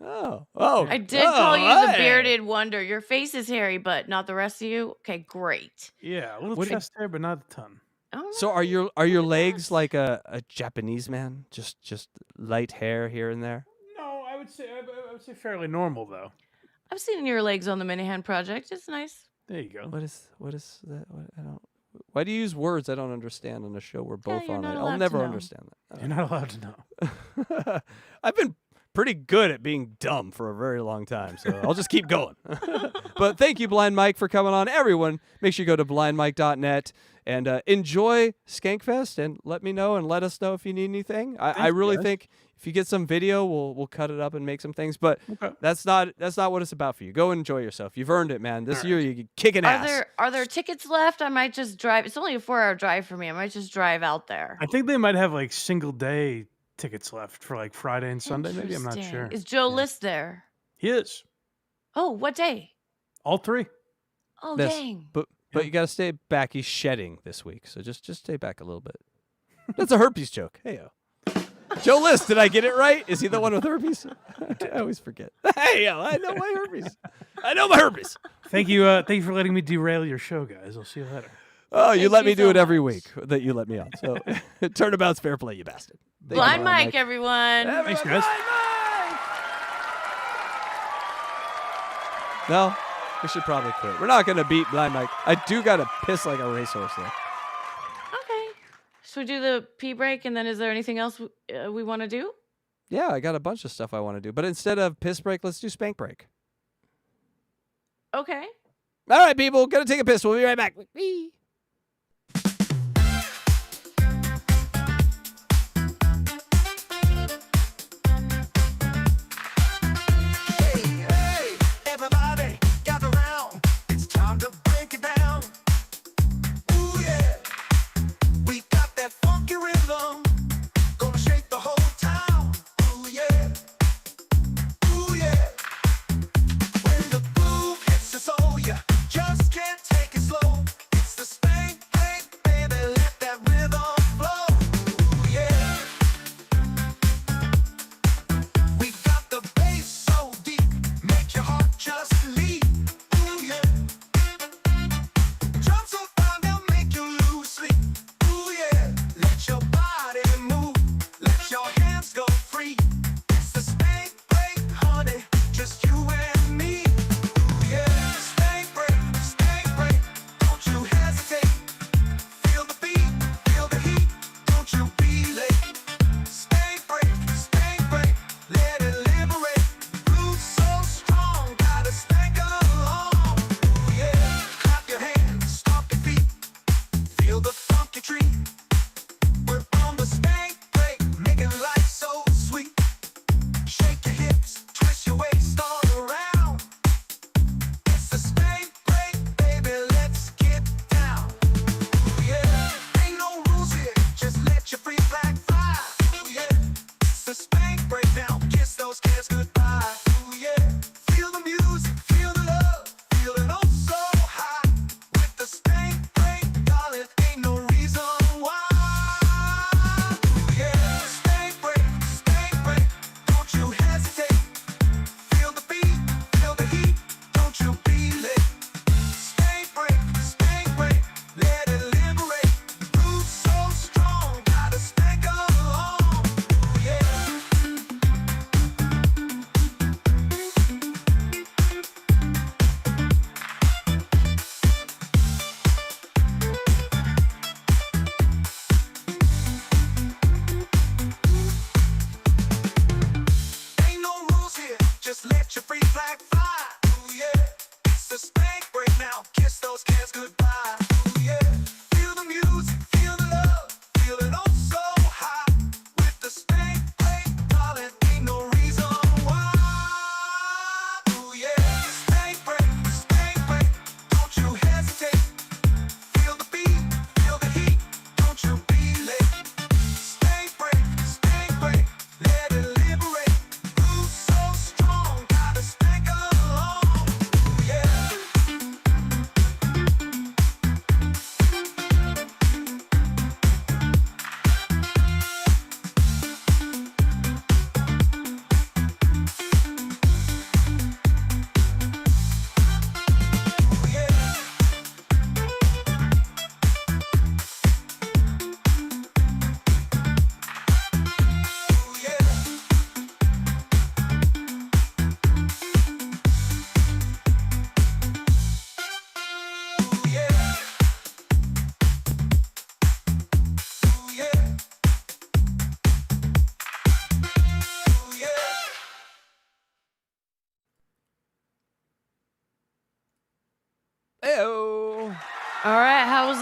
Oh. I did call you the bearded wonder. Your face is hairy, but not the rest of you. Okay, great. Yeah, a little What do you- chest hair, but not a ton. So are your legs like a Japanese man? Just light hair here and there? No, I would say fairly normal though. I've seen your legs on the Minihan project. It's nice. There you go. What is that? I don't. Why do you use words I don't understand on a show we're both you're on? not I'll allowed to never know. understand that. You're not allowed to know. I've been pretty good at being dumb for a very long time, so I'll just keep going. But thank you, Blind Mike, for coming on. Everyone, make sure you go to blindmike.net And enjoy Skankfest, and let me know and let us know if you need anything. I Thank you, really guys. think if you get some video, we'll cut it up and make some things. But Okay. that's not what it's about for you. Go enjoy yourself. You've earned it, man. This year you're kicking ass. Are there tickets left? I might just drive. It's only a 4-hour drive for me. I might just drive out there. I think they might have like single day tickets left for like Friday and Sunday. Maybe I'm not Interesting. sure. Is Joe List there? He is. Oh, what day? All three. Oh, Yes, dang. But you gotta stay back. He's shedding this week, so just stay back a little bit. That's a herpes joke. Hey yo. Joe List, did I get it right? Is he the one with herpes? I always forget. Hey yo, I know my herpes. I know my herpes. Thank you for letting me derail your show, guys. I'll see you later. Oh, you Thank let you me do so it every much. week that you let me on. So turnabout's fair play, you bastard. Thank you, Blind Mike, everyone. Thanks, guys. No, we should probably quit. We're not gonna beat Blind Mike. I do gotta piss like a racehorse though. Okay. Should we do the pee break, and then is there anything else we want to do? Yeah, I got a bunch of stuff I want to do, but instead of piss break, let's do spank break. Okay. All right, people, gonna take a piss. We'll be right back. Whee! Hey, everybody, gather round. It's time to break it down. Ooh, yeah. We got that funky rhythm. Gonna shake the whole town. Ooh, yeah. Ooh, yeah. When the groove hits the soul, you just can't take it slow. It's the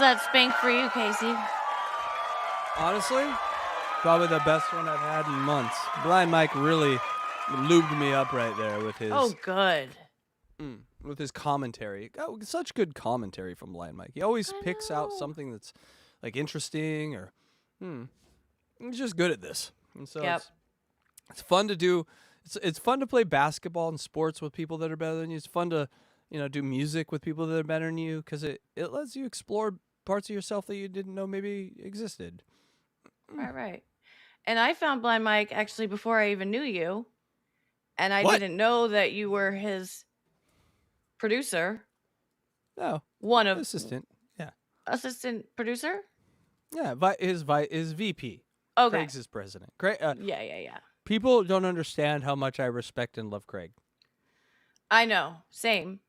that spank for you, Casey? Honestly, probably the best one I've had in months. Blind Mike really lubed me up right there with his good. With his commentary. Oh, such good commentary from Blind Mike. He always picks out something that's like interesting or he's just good at this. And so it's fun to do. It's fun to play basketball and sports with people that are better than you. It's fun to, do music with people that are better than you because it lets you explore parts of yourself that you didn't know maybe existed. Right. And I found Blind Mike actually before I even knew you. And I didn't know that you were his producer. No. One of assistant. Yeah. Assistant producer? Yeah, his VP. Okay. Craig's his president. Craig, Yeah. people don't understand how much I respect and love Craig. I know. Same.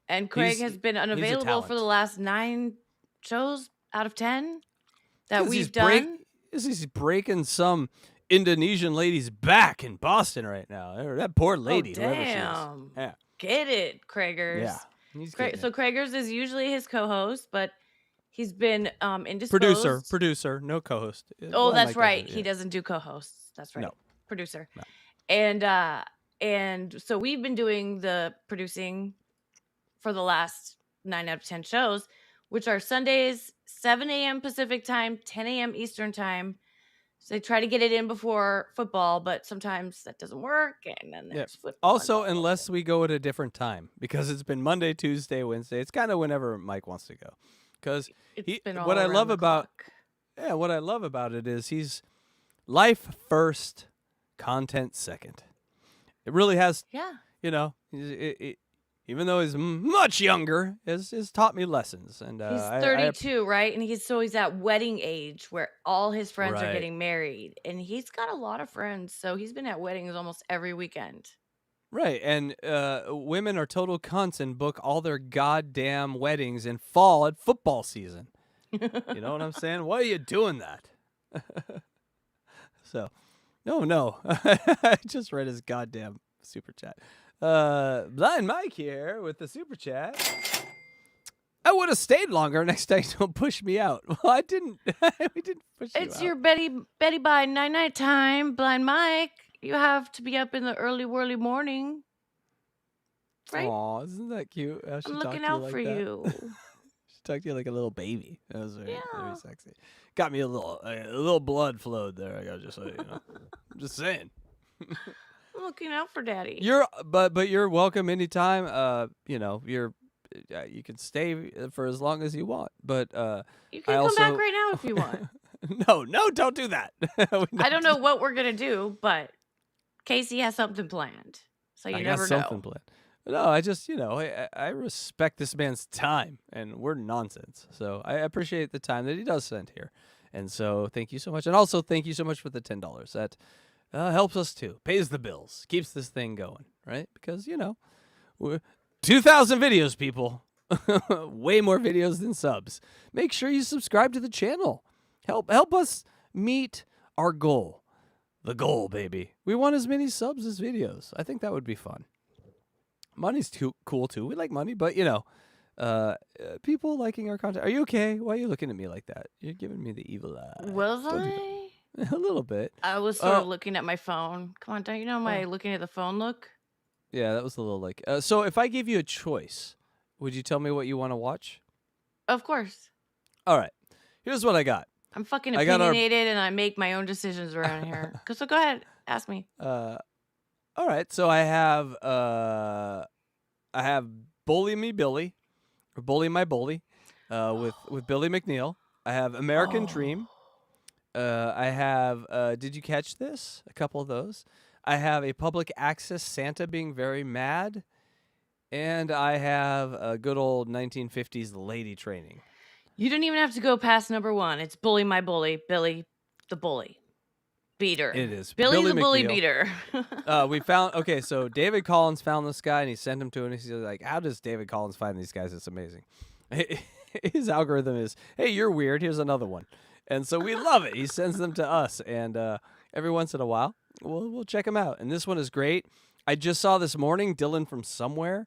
And Craig He's- has been he's a unavailable for talent. the last 9 shows out of 10 that 'Cause we've he's done. He's breaking some Indonesian lady's back in Boston right now. That poor lady, whoever she is. Damn. Yeah. Get it, Craigers. Yeah. He's Craig, getting so it. Craigers is usually his co-host, but he's been indisposed. Producer, no co-host. Oh, Blind that's Mike right. doesn't, He yeah. doesn't do co-hosts. That's right. No. Producer. No. And so we've been doing the producing for the last 9 out of 10 shows, which are Sundays, 7 a.m. Pacific time, 10 a.m. Eastern time. So they try to get it in before football, but sometimes that doesn't work, and then there's football. Also, unless we go at a different time, because it's been Monday, Tuesday, Wednesday. It's kind of whenever Mike wants to go. Because been all what I around love the about what I love about it is he's life first, content second. It really has. Yeah. Even though he's much younger, has taught me lessons. And He's 32, right? And he's at wedding age where all his friends are Right. getting married. And he's got a lot of friends. So he's been at weddings almost every weekend. Right, and women are total cunts and book all their goddamn weddings in fall at football season. You know what I'm saying? Why are you doing that? So, no. I just read his goddamn super chat. Blind Mike here with the super chat. I would have stayed longer next time. Don't push me out. Well, I didn't. We didn't push you out. It's your Betty by night time, Blind Mike. You have to be up in the early whirly morning. Right? Aw, isn't that cute? How she I'm talked looking to you out like for that? you. She talked to you like a little baby. That was very sexy. Got me a little blood flowed there. I gotta just say, I'm just saying. I'm looking out for Daddy. But you're welcome anytime. You can stay for as long as you want. But You can come back right now if you want. No, don't do that. I don't know what we're gonna do, but Casey has something planned, so you I never got know. something planned. No, I just I respect this man's time, and we're nonsense. So I appreciate the time that he does spend here, and so thank you so much. And also thank you so much for the $10. That helps us too, pays the bills, keeps this thing going, right? Because we're 2,000 videos, people, way more videos than subs. Make sure you subscribe to the channel. Help us meet our goal. The goal, baby. We want as many subs as videos. I think that would be fun. Money's cool too. We like money, but people liking our content. Are you okay? Why are you looking at me like that? You're giving me the evil eye. Was Don't do I? that. A little bit. I was sort of looking at my phone. Come on, don't you know my looking at the phone look? Yeah, that was a little like. So if I gave you a choice, would you tell me what you want to watch? Of course. All right. Here's what I got. I'm fucking I got our- opinionated and I make my own decisions around here. So go ahead, ask me. All right. So I have Bully Me Billy, or Bully My Bully, with Billy McNeil. I have American Dream. I have Did You Catch This? A couple of those. I have a public access Santa being very mad, and I have a good old 1950s lady training. You don't even have to go past number 1. It's Bully My Bully, Billy the Bully Beater. It is Billy the Bully McNeil. Beater. We found so David Collins found this guy and he sent him to him. And he's like, "How does David Collins find these guys? It's amazing." His algorithm is, "Hey, you're weird. Here's another one," and so we love it. He sends them to us, and every once in a while, we'll check them out. And this one is great. I just saw this morning Dylan from Somewhere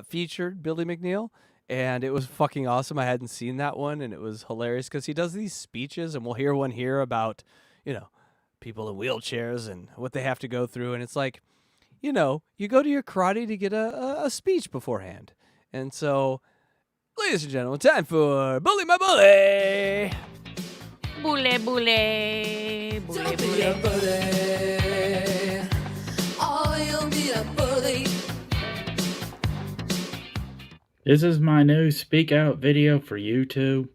featured Billy McNeil, and it was fucking awesome. I hadn't seen that one, and it was hilarious because he does these speeches, and we'll hear one here about, people in wheelchairs and what they have to go through, and it's like, you go to your karate to get a speech beforehand. And so, ladies and gentlemen, time for Bully My Bully! Bully, bully, bully, bully. This is my new speak out video for YouTube.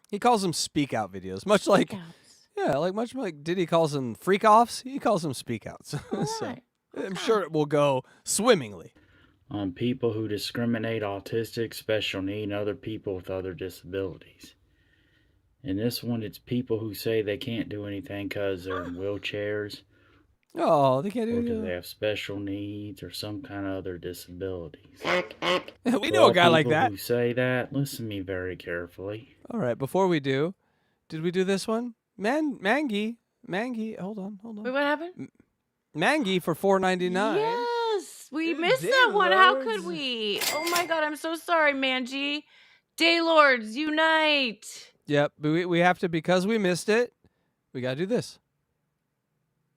He calls them speak out videos, much like Diddy calls them freak offs. He calls them speak outs. So I'm sure it will go swimmingly. On people who discriminate autistic, special need, and other people with other disabilities. In this one, it's people who say they can't do anything because they're in wheelchairs. Oh, they can't do Or anything. do they have special needs or some kind of other disabilities? We know a guy like that. People who say that, listen to me very carefully. All right, before we do, did we do this one? Mangy, hold on. Wait, what happened? Mangy for $4.99. Yes, we missed that one. How could we? Oh my god, I'm so sorry, Manji. Daylords, unite! Yep, but we have to, because we missed it, we got to do this.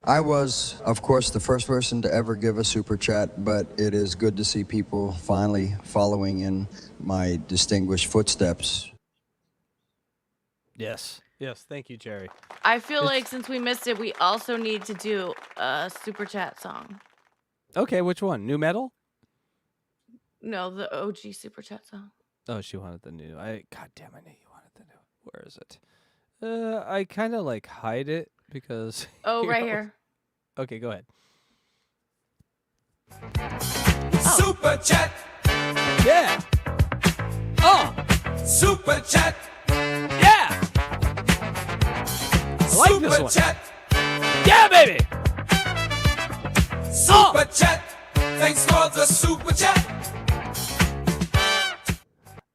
I was, of course, the first person to ever give a super chat, but it is good to see people finally following in my distinguished footsteps. Yes, thank you, Jerry. I feel like since we missed it, we also need to do a super chat song. Okay, which one? New metal? No, the OG super chat song. Oh, she wanted the new. God damn, I knew you wanted the new. Where is it? I kind of like hide it because. Oh, right here. Okay, go ahead. Super chat. Yeah. Super chat. Yeah. I like this one. Chat. Yeah, baby. Super chat. Thanks for the super chat.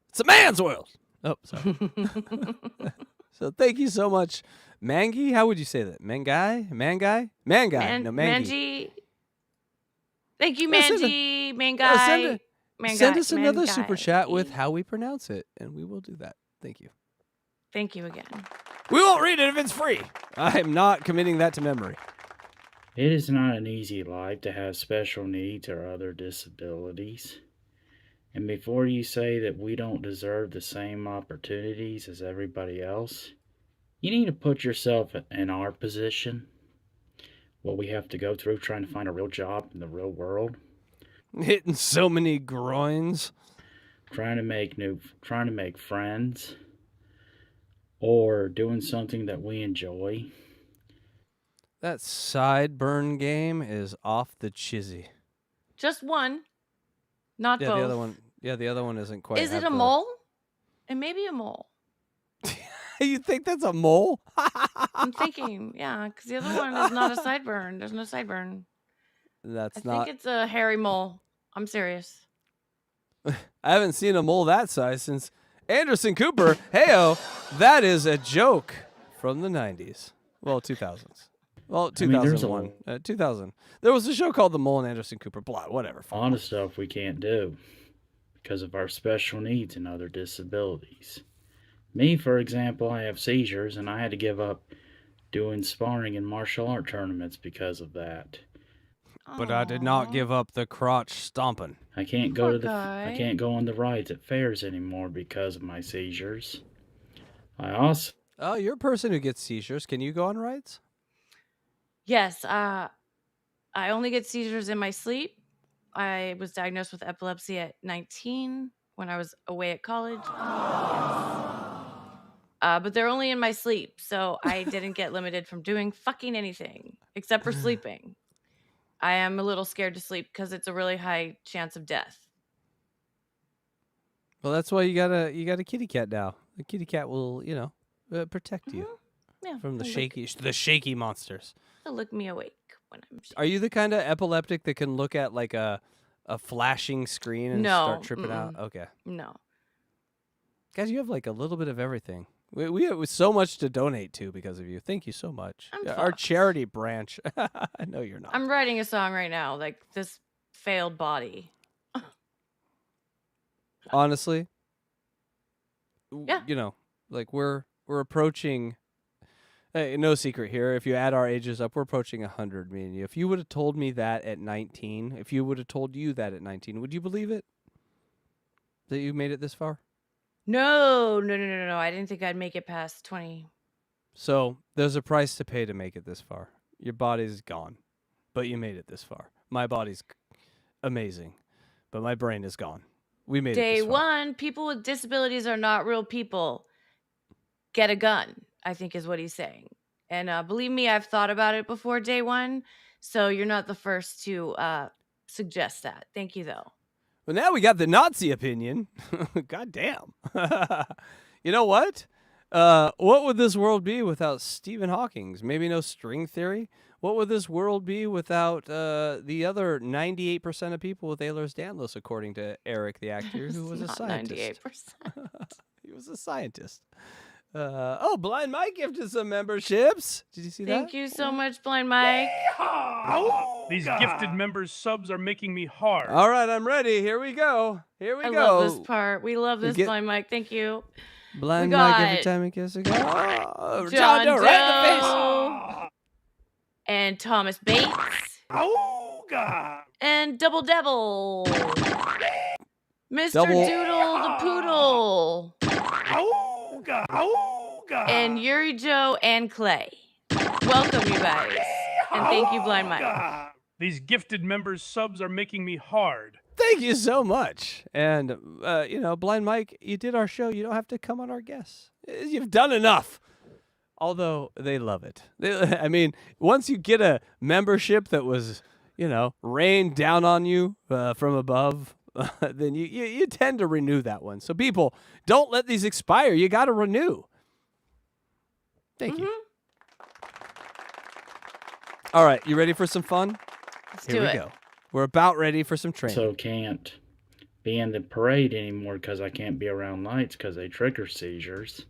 It's a man's world. Oh, sorry. So thank you so much, Mangy. How would you say that? Mangai? No, Mangy. Manji. Thank you, Yeah, Manji. Mangai. Send us another Mangai. super chat with how we pronounce it, and we will do that. Thank you. Thank you again. We won't read it if it's free. I am not committing that to memory. It is not an easy life to have special needs or other disabilities. And before you say that we don't deserve the same opportunities as everybody else, you need to put yourself in our position. What we have to go through trying to find a real job in the real world. Hitting so many groins. Trying to make friends. Or doing something that we enjoy. That sideburn game is off the chizzy. Just one, not both. The other one. Yeah, the other one isn't quite. Is it a mole? It may be a mole. You think that's a mole? I'm thinking, yeah, because the other one is not a sideburn. There's no sideburn. I think it's a hairy mole. I'm serious. I haven't seen a mole that size since Anderson Cooper. Heyo, that is a joke from the 90s. Well, 2000s. Well, 2001. 2000. There was a show called The Mole and Anderson Cooper. Blah, whatever. A lot of stuff we can't do because of our special needs and other disabilities. Me, for example, I have seizures, and I had to give up doing sparring in martial art tournaments because of that. But I did not give up the crotch stomping. I can't go I can't go on the rides at fairs anymore because of my seizures. Oh, you're a person who gets seizures. Can you go on rides? Yes, I only get seizures in my sleep. I was diagnosed with epilepsy at 19 when I was away at college. But they're only in my sleep, so I didn't get limited from doing fucking anything except for sleeping. I am a little scared to sleep because it's a really high chance of death. Well, that's why you got a kitty cat now. The kitty cat will, protect you from the shaky monsters. They'll look me awake when I'm shaking. Are you the kind of epileptic that can look at like a flashing screen and start tripping out? Okay. No. Guys, you have like a little bit of everything. We have so much to donate to because of you. Thank you so much. Our charity branch. I know you're not. I'm writing a song right now, like this failed body. Honestly, Yeah. You know, like we're approaching. Hey, no secret here. If you add our ages up, we're approaching 100. Me and you. If you would have told me that at 19, if you would have told you that at 19, would you believe it? That you made it this far? No. I didn't think I'd make it past 20. So there's a price to pay to make it this far. Your body's gone, but you made it this far. My body's amazing, but my brain is gone. We made it Day this far. one, people with disabilities are not real people. Get a gun, I think is what he's saying. And believe me, I've thought about it before day one, so you're not the first to suggest that. Thank you, though. Well, now we got the Nazi opinion. God damn. You know what? What would this world be without Stephen Hawking? Maybe no string theory? What would this world be without the other 98% of people with Ehlers-Danlos, according to Eric, the actor, who was a Not scientist? 98%. He was a scientist. Blind Mike gifted some memberships. Did you see that? Thank you so much, Blind Mike. These gifted members subs are making me hard. All right, I'm ready. Here we go. Here we I go. love this part. We love We this, get- Blind Mike. Thank you. Blind We Mike every got time he kisses a girl. Oh, John Doe, right in the face. Doe and Thomas Bates. And Double Devil. Mr. Double- Doodle the Poodle. And Yuri Joe and Clay. Welcome, you guys. And thank you, Blind Mike. These gifted members subs are making me hard. Thank you so much. And, Blind Mike, you did our show. You don't have to come on our guests. You've done enough. Although they love it. I mean, once you get a membership that was, rained down on you from above, then you tend to renew that one. So people, don't let these expire. You got to renew. Thank you. All right, you ready for some fun? Let's Here do we it. go. We're about ready for some training. So can't be in the parade anymore because I can't be around lights because they trigger seizures.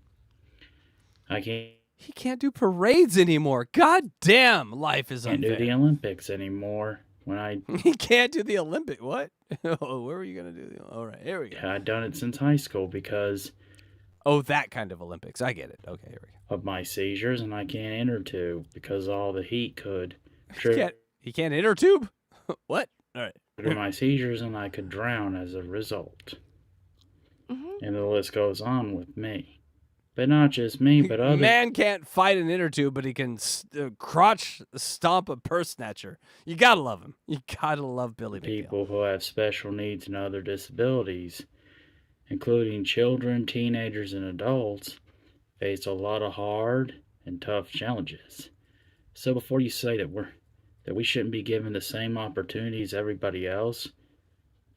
I can't. He can't do parades anymore. God damn, life is Can't do unfair. the Olympics anymore. When I He can't do the Olympic. What? Oh, where were you gonna do the? All right, here we go. I'd done it since high school because Oh, that kind of Olympics. I get it. Okay, here we go. of my seizures, and I can't enter to because all the heat could He can't inner tube. What? All right. trigger my seizures, and I could drown as a result. And the list goes on with me. But not just me, but other Man can't fight an inner tube, but he can crotch stomp a purse snatcher. You gotta love him. You gotta love Billy McGill. people who have special needs and other disabilities, including children, teenagers, and adults, face a lot of hard and tough challenges. So before you say that we shouldn't be given the same opportunities everybody else,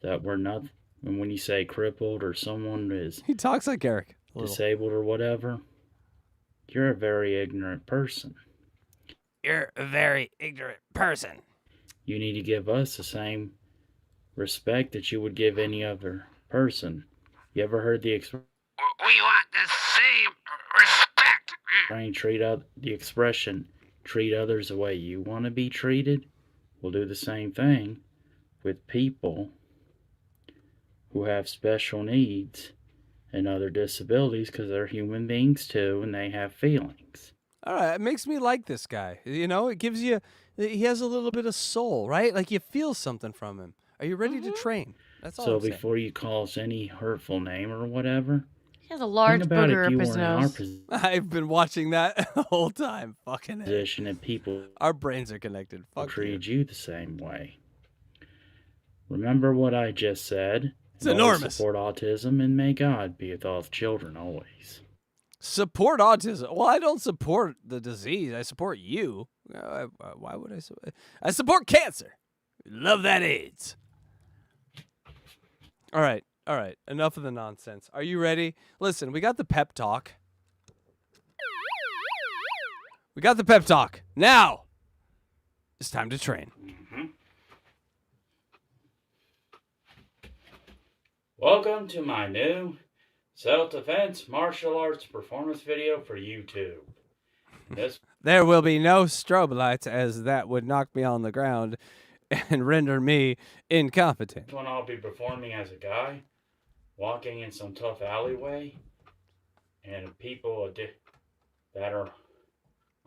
that we're not, and when you say crippled or someone is He talks like Eric. a little. disabled or whatever, you're a very ignorant person. You're a very ignorant person. You need to give us the same respect that you would give any other person. You ever heard the expression? We want the same respect. The expression, treat others the way you want to be treated. We'll do the same thing with people who have special needs and other disabilities because they're human beings too and they have feelings. All right, it makes me like this guy. It gives you, he has a little bit of soul, right? Like you feel something from him. Are you ready to train? That's all So I'm saying. before you call us any hurtful name or whatever, He has a large think about booger if you up his were in our nose. I've been watching that the whole time. Fucking hell. position and people Our brains are connected. will Fuck treat you the same way. Remember what I just said. It's And always enormous. Support autism and may God be with all children always. Support autism. Well, I don't support the disease. I support you. Why would I support? I support cancer. Love that AIDS. All right. Enough of the nonsense. Are you ready? Listen, we got the pep talk. Now, it's time to train. Welcome to my new self-defense martial arts performance video for YouTube. This There will be no strobe lights, as that would knock me on the ground and render me incompetent. one I'll be performing as a guy walking in some tough alleyway And people that are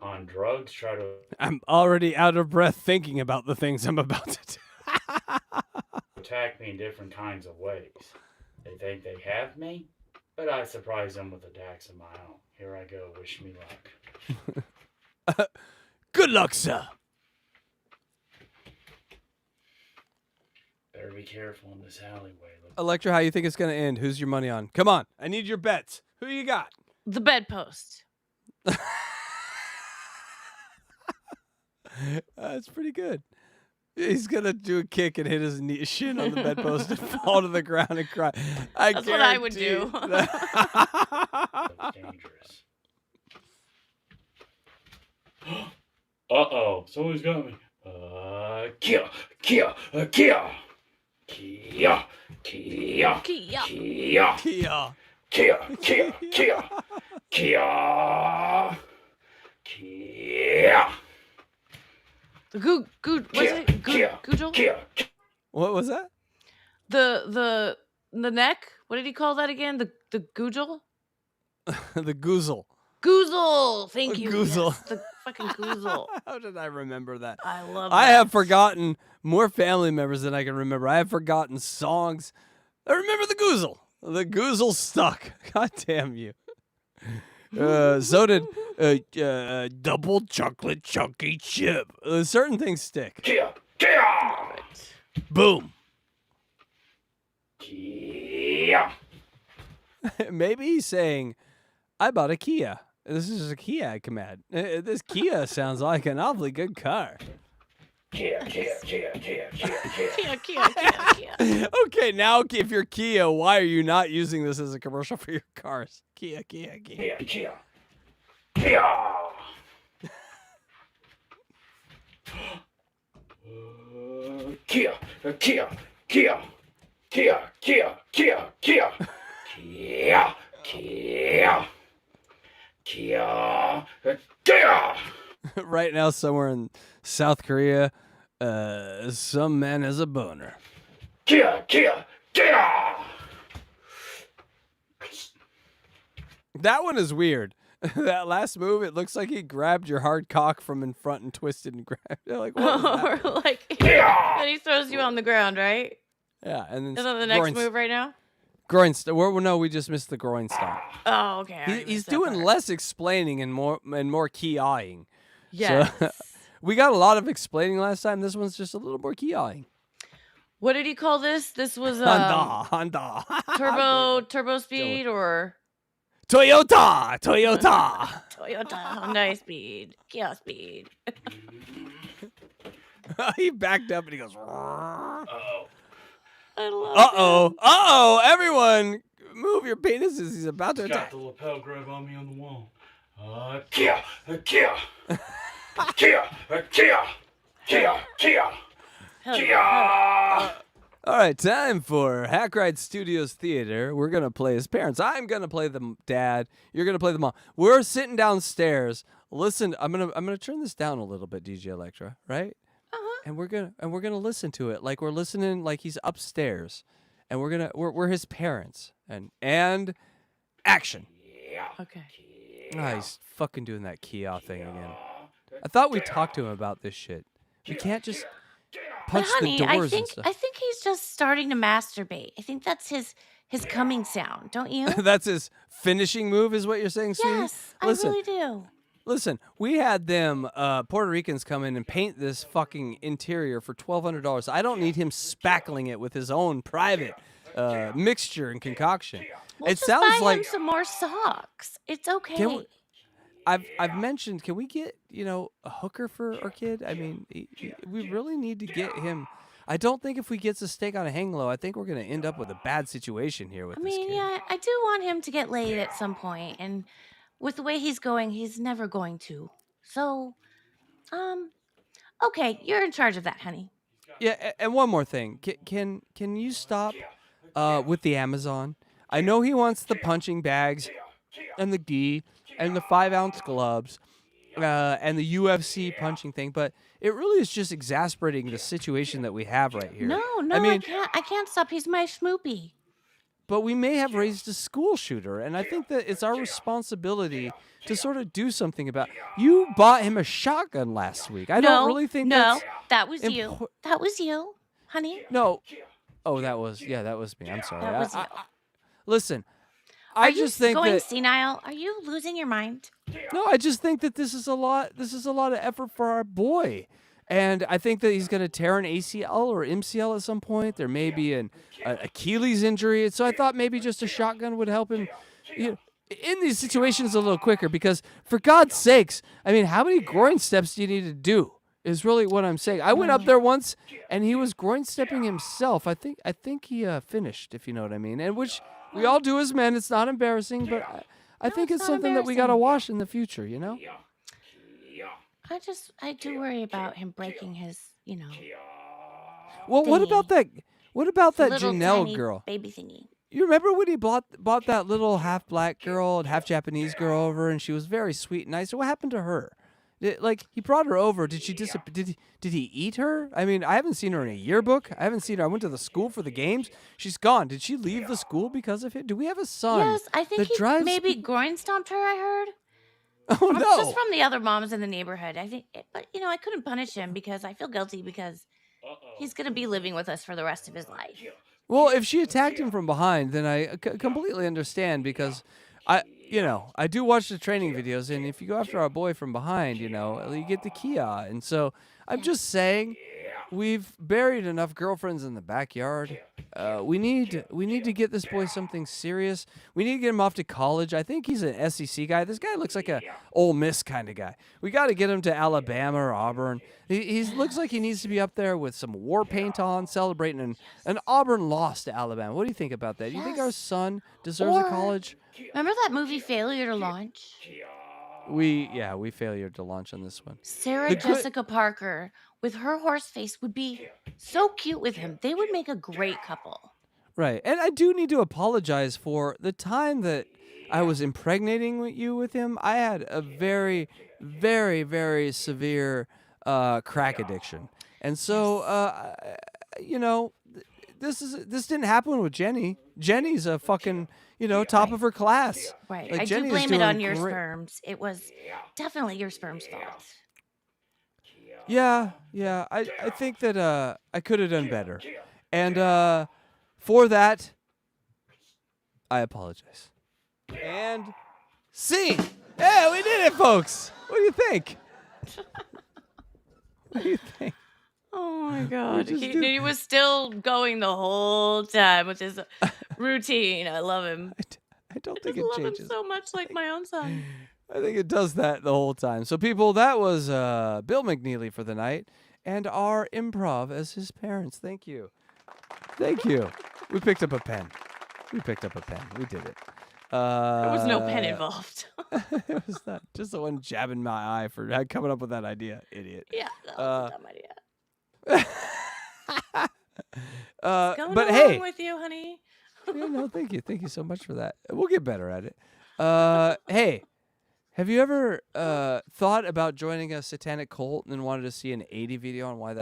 on drugs try to I'm already out of breath thinking about the things I'm about to do. attack me in different kinds of ways. They think they have me, but I surprise them with attacks of my own. Here I go. Wish me luck. Good luck, sir. Better be careful in this alleyway. Look, Electra, how you think it's gonna end? Who's your money on? Come on, I need your bets. Who you got? The bedpost. That's pretty good. He's gonna do a kick and hit his shin on the bedpost and fall to the ground and cry. That's what I would do. that's dangerous. Uh-oh. Someone's got me. Kia. Kia. Kia. The what's it? Goojle? What was that? The neck? What did he call that again? The goojle? The goozle. Goozle! Thank you. Goozle. Yes, the fucking goozle. How did I remember that? I love I that. have forgotten more family members than I can remember. I have forgotten songs. I remember the goozle. The goozle stuck. God damn you. So did double chocolate chunky chip. Certain things stick. Kia. Boom. Kia. Maybe he's saying, I bought a Kia. This is a Kia command. This Kia sounds like an awfully good car. Kia. Okay, now if you're Kia, why are you not using this as a commercial for your cars? Kia. Kia. Right now, somewhere in South Korea, some man has a boner. Kia. That one is weird. That last move, it looks like he grabbed your hard cock from in front and twisted and grabbed. You're like, what was that? Or like, then he throws you on the ground, right? Yeah, and then Is that the next move right now? groin. No, we just missed the groin stop. Oh, okay. He's doing less explaining and more key-eyeing. Yes. So, we got a lot of explaining last time. This one's just a little more key-eyeing. What did he call this? This was Honda. turbo speed or Toyota. Hyundai speed, Kia speed. He backed up and he goes. Uh-oh. I love Uh-oh. Everyone, move your penises. He's about to attack. Got the lapel grab on me on the wall. All right, time for Hackride Studios Theater. We're gonna play as parents. I'm gonna play the dad. You're gonna play the mom. We're sitting downstairs. Listen, I'm gonna turn this down a little bit, DJ Electra, right? And we're gonna listen to it like we're listening, like he's upstairs, and we're his parents. And action. Okay. Ah, he's fucking doing that Kia thing again. I thought we talked to him about this shit. We can't just punch Honey, the doors and stuff. I think he's just starting to masturbate. I think that's his coming sound, don't you? That's his finishing move, is what you're saying, sweetie? Yes, Listen, I really do. Listen, we had them Puerto Ricans come in and paint this fucking interior for $1,200. I don't need him spackling it with his own private mixture and concoction. Well, It just sounds buy like him some more socks. It's okay. Can we- I've mentioned. Can we get a hooker for our kid? I mean, we really need to get him. I don't think if we get a steak on a hang low, I think we're gonna end up with a bad situation here with this kid. Yeah, I do want him to get laid at some point, and with the way he's going, he's never going to. So, okay, you're in charge of that, honey. Yeah, and one more thing. Can you stop with the Amazon? I know he wants the punching bags and the gi and the 5-ounce gloves and the UFC punching thing, but it really is just exasperating the situation that we have right here. No, I can't stop. He's my schmoopy. but we may have raised a school shooter, and I think that it's our responsibility to sort of do something about. You bought him a shotgun last week. I don't really think that was you. That was you, honey. No. Oh, that was me. I'm sorry. That was you. Listen, Are I you just think going that senile? Are you losing your mind? no, I just think that this is a lot. This is a lot of effort for our boy, and I think that he's going to tear an ACL or MCL at some point. There may be an Achilles injury, so I thought maybe just a shotgun would help him. In these situations a little quicker, because for God's sakes, I mean, how many groin steps do you need to do? Is really what I'm saying. I went up there once, and he was groin stepping himself. I think he finished, if you know what I mean. And which we all do as men. It's not embarrassing, but I think it's something that we got to watch in the future. You know. I do worry about him breaking his, Well, what thingy. about that? What about that Little Janelle tiny girl? baby thingy. You remember when he bought that little half black girl and half Japanese girl over, and she was very sweet and nice. What happened to her? He brought her over. Did she disappear? Did he eat her? I mean, I haven't seen her in a yearbook. I haven't seen her. I went to the school for the games. She's gone. Did she leave the school because of it? Do we have a son? Yes, I think that he drives maybe groin stomped her. I heard. Oh no! Just from the other moms in the neighborhood. I think, but I couldn't punish him because I feel guilty because he's gonna be living with us for the rest of his life. Well, if she attacked him from behind, then I completely understand, because I do watch the training videos, and if you go after our boy from behind, you get the Kia. And so I'm just saying, we've buried enough girlfriends in the backyard. We need to get this boy something serious. We need to get him off to college. I think he's an SEC guy. This guy looks like a Ole Miss kind of guy. We got to get him to Alabama or Auburn. He looks like he needs to be up there with some war paint on, celebrating an Auburn loss to Alabama. What do you think about that? Do you think our son deserves a college? Remember that movie Failure to Launch? We failed to launch on this one. Sarah Jessica Parker with her horse face would be so cute with him. They would make a great couple. Right. And I do need to apologize for the time that I was impregnating you with him. I had a very, very, very severe crack addiction. And so, this didn't happen with Jenny. Jenny's a fucking, top of her class. Right. Like, I Jenny do is blame it doing on your great. sperms. It was definitely your sperm's fault. Yeah. I think that I could have done better. And for that, I apologize. And scene. Hey, we did it, folks. What do you think? What do you think? Oh my God. He was still going the whole time, which is routine. I love him. I don't I think it love changes. him so much like my own son. I think it does that the whole time. So, people, that was Bill McNeely for the night, and our improv as his parents. Thank you. Thank you. We picked up a pen. We did it. There was no pen involved. It was not just the one jabbing my eye for coming up with that idea, idiot. Yeah, that was a dumb idea. Going but along hey, with you, honey. no, thank you so much for that. We'll get better at it. Hey, have you ever thought about joining a satanic cult and wanted to see an 80s video on why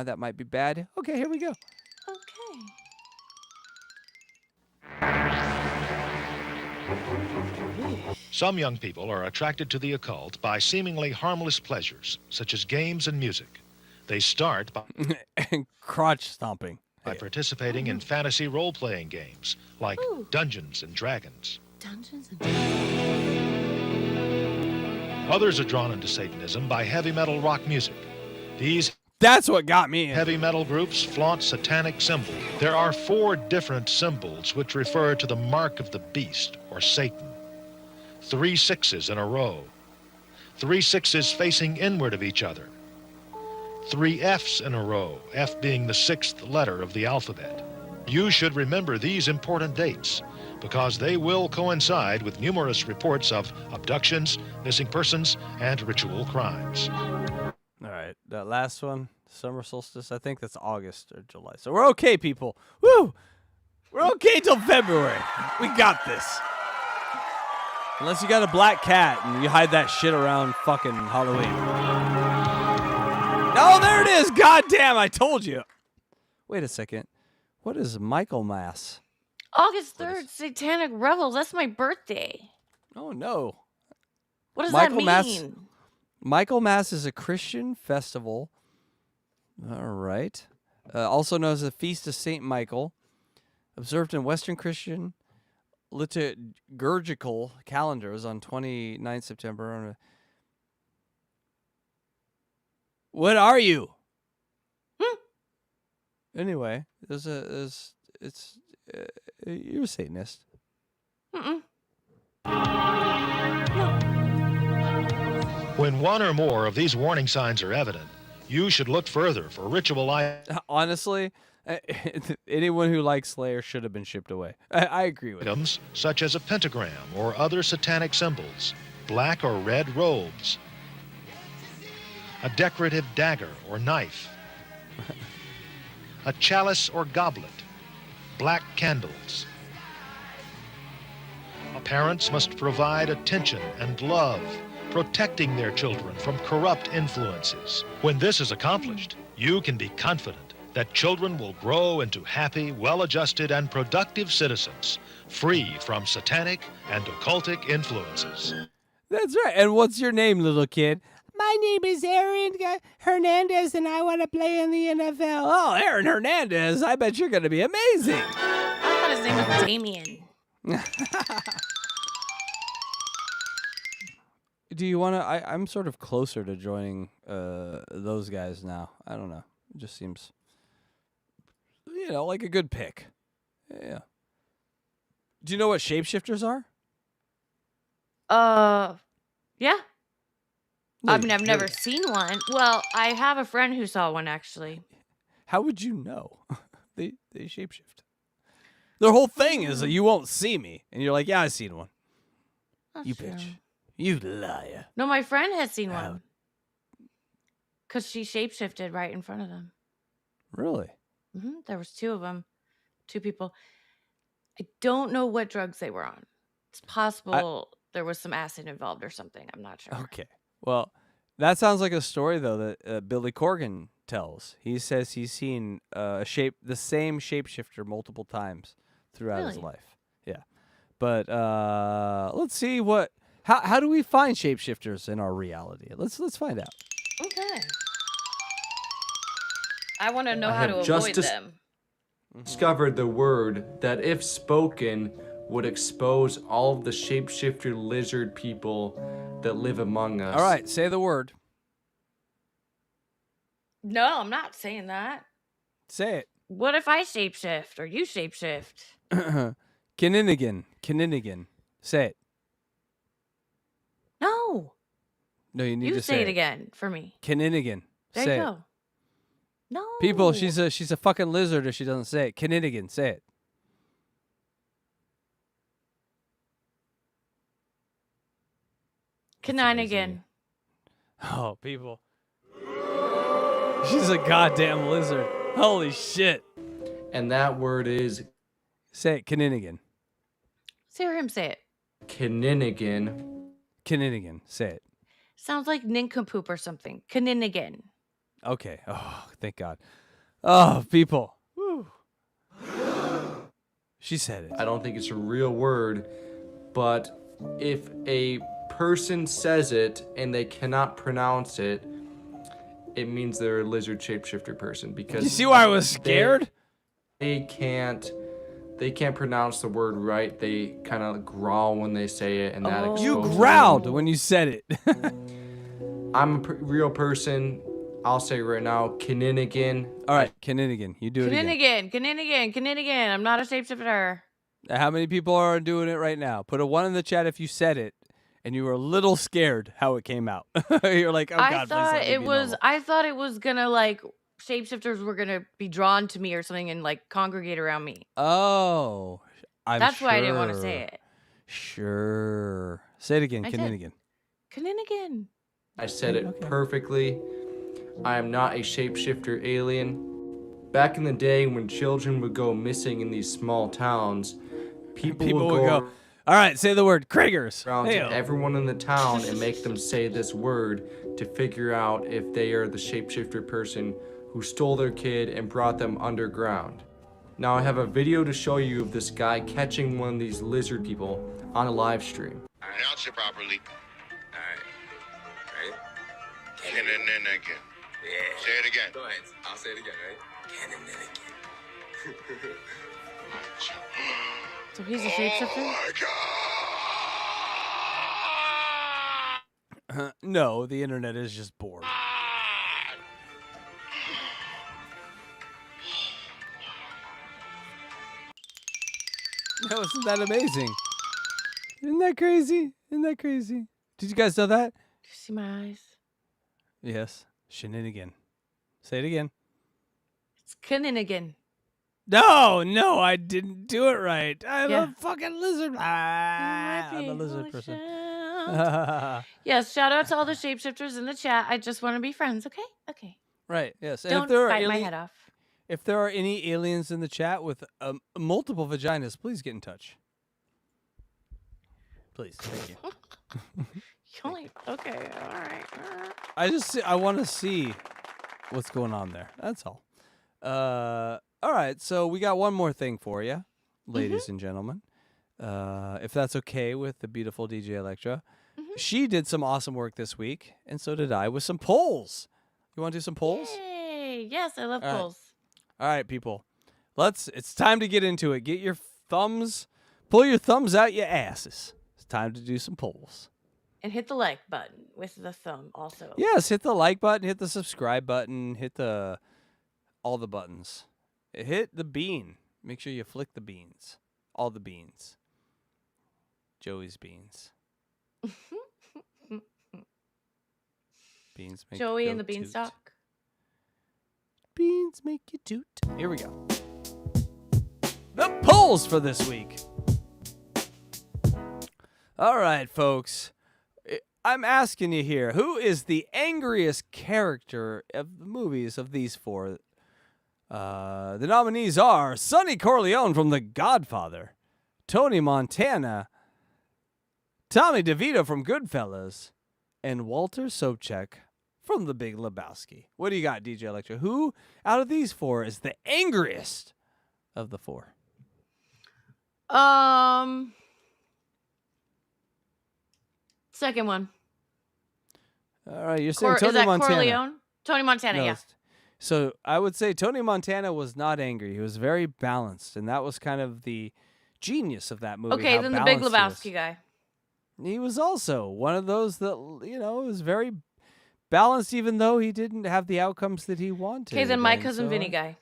that might be bad? Okay, here we go. Okay. Some young people are attracted to the occult by seemingly harmless pleasures, such as games and music. They start by crotch stomping. By participating in fantasy role-playing games like Dungeons and Dragons. Dungeons and Dragons. Others are drawn into Satanism by heavy metal rock music. That's what got me in. Heavy metal groups flaunt satanic symbols. There are 4 different symbols which refer to the mark of the beast, or Satan. 3 6s in a row. 3 6s facing inward of each other. 3 F's in a row, F being the 6th letter of the alphabet. You should remember these important dates because they will coincide with numerous reports of abductions, missing persons, and ritual crimes. All right, that last one, summer solstice, I think that's August or July. So we're okay, people. Woo! We're okay till February. We got this. Unless you got a black cat and you hide that shit around fucking Halloween. Oh, there it is. God damn, I told you. Wait a second. What is Michaelmas? August 3rd, Satanic Revels. That's my birthday. Oh, no. What does that mean? Michaelmas is a Christian festival. All right. Also known as the Feast of St. Michael. Observed in Western Christian liturgical calendars on 29th September. What are you? Anyway, you're a Satanist. When one or more of these warning signs are evident, you should look further for ritual Honestly, anyone who likes Slayer should have been shipped away. I agree with items such as a pentagram or other satanic symbols, black or red robes, a decorative dagger or knife, a chalice or goblet, black candles. Parents must provide attention and love, protecting their children from corrupt influences. When this is accomplished, you can be confident that children will grow into happy, well-adjusted, and productive citizens, free from satanic and occultic influences. That's right. And what's your name, little kid? My name is Aaron Hernandez, and I want to play in the NFL. Oh, Aaron Hernandez. I bet you're going to be amazing. I thought his name was Damien. Do you want to? I'm sort of closer to joining those guys now. I don't know. It just seems, like a good pick. Yeah. Do you know what shapeshifters are? Yeah. No, I mean, I've never seen one. Well, I have a friend who saw one, actually. How would you know? they shapeshift. Their whole thing is that you won't see me. And you're like, yeah, I've seen one. That's You true. bitch. You liar. No, my friend has seen one. Because she shapeshifted right in front of them. Really? There was two of them. Two people. I don't know what drugs they were on. It's possible there was some acid involved or something. I'm not sure. Okay. Well, that sounds like a story, though, that Billy Corgan tells. He says he's seen the same shapeshifter multiple times throughout his Really? life. Yeah. But let's see how do we find shapeshifters in our reality? Let's find out. Okay. I want to know I how have to just avoid them. discovered the word that, if spoken, would expose all of the shapeshifter lizard people that live among us. All right, say the word. No, I'm not saying that. Say it. What if I shapeshift or you shapeshift? Kininigan. Say it. No. No, you need You to say it again for me. Kininigan. There Say you it. go. No. People, she's a fucking lizard if she doesn't say it. Kininigan. Say it. Caninigan. Oh, people. She's a goddamn lizard. Holy shit. And that word is Say it, Kininigan. Hear him say it. Kininigan. Kininigan. Say it. Sounds like nincompoop or something. Caninigan. Okay. Oh, thank God. Oh, people. Whew. She said it. I don't think it's a real word, but if a person says it and they cannot pronounce it, it means they're a lizard shapeshifter person, because You see why I was scared? They can't pronounce the word right. They kind of growl when they say it, and that You exposes growled them. when you said it. I'm a real person. I'll say right now, Kininigan. All right, Kininigan. You do it again. Caninigan. I'm not a shapeshifter. How many people are doing it right now? Put a 1 in the chat if you said it and you were a little scared how it came out. You're like, oh God, please let me be normal. I thought it was gonna shapeshifters were gonna be drawn to me or something and congregate around me. Oh, That's why I didn't want to say it. Sure. Say it again, I did. Kininigan. Caninigan. I said it perfectly. I am not a shapeshifter alien. Back in the day when children would go missing in these small towns, people would go all right, say the word, Kriegers. around Hey-o. to everyone in the town and make them say this word to figure out if they are the shapeshifter person who stole their kid and brought them underground. Now I have a video to show you of this guy catching one of these lizard people on a live stream. Announce it properly. Alright. Right? And then again. Yeah. Say it again. Go ahead. I'll say it again, right? And then again. So he's a shapeshifter? No, the internet is just bored. No, isn't that amazing? Isn't that crazy? Isn't that crazy? Did you guys know that? Do you see my eyes? Yes. Shenanigan. Say it again. It's Kninigan. No, I didn't do it right. I'm Yeah. a fucking lizard. I'm a lizard person. Yes, shout out to all the shapeshifters in the chat. I just want to be friends, okay? Okay. Right, yes. And Don't if there are bite my head off. If there are any aliens in the chat with multiple vaginas, please get in touch. Please, thank you. Okay, all right. I want to see what's going on there. That's all. All right, so we got one more thing for you, ladies and gentlemen. If that's okay with the beautiful DJ Electra. She did some awesome work this week, and so did I, with some polls. You want to do some polls? Yay! Yes, I love All right. polls. All right, people. It's time to get into it. Get your thumbs, pull your thumbs out your asses. It's time to do some polls. And hit the like button with the thumb also. Yes, hit the like button, hit the subscribe button, hit all the buttons. Hit the bean. Make sure you flick the beans. All the beans. Joey's beans. Beans make Joey you and the toot. beanstalk. Beans make you toot. Here we go. The polls for this week. All right, folks. I'm asking you here, who is the angriest character of the movies of these four? The nominees are Sonny Corleone from The Godfather, Tony Montana, Tommy DeVito from Goodfellas, and Walter Sobchak from The Big Lebowski. What do you got, DJ Electra? Who out of these four is the angriest of the four? Second one. All right, you're saying Tony is that Montana. Corleone? Tony Montana, No, yeah. So I would say Tony Montana was not angry. He was very balanced, and that was kind of the genius of that movie. Okay, how then the Big balanced he Lebowski guy. was. He was also one of those that, was very balanced, even though he didn't have the outcomes that he wanted. Okay, then my And cousin so- Vinny guy.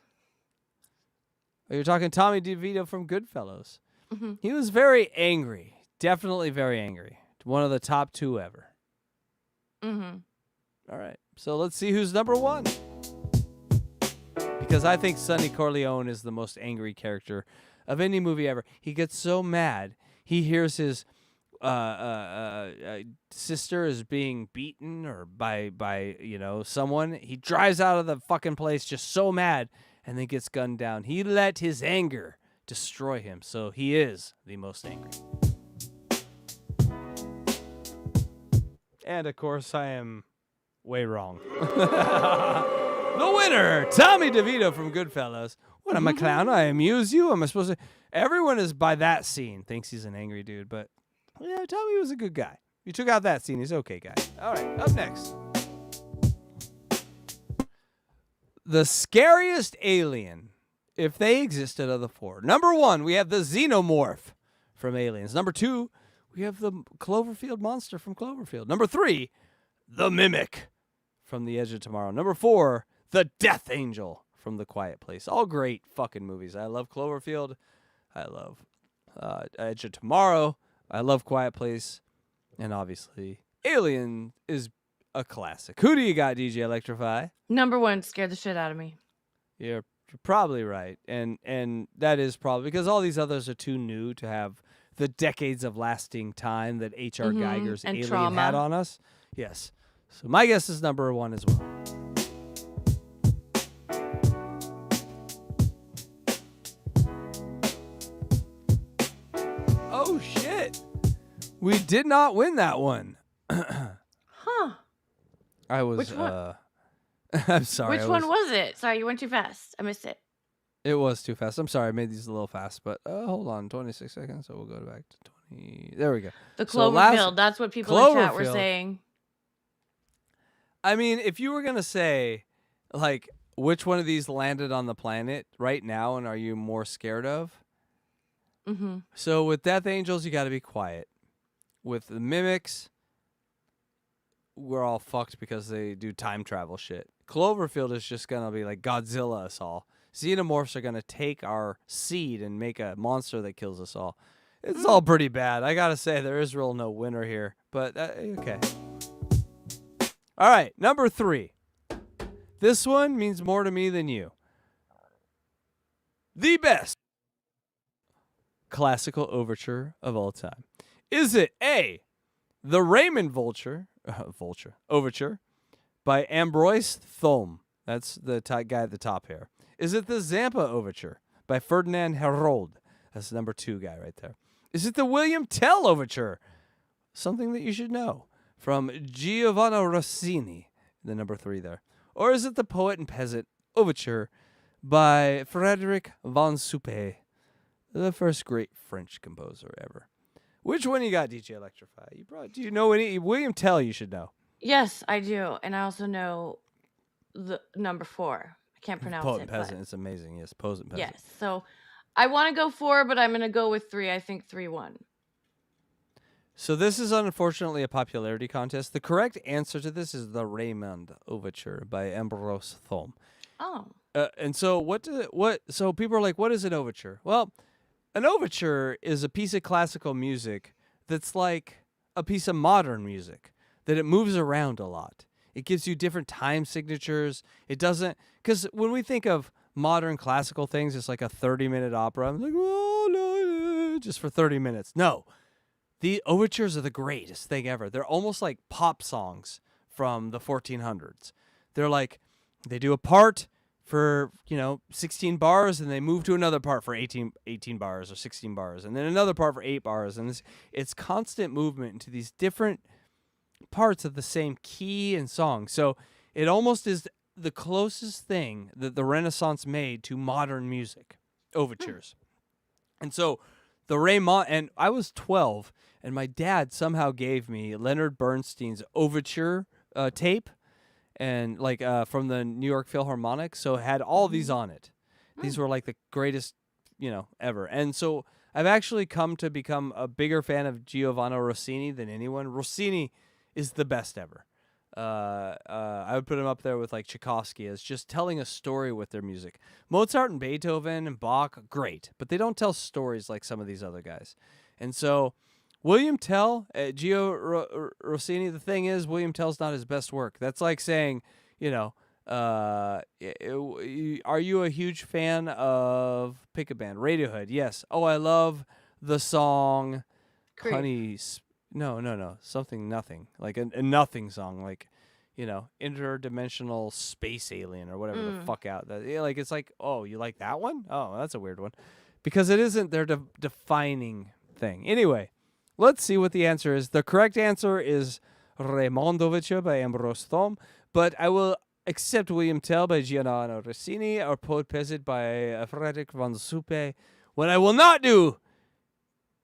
Oh, you're talking Tommy DeVito from Goodfellas. Mhm. He was very angry. Definitely very angry. One of the top two ever. Mm-hmm. All right. So let's see who's number one. Because I think Sonny Corleone is the most angry character of any movie ever. He gets so mad. He hears his sister is being beaten or by someone. He drives out of the fucking place just so mad and then gets gunned down. He let his anger destroy him. So he is the most angry. And of course, I am way wrong. The winner, Tommy DeVito from Goodfellas. What am I, clown? I amuse you? Am I supposed to? Everyone is by that scene thinks he's an angry dude, but yeah, Tommy was a good guy. You took out that scene, he's okay guy. All right, up next. The scariest alien, if they existed, of the four. Number one, we have the xenomorph from Aliens. Number two, we have the Cloverfield monster from Cloverfield. Number three, the Mimic from The Edge of Tomorrow. Number four, the Death Angel from The Quiet Place. All great fucking movies. I love Cloverfield. I love Edge of Tomorrow. I love Quiet Place. And obviously, Alien is a classic. Who do you got, DJ Electrify? Number one scared the shit out of me. You're probably right. And that is probably because all these others are too new to have the decades of lasting time that H.R. Geiger's and Alien trauma. had on us. Yes. So my guess is number one as well. Oh, shit. We did not win that one. Huh. I was, Which one? I'm sorry. Which one was it? Sorry, you went too fast. I missed it. It was too fast. I'm sorry, I made these a little fast, but hold on, 26 seconds. So we'll go back to 20. There we go. The So Cloverfield. That's what people in chat were Cloverfield. saying. I mean, if you were gonna say, like, which one of these landed on the planet right now, and are you more scared of? Mm-hmm. So with Death Angels, you got to be quiet. With the Mimics, we're all fucked because they do time travel shit. Cloverfield is just gonna be like Godzilla us all. Xenomorphs are gonna take our seed and make a monster that kills us all. It's all pretty bad. I gotta say, there is real no winner here. But okay. All right, number 3. This one means more to me than you. The best classical overture of all time. Is it A, the Raymond Overture by Ambroise Thome? That's the guy at the top here. Is it the Zampa Overture by Ferdinand Herold? That's the number 2 guy right there. Is it the William Tell Overture? Something that you should know. From Giovanni Rossini, the number 3 there. Or is it the Poet and Peasant Overture by Frédéric von Suppé, the first great French composer ever? Which one you got, DJ Electrify? Do you know any? William Tell, you should know. Yes, I do. And I also know the number 4. I can't pronounce Poet it. and Peasant, it's amazing. Yes, Poet and Peasant. Yes. So I want to go 4, but I'm going to go with 3. I think 3-1. So this is unfortunately a popularity contest. The correct answer to this is the Raymond Overture by Ambroise Thome. Oh. And so so people are like, what is an overture? Well, an overture is a piece of classical music that's like a piece of modern music, that it moves around a lot. It gives you different time signatures. It doesn't, because when we think of modern classical things, it's like a 30-minute opera. I'm like, oh, no, just for 30 minutes. No. The overtures are the greatest thing ever. They're almost like pop songs from the 1400s. They're like, they do a part for, 16 bars, and they move to another part for 18 bars or 16 bars, and then another part for 8 bars. And it's constant movement into these different parts of the same key and song. So it almost is the closest thing that the Renaissance made to modern music, overtures. And so the Raymond, and I was 12, and my dad somehow gave me Leonard Bernstein's overture tape, and from the New York Philharmonic. So it had all these on it. These were like the greatest, ever. And so I've actually come to become a bigger fan of Giovanni Rossini than anyone. Rossini is the best ever. I would put him up there with like Tchaikovsky as just telling a story with their music. Mozart and Beethoven and Bach, great, but they don't tell stories like some of these other guys. And so William Tell, Rossini, the thing is, William Tell's not his best work. That's like saying, are you a huge fan of, pick a band, Radiohead? Yes. Oh, I love the song Creep. Honey... No. Something nothing. Like a nothing song. Like, interdimensional space alien or whatever the fuck out. It's like, oh, you like that one? Oh, that's a weird one. Because it isn't their defining thing. Anyway, let's see what the answer is. The correct answer is Raymond Overture by Ambroise Thome. But I will accept William Tell by Giovanni Rossini or Poet Peasant by Frédéric von Suppé. What I will not do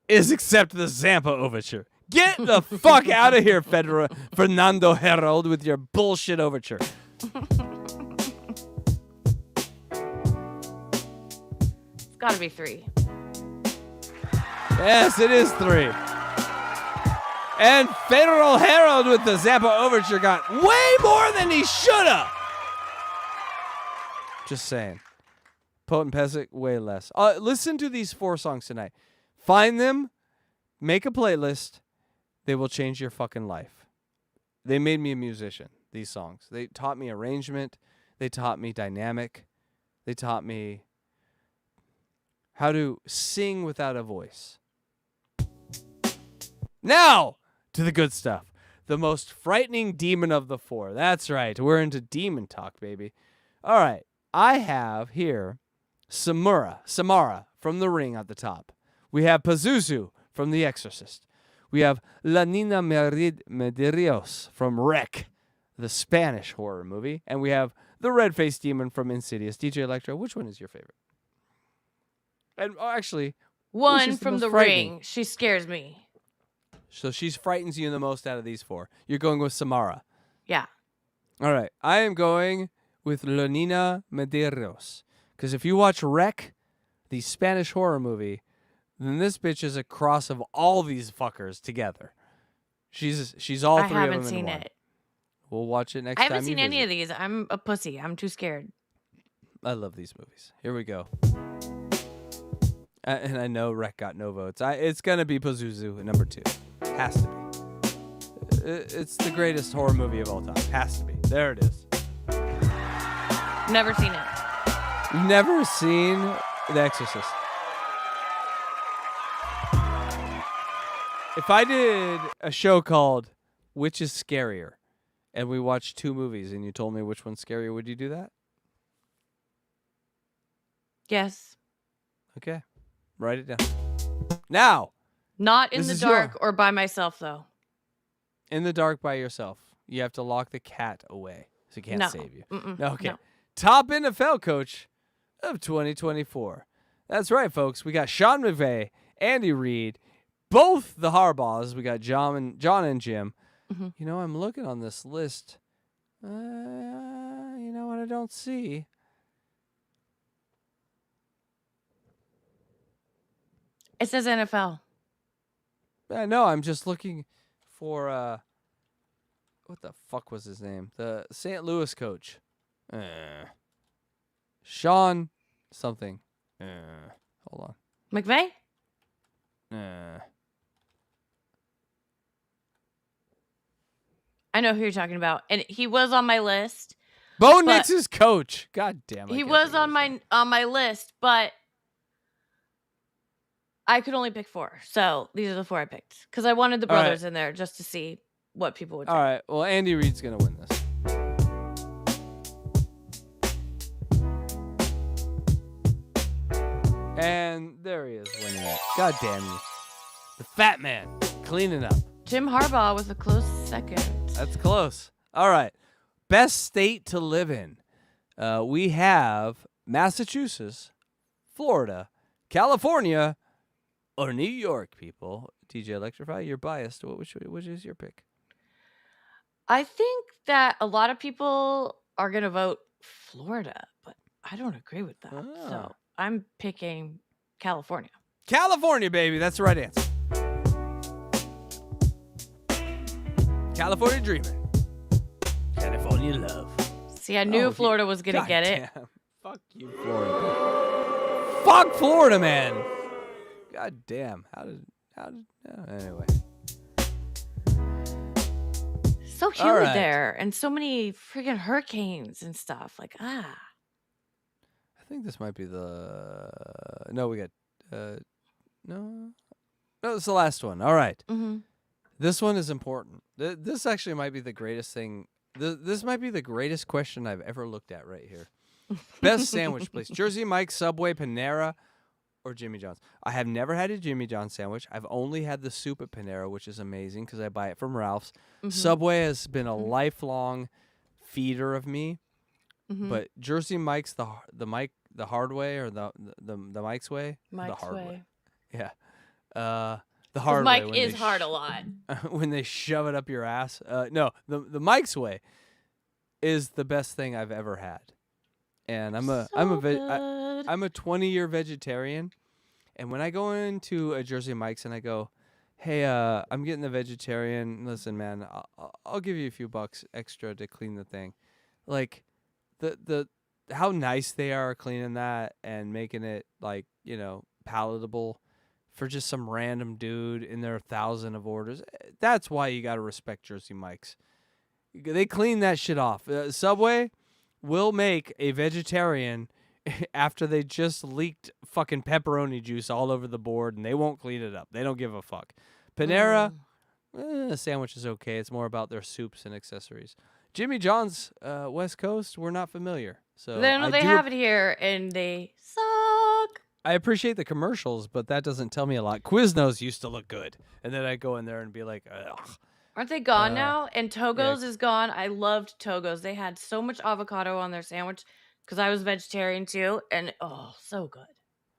is accept the Zampa Overture. Get the fuck out of here, Fernando Herold, with your bullshit overture. It's got to be 3. Yes, it is 3. And Federal Herold with the Zampa Overture got way more than he should have. Just saying. Poet and Peasant, way less. Listen to these 4 songs tonight. Find them, make a playlist. They will change your fucking life. They made me a musician, these songs. They taught me arrangement. They taught me dynamic. They taught me how to sing without a voice. Now, to the good stuff. The most frightening demon of the 4. That's right. We're into demon talk, baby. All right. I have here Samara from The Ring at the top. We have Pazuzu from The Exorcist. We have La Nina Medeiros from Rec, the Spanish horror movie. And we have the red-faced demon from Insidious. DJ Electra, which one is your favorite? And actually, One is from most the frightening? ring. She scares me. So she frightens you the most out of these four. You're going with Samara. Yeah. All right. I am going with Leonina Medeiros. Because if you watch Rec, the Spanish horror movie, then this bitch is a cross of all these fuckers together. She's all I three of haven't them in seen one. it. We'll watch it next I time haven't seen you any visit. of these. I'm a pussy. I'm too scared. I love these movies. Here we go. And I know Rec got no votes. It's going to be Pazuzu number 2. Has to be. It's the greatest horror movie of all time. Has to be. There it is. Never seen it. Never seen The Exorcist. If I did a show called Which is Scarier, and we watched 2 movies and you told me which one's scarier, would you do that? Yes. Okay. Write it down. Now. Not in This the is dark or by myself, though. In the dark by yourself. You have to lock the cat away so he can't No. save you. Mm-mm. Okay. No. Top NFL coach of 2024. That's right, folks. We got Sean McVay, Andy Reid, both the Harbaughs. We got John and Jim. Mm-hmm. You know, I'm looking on this list. You know what I don't see? It says NFL. No, I'm just looking for what the fuck was his name? The St. Louis coach. Sean something. Hold McVay? on. I know who you're talking about. And he was on my list. Bo but Nix is coach. God damn it. He was on my list, but I could only pick 4. So these are the 4 I picked. Because I wanted the All right. brothers in there just to see what people would All say. right. Well, Andy Reid's going to win this. And there he is winning it. God damn you. The fat man cleaning up. Jim Harbaugh was a close second. That's close. All right. Best state to live in. We have Massachusetts, Florida, California, or New York, people. DJ Electrify, you're biased. Which is your pick? I think that a lot of people are going to vote Florida, but I don't agree with that. So I'm picking California. California, baby. That's the right answer. California dreaming. California love. See, I knew Florida was going to get it. Damn. Fuck you, Florida. Fuck Florida, man. God damn. How did anyway. So All humid right. there and so many friggin' hurricanes and stuff. Like, I think this might be no, we got no, it's the last one. All right. Mhm. This one is important. This actually might be the greatest thing. This might be the greatest question I've ever looked at right here. Best sandwich place: Jersey Mike's, Subway, Panera, or Jimmy John's. I have never had a Jimmy John's sandwich. I've only had the soup at Panera, which is amazing because I buy it from Ralph's. Mhm. Subway has been a lifelong feeder of me. Mhm. But Jersey Mike's the hard way or the Mike's way. Mike's the hard way. Yeah. The hard way. Mike when is they hard a lot. when they shove it up your ass. No, the Mike's way is the best thing I've ever had. And I'm a 20-year vegetarian, and when I go into a Jersey Mike's and I go, hey, I'm getting the vegetarian. Listen, man, I'll give you a few bucks extra to clean the thing. Like the how nice they are cleaning that and making it palatable for just some random dude in their 1,000 of orders. That's why you got to respect Jersey Mike's. They clean that shit off. Subway will make a vegetarian after they just leaked fucking pepperoni juice all over the board, and they won't clean it up. They don't give a fuck. Panera, the sandwich is okay. It's more about their soups and accessories. Jimmy John's, West Coast, we're not familiar. So They have it here, and they suck. I appreciate the commercials, but that doesn't tell me a lot. Quiznos used to look good, and then I go in there and be like, ugh. Aren't they gone now? And Togo's is gone. I loved Togo's. They had so much avocado on their sandwich because I was vegetarian too, and oh, so good.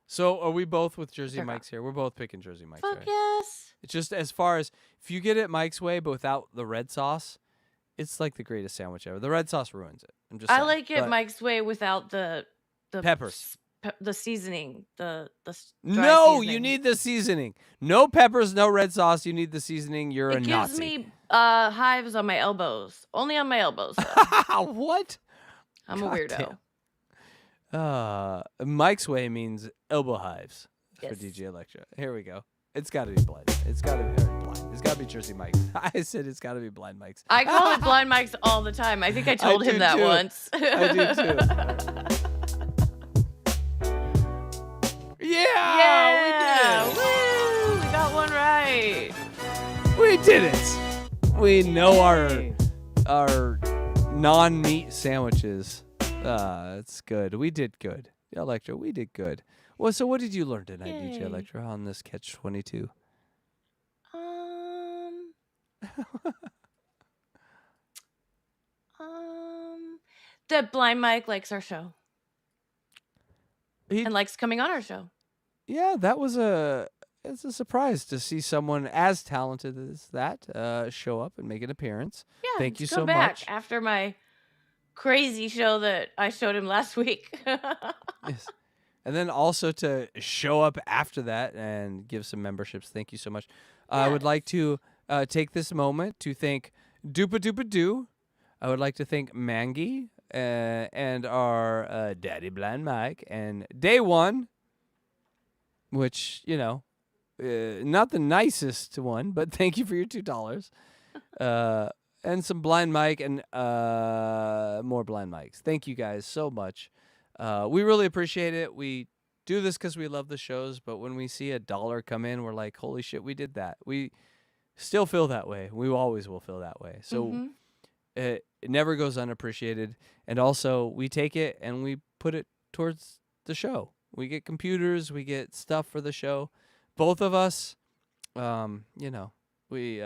So are we both with Jersey Sure. Mike's here? We're both picking Jersey Mike's, Fuck right? yes. It's just as far as if you get it Mike's way, but without the red sauce, it's like the greatest sandwich ever. The red sauce ruins it. I'm just I saying. like it But Mike's way without the peppers. the seasoning, the No, seasoning. you need the seasoning. No peppers, no red sauce. You need the seasoning. You're a It gives Nazi. me hives on my elbows. Only on my elbows. Though. What? I'm God a weirdo. damn. Mike's way means elbow hives for Yes. DJ Electra. Here we go. It's got to be blind. It's got to be blind. It's got to be Jersey Mike's. I said it's got to be blind Mike's. I call it blind Mike's all the time. I think I told him do that too. once. I do too. Yeah, Woo! We got one right. We did it. We know our non-meat sandwiches. It's good. We did good. Electra, we did good. Well, so what did you learn tonight, DJ Yay. Electra, on this Catch-22? That blind Mike likes our show. He- and likes coming on our show. Yeah, that was it's a surprise to see someone as talented as that show up and make an appearance. Yeah, Thank you let's so go back much. after my crazy show that I showed him last week. Yes. And then also to show up after that and give some memberships. Thank you so much. I would like to take this moment to thank Doopa Doopa Doo. I would like to thank Mangy and our Daddy Blind Mike and Day One, which, you know, not the nicest one, but thank you for your $2. And some Blind Mike and more Blind Mikes. Thank you guys so much. We really appreciate it. We do this because we love the shows, but when we see $1 come in, we're like, holy shit, we did that. We still feel that way. We always will feel that way. So it never goes unappreciated. And also, we take it and we put it towards the show. We get computers, we get stuff for the show. Both of us, you know, we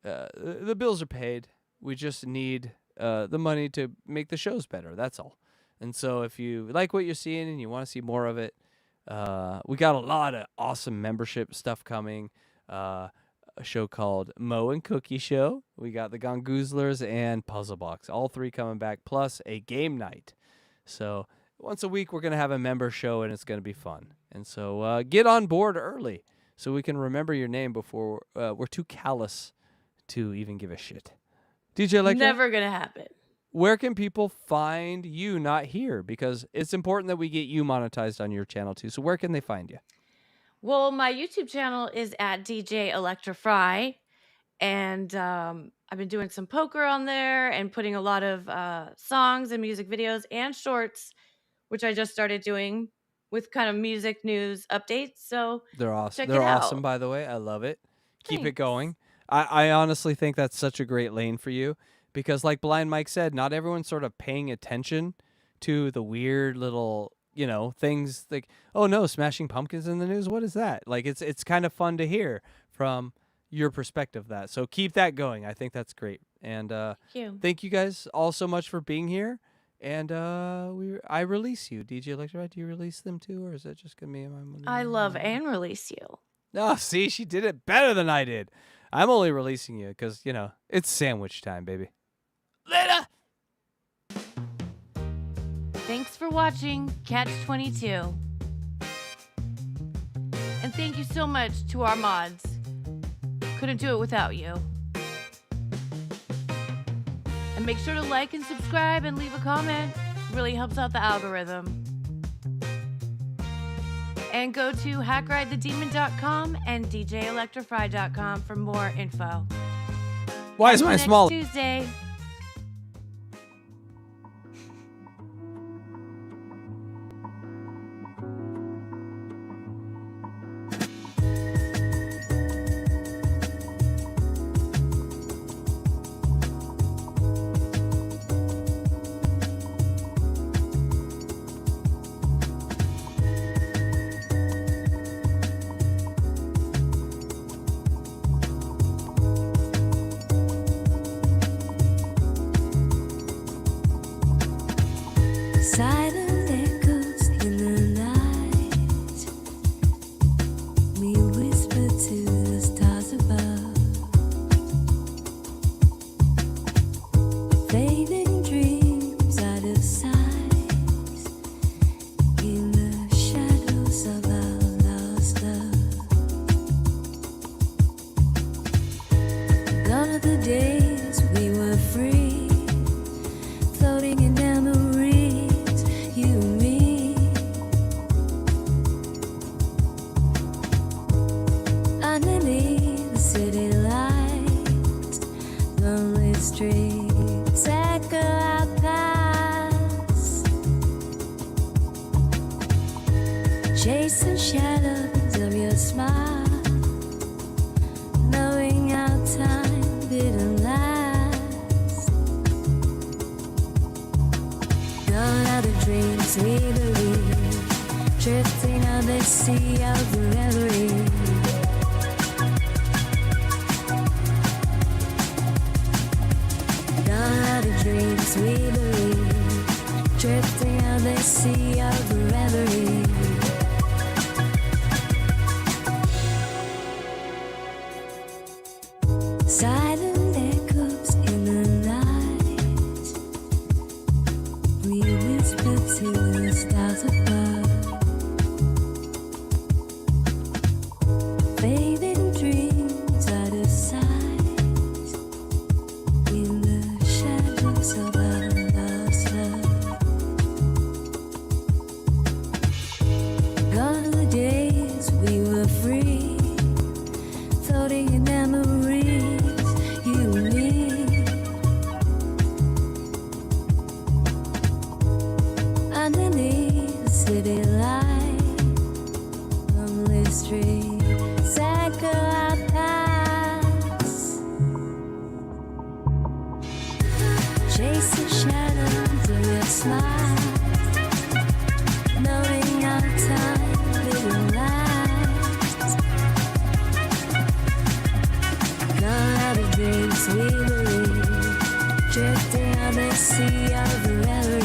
the bills are paid. We just need the money to make the shows better. That's all. And so if you like what you're seeing and you want to see more of it, we got a lot of awesome membership stuff coming. A show called Mo and Cookie Show. We got the Gongoozlers and Puzzle Box. All three coming back, plus a game night. So once a week, we're going to have a member show, and it's going to be fun. And so get on board early so we can remember your name before we're too callous to even give a shit. DJ Electra? Never gonna happen. Where can people find you not here? Because it's important that we get you monetized on your channel too. So where can they find you? Well, my YouTube channel is at DJ Electra Fry, and I've been doing some poker on there and putting a lot of songs and music videos and shorts, which I just started doing with kind of music news updates. So They're awesome. check They're it out. awesome, by the way. I love it. Keep it Thanks. going. I honestly think that's such a great lane for you because, like Blind Mike said, not everyone's sort of paying attention to the weird little, you know, things like, oh no, Smashing Pumpkins in the news. What is that? Like, it's kind of fun to hear from your perspective of that. So keep that going. I think that's great. And thank you guys all so much for being here. And I release you, DJ Electra. Do you release them too, or is that just gonna be? I love and release you. Oh, see, she did it better than I did. I'm only releasing you because, you know, it's sandwich time, baby. Later. Thanks for watching Catch22. And thank you so much to our mods. Couldn't do it without you. And make sure to like and subscribe and leave a comment. Really helps out the algorithm. And go to hackridethedemon.com and djelectrafry.com for more info. Why is Until mine next small? Tuesday. Fading dreams out of sight in the shadows of our lost love. Gone are the days we were free, floating in memories, you and me. Underneath the city lights, lonely streets echo our past, chasing shadows of your smile, knowing our time didn't last. Gone are the dreams we believe, drifting on the sea of reverie. Gone are the dreams we believe, drifting on the sea of reverie. Silent echoes in the night, we whisper to the stars above. Fading dreams out of sight in the shadows of our lost love. Gone are the days we were free, floating in memories, you and me. Underneath the city light, lonely streets echo our past, chasing shadows of your smile, knowing our time didn't last. Gone are the dreams we believe, drifting on the sea of reverie.